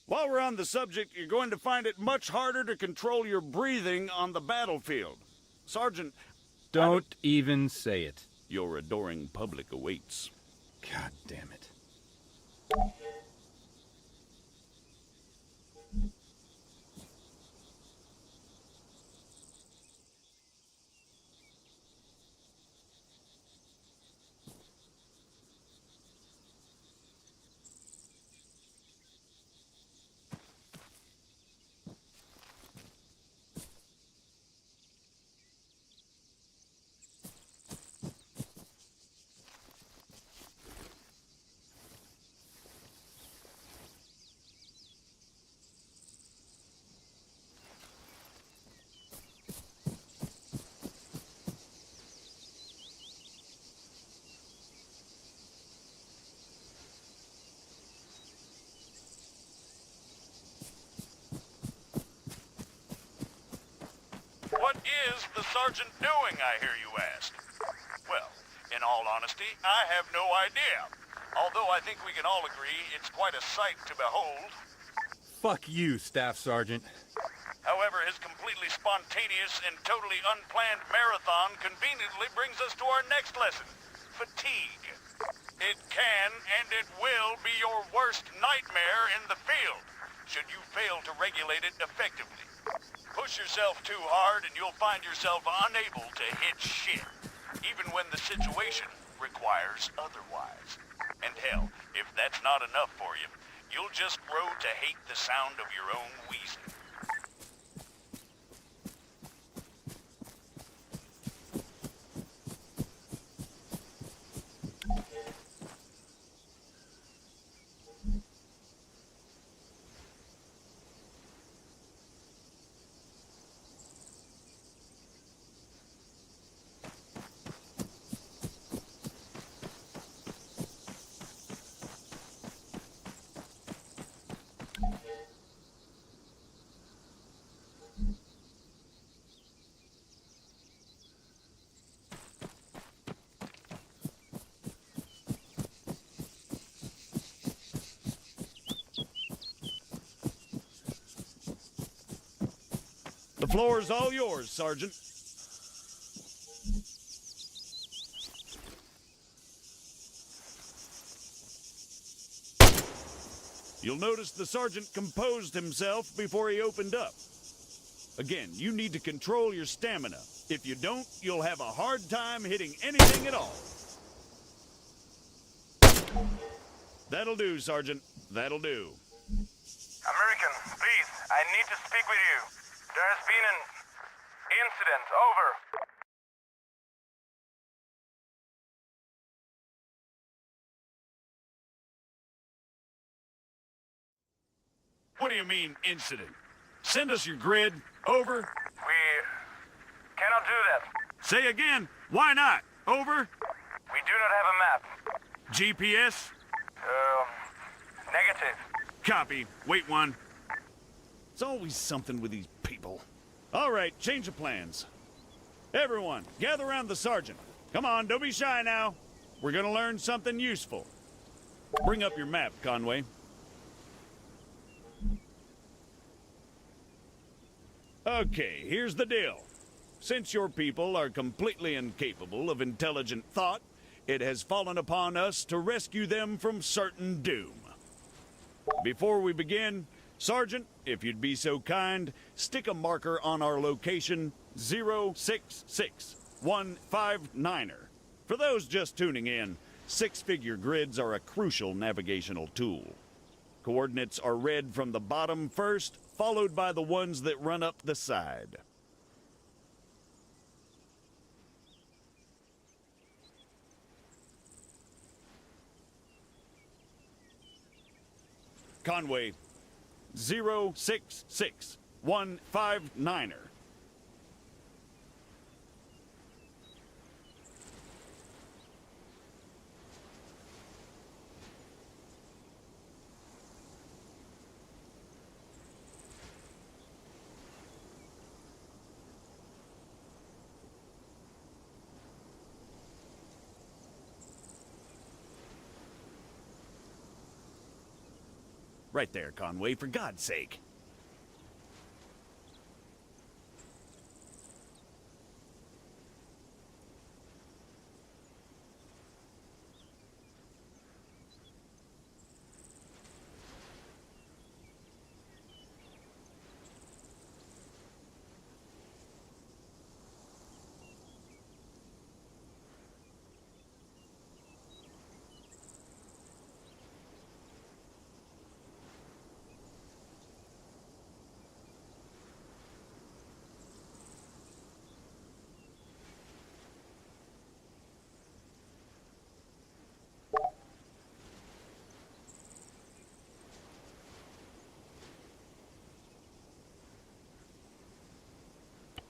While we're on the subject, you're going to find it much harder to control your breathing on the battlefield. Sergeant... Don't even say it. Your adoring public awaits. God damn it. What is the sergeant doing, I hear you ask? Well, in all honesty, I have no idea. Although I think we can all agree it's quite a sight to behold. Fuck you, Staff Sergeant. However, his completely spontaneous and totally unplanned marathon conveniently brings us to our next lesson, fatigue. It can and it will be your worst nightmare in the field, should you fail to regulate it effectively. Push yourself too hard and you'll find yourself unable to hit shit, even when the situation requires otherwise. And hell, if that's not enough for you, you'll just grow to hate the sound of your own wheezing. The floor's all yours, Sergeant. You'll notice the sergeant composed himself before he opened up. Again, you need to control your stamina. If you don't, you'll have a hard time hitting anything at all. That'll do, Sergeant. That'll do. American, please, I need to speak with you. There has been an incident. Over. What do you mean, incident? Send us your grid. Over. We cannot do that. Say again. Why not? Over. We do not have a map. GPS? Negative. Copy. Wait one. It's always something with these people. All right, change of plans. Everyone, gather around the sergeant. Come on, don't be shy now. We're gonna learn something useful. Bring up your map, Conway. Okay, here's the deal. Since your people are completely incapable of intelligent thought, it has fallen upon us to rescue them from certain doom. Before we begin, Sergeant, if you'd be so kind, stick a marker on our location 066159er. For those just tuning in, Six-figure grids are a crucial navigational tool. Coordinates are read from the bottom first, followed by the ones that run up the side. Conway 066159er. Right there, Conway, for God's sake.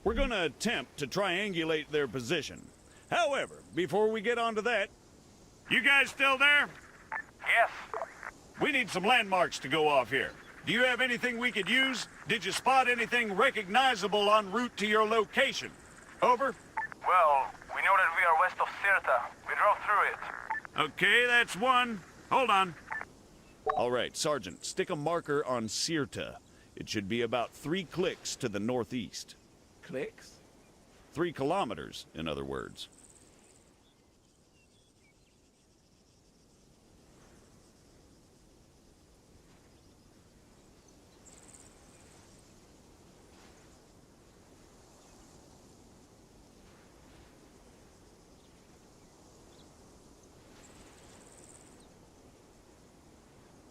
We're going to attempt to triangulate their position. However, before we get onto that, you guys still there? Yes. We need some landmarks to go off here. Do you have anything we could use? Did you spot anything recognizable en route to your location? Over? Well, we know that we are west of Sirta. We drove through it. Okay, that's one. Hold on. All right, Sergeant, stick a marker on Sirta. It should be about 3 clicks to the northeast. Clicks? 3 kilometers, in other words.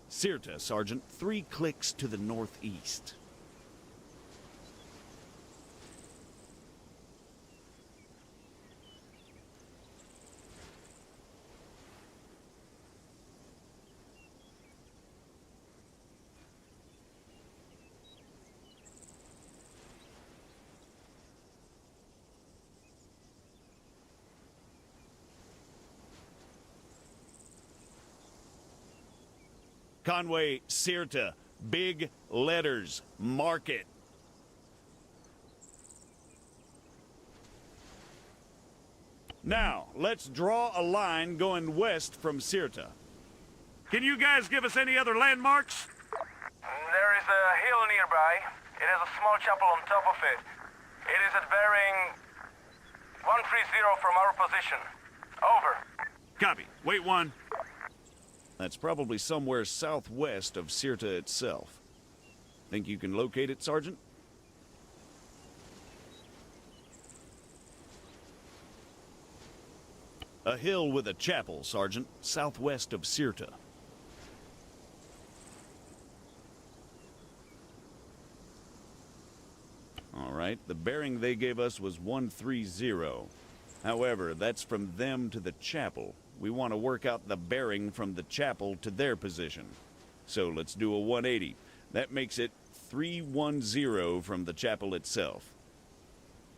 Sirta, Sergeant. 3 clicks to the northeast. Conway, Sirta, big letters, mark it. Now, let's draw a line going west from Sirta. Can you guys give us any other landmarks? There is a hill nearby. It has a small chapel on top of it. It is at bearing 130 from our position. Over. Copy. Wait 1. That's probably somewhere southwest of Sirta itself. Think you can locate it, Sergeant? A hill with a chapel, Sergeant, southwest of Sirta. All right, the bearing they gave us was 130. However, that's from them to the chapel. We want to work out the bearing from the chapel to their position. So let's do a 180. That makes it 310 from the chapel itself.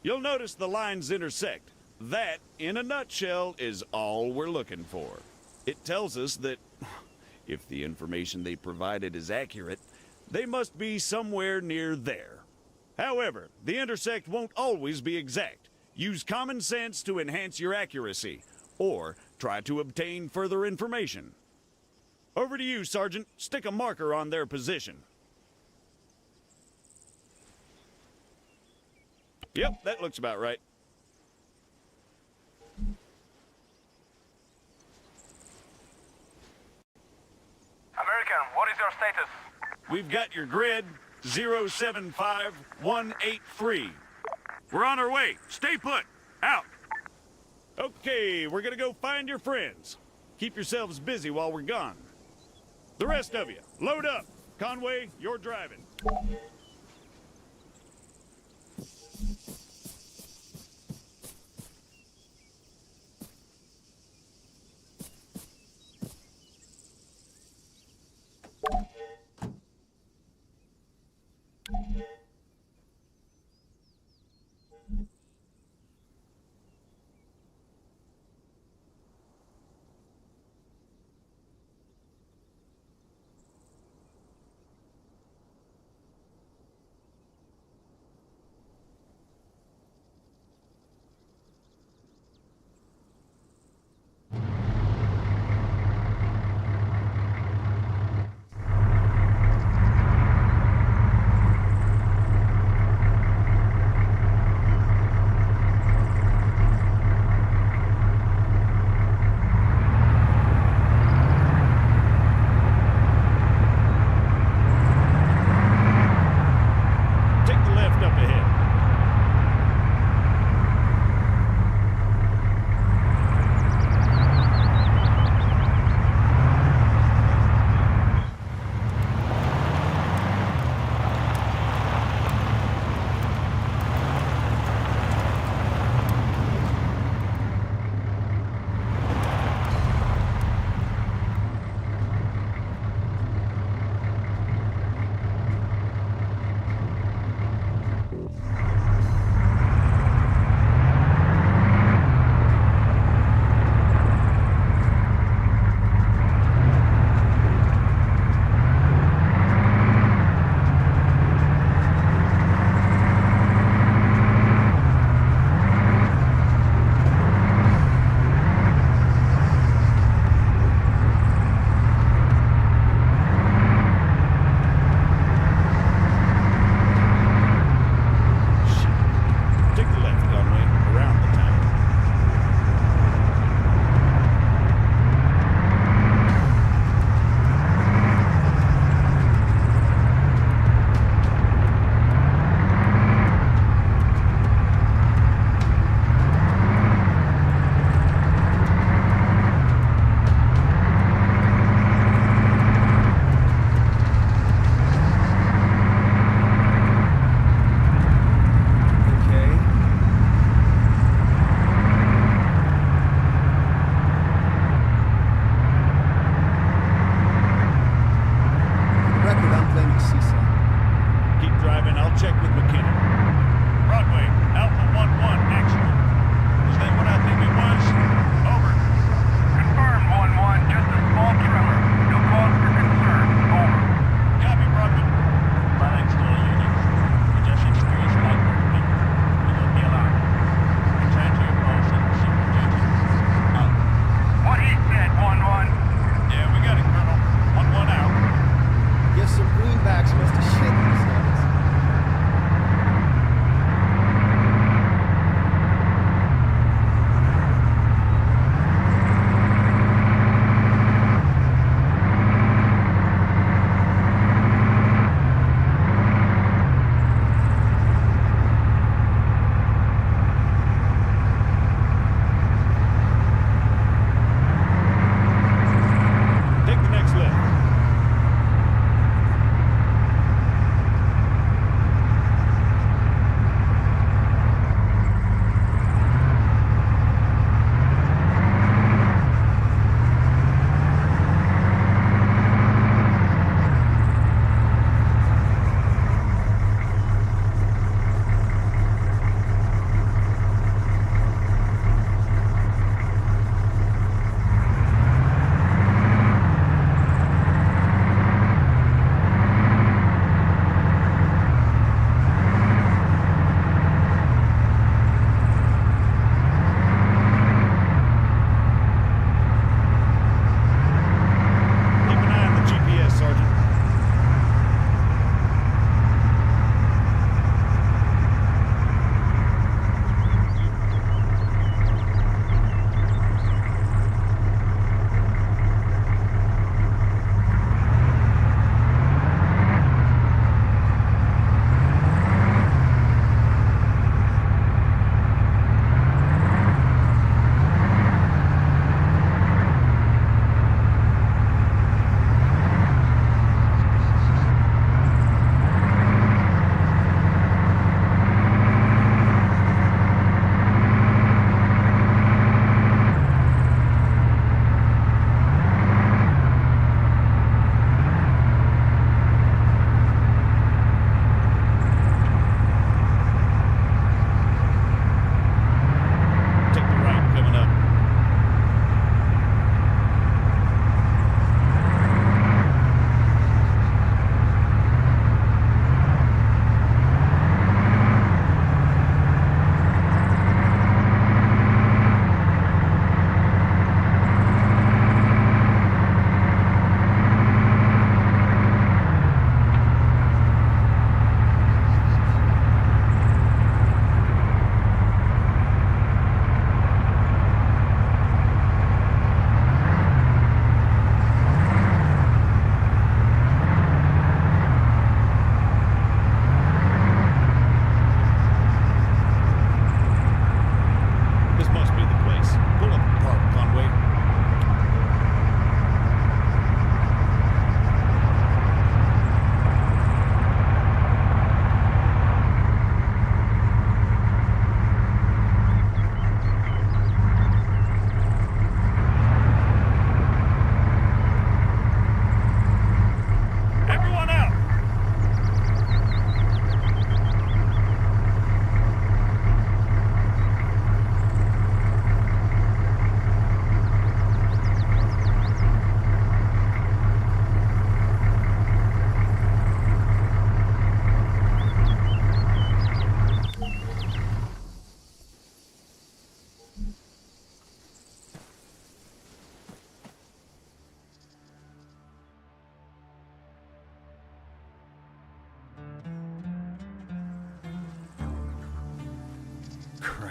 You'll notice the lines intersect. That, in a nutshell, is all we're looking for. It tells us that if the information they provided is accurate, they must be somewhere near there. However, the intersect won't always be exact. Use common sense to enhance your accuracy, or try to obtain further information. Over to you, Sergeant. Stick a marker on their position. Yep, that looks about right. American, what is your status? We've got your grid, 075183. We're on our way. Stay put. Out. Okay, we're gonna go find your friends. Keep yourselves busy while we're gone. The rest of you, load up. Conway, you're driving.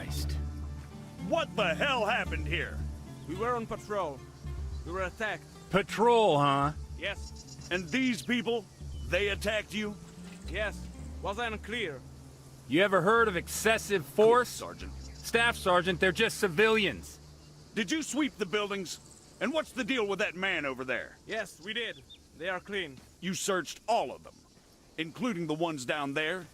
Christ. What the hell happened here? We were on patrol. We were attacked. Patrol, huh? Yes. And these people, they attacked you? Yes. Was unclear. You ever heard of excessive force? Sergeant. Staff Sergeant, they're just civilians. Did you sweep the buildings? And what's the deal with that man over there? Yes, we did. They are clean. You searched all of them, including the ones down there?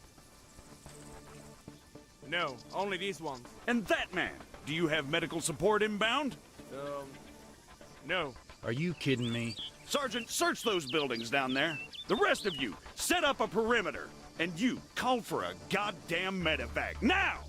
No, only these ones. And that man, do you have medical support inbound? No. Are you kidding me? Sergeant, search those buildings down there. The rest of you, set up a perimeter. And you, call for a goddamn medevac, now!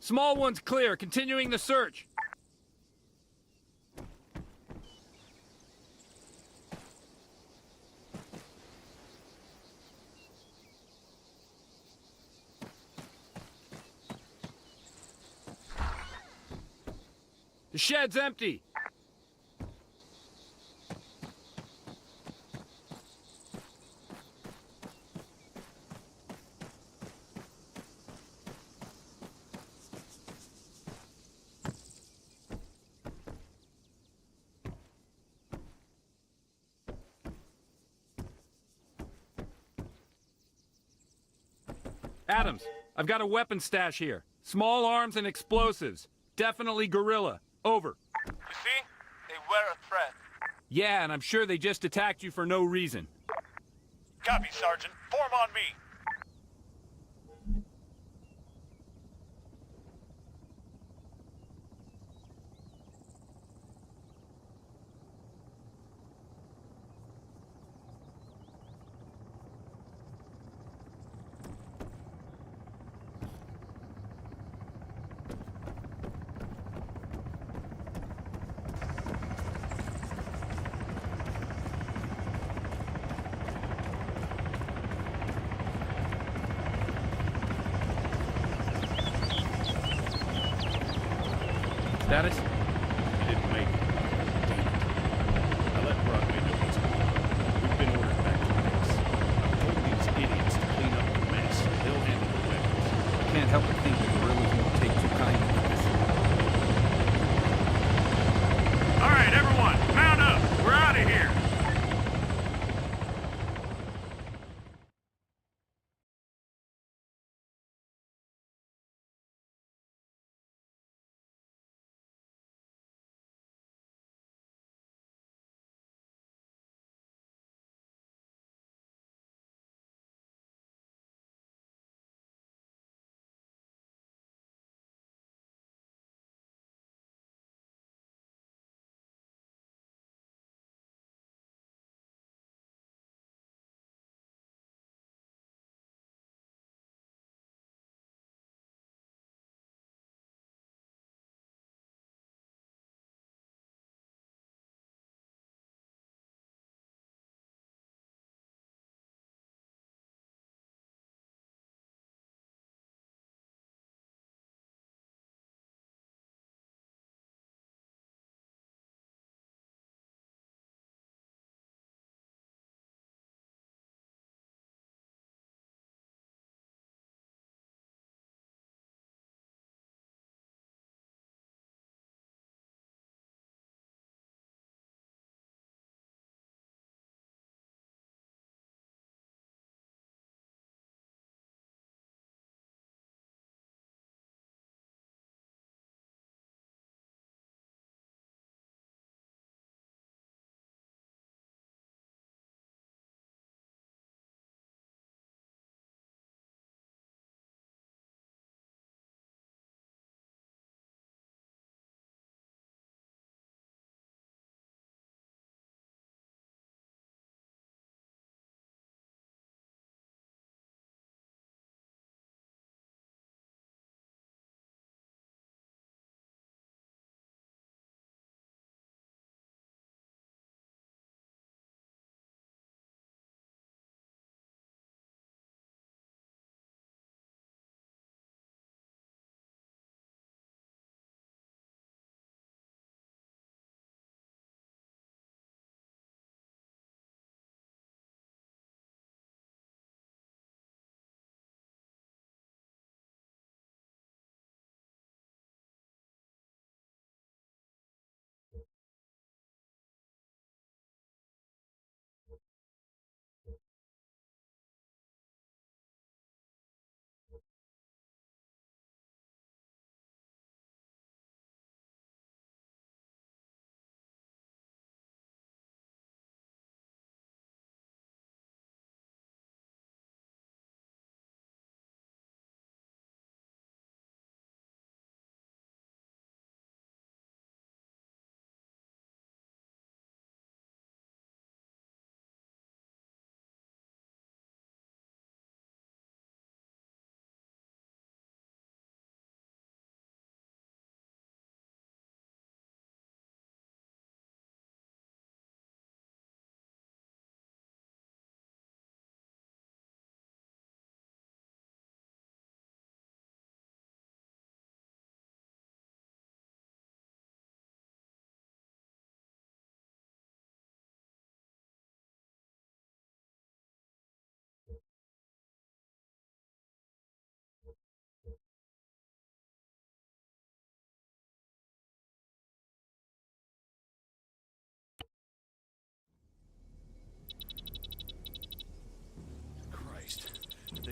Small one's clear. Continuing the search. The shed's empty. Adams, I've got a weapon stash here. Small arms and explosives. Definitely guerrilla. Over. You see? They were a threat. Yeah, and I'm sure they just attacked you for no reason. Copy, Sergeant. Form on me. Status? You didn't make it. Damn it. I let Broadway know what's going on. We've been ordered back to base. I've told these idiots to clean up the mess. They'll handle the weapons. I can't help but think the guerrillas won't take too kindly to this. All right, everyone, mount up. We're out of here.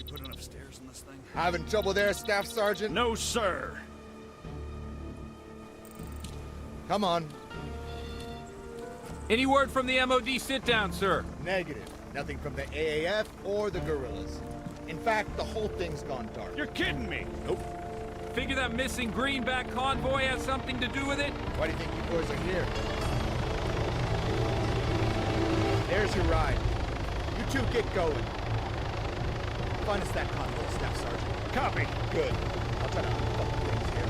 we put enough stairs in this thing? Having trouble there, Staff Sergeant? No, sir. Come on. Any word from the MOD sit-down, sir? Negative. Nothing from the AAF or the guerrillas. In fact, the whole thing's gone dark. You're kidding me. Nope. Figure that missing greenback convoy has something to do with it? Why do you think you boys are here? There's your ride. You two get going. Find us that convoy, Staff Sergeant. Copy. Good. I'll try to unfuck things here.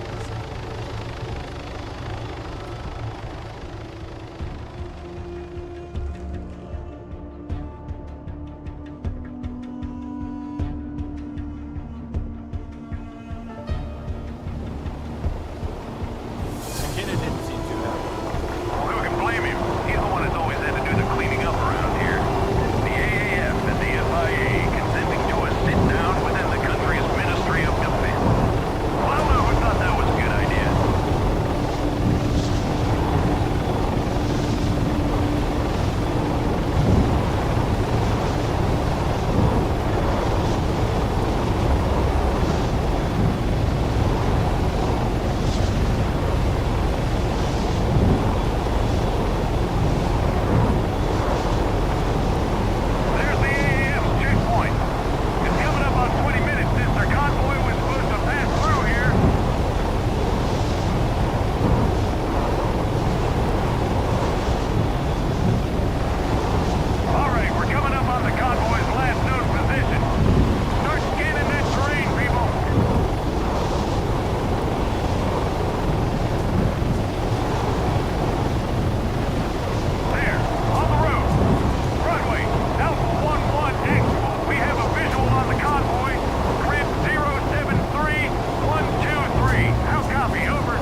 McKinnon didn't seem too happy. Who can blame him? He's the one that's always had to do the cleaning up around here. The AAF and the FIA consenting to a sit-down within the country's Ministry of Defense. Well, I don't know who thought that was a good idea. There's the AAF checkpoint. It's coming up on 20 minutes since their convoy was supposed to pass through here. All right, we're coming up on the convoy's last known position. Start scanning that terrain, people. There, on the road. Broadway, Alpha 11 actual. We have a visual on the convoy. Grid 073123. How copy? Over.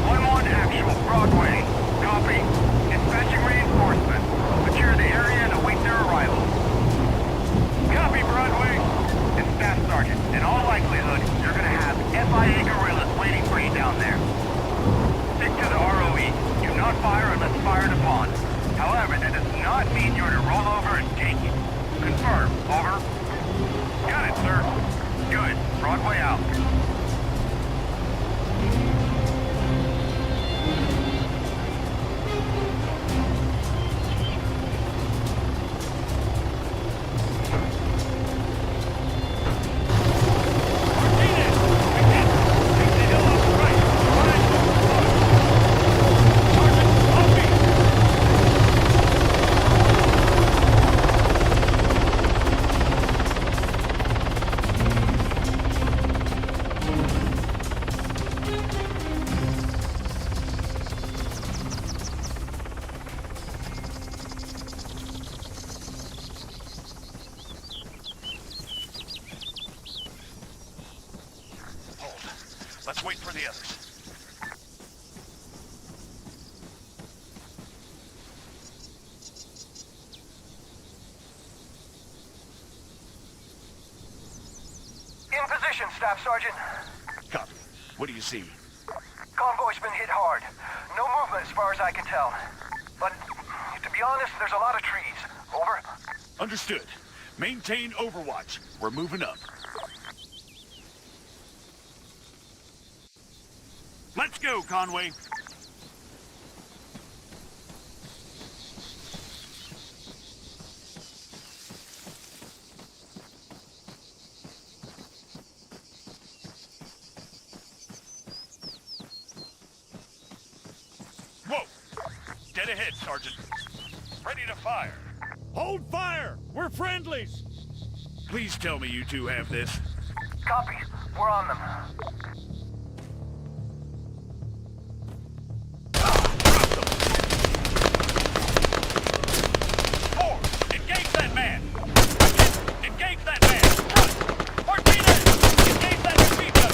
1-1 actual. Broadway. Copy. Dispatching reinforcements. Secure the area and await their arrival. Copy, Broadway. And Staff Sergeant, in all likelihood, you're gonna have FIA guerrillas waiting for you down there. Stick to the ROE. Do not fire unless fired upon. However, that does not mean you're to roll over and take it. Confirm. Over. Got it, sir. Good. Broadway out. Martinez! Again! Take the hill off the right. Right. Sergeant, on me! Hold. Let's wait for the others. In position, Staff Sergeant. Copy. What do you see? Convoy's been hit hard. No movement as far as I can tell. But, to be honest, there's a lot of trees. Over. Understood. Maintain overwatch. We're moving up. Let's go, Conway. Whoa! Dead ahead, Sergeant. Ready to fire. Hold fire! We're friendlies! Please tell me you two have this. Copy. We're on them. Four! Engage that man! Engage that man! Front! Martinez! Engage that machine gun!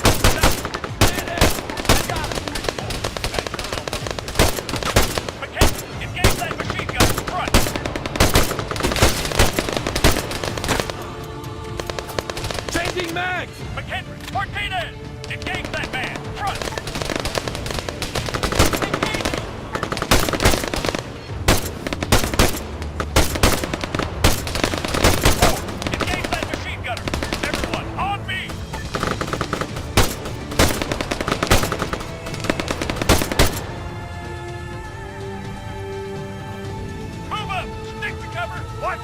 McKenzie! Engage that machine gun! Front! Changing mags! McHenry! Martinez! Engage that man! Front! Engage that machine gunner! Everyone,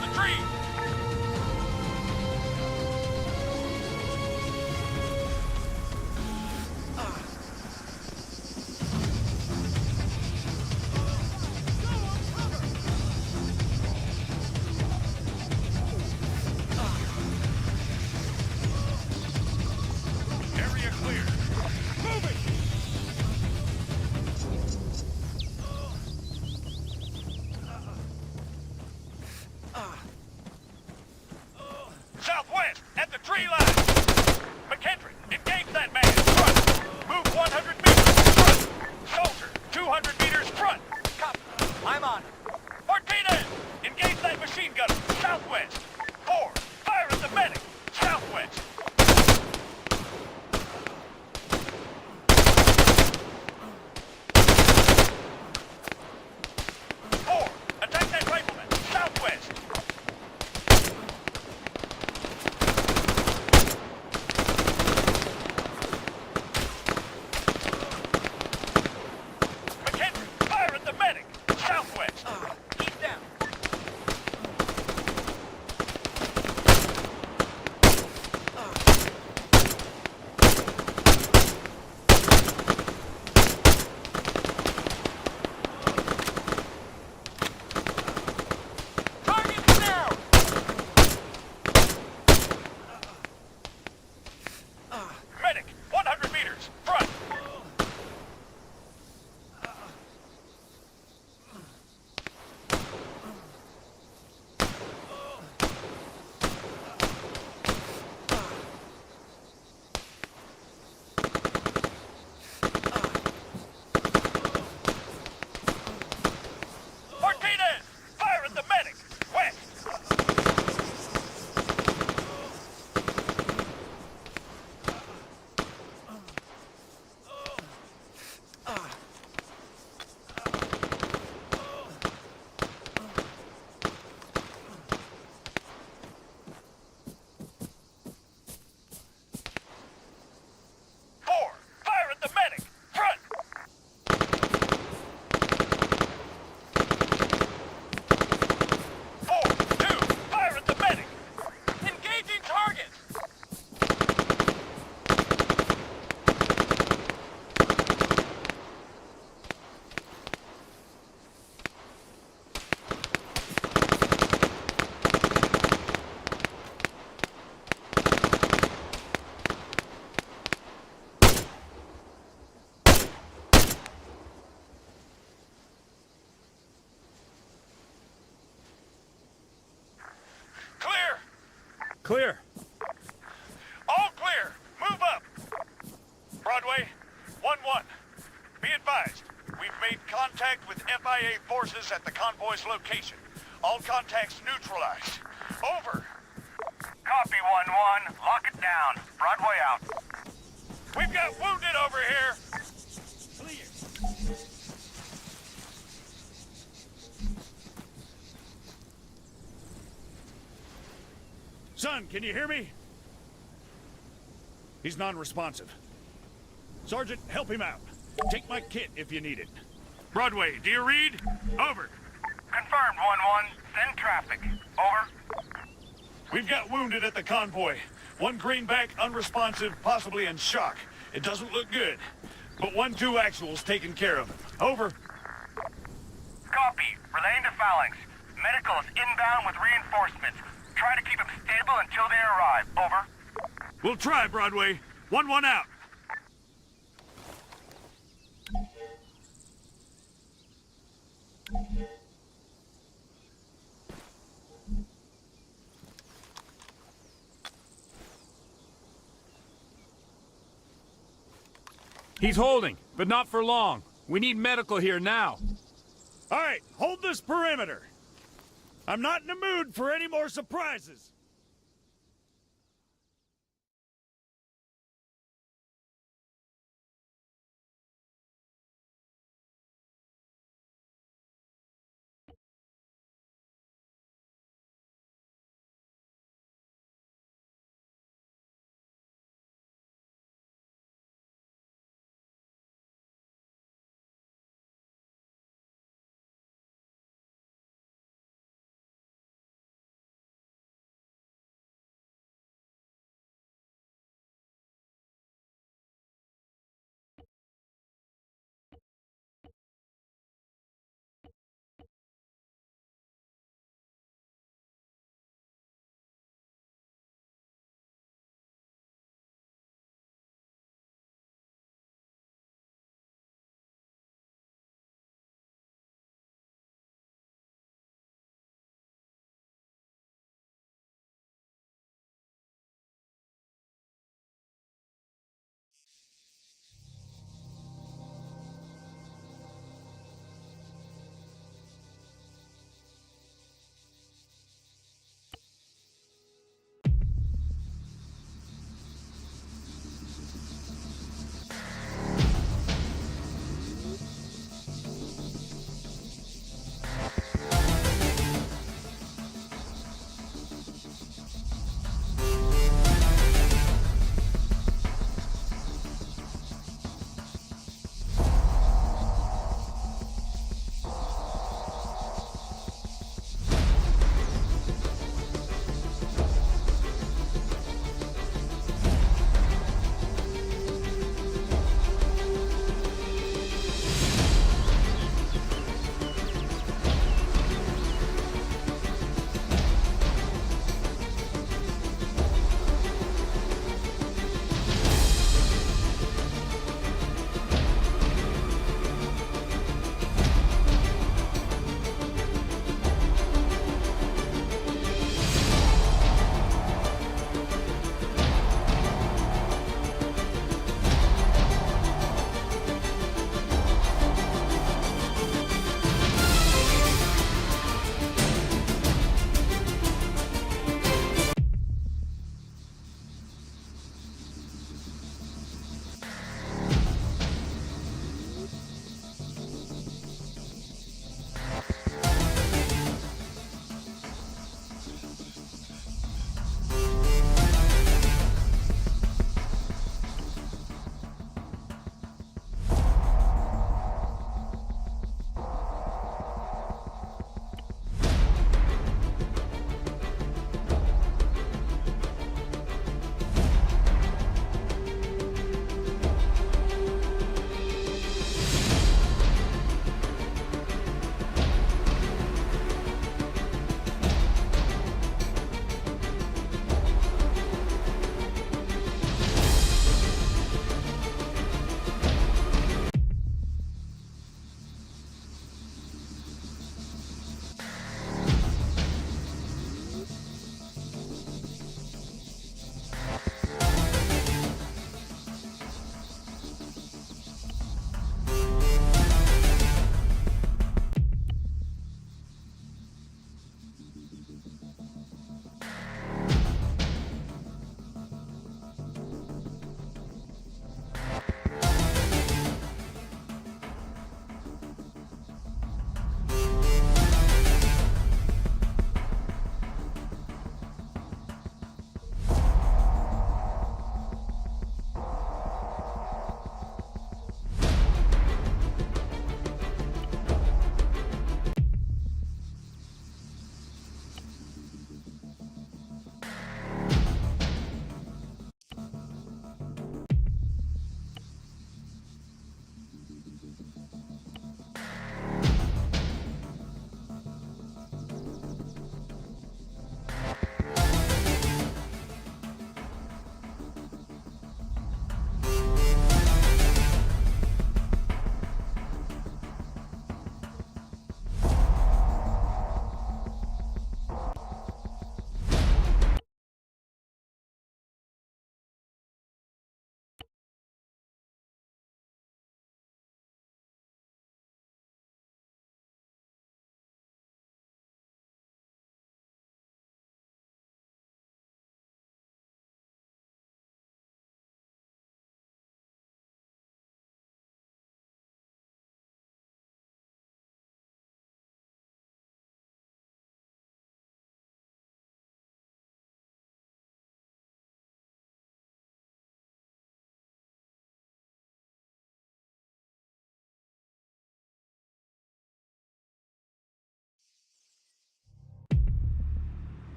the tree! Area clear. Moving! Southwest, at the tree line! McKendrick, engage that man! Front! Move 100 meters! Front! Soldier, 200 meters front! Copy. I'm on. Martinez, engage that machine gunner! Southwest! 4, fire at the medic! Southwest! 4, attack that rifleman! Southwest! McKendrick, fire at the medic! Southwest! Keep down! Target's down! Medic, 100 meters, front! Martinez! Fire at the medic! West! Four, fire at the medic! Front! Four, two, fire at the medic! Engaging target! Clear! Clear. All clear! Move up! Broadway, 1-1. Be advised, we've made contact with FIA forces at the convoy's location. All contacts neutralized. Over! Copy 1-1. Lock it down. Broadway out. We've got wounded over here! Clear! Son, can you hear me? He's non-responsive. Sergeant, help him out. Take my kit if you need it. Broadway, do you read? Over. Confirmed 1-1. Send traffic. Over. We've got wounded at the convoy. One greenback, unresponsive, possibly in shock. It doesn't look good. But 1-2 actual's taken care of him. Over. Copy. Relaying to Phalanx. Medical is inbound with reinforcements. Try to keep him stable until they arrive. Over. We'll try, Broadway. 1-1 out. He's holding, but not for long. We need medical here now. All right, hold this perimeter. I'm not in the mood for any more surprises.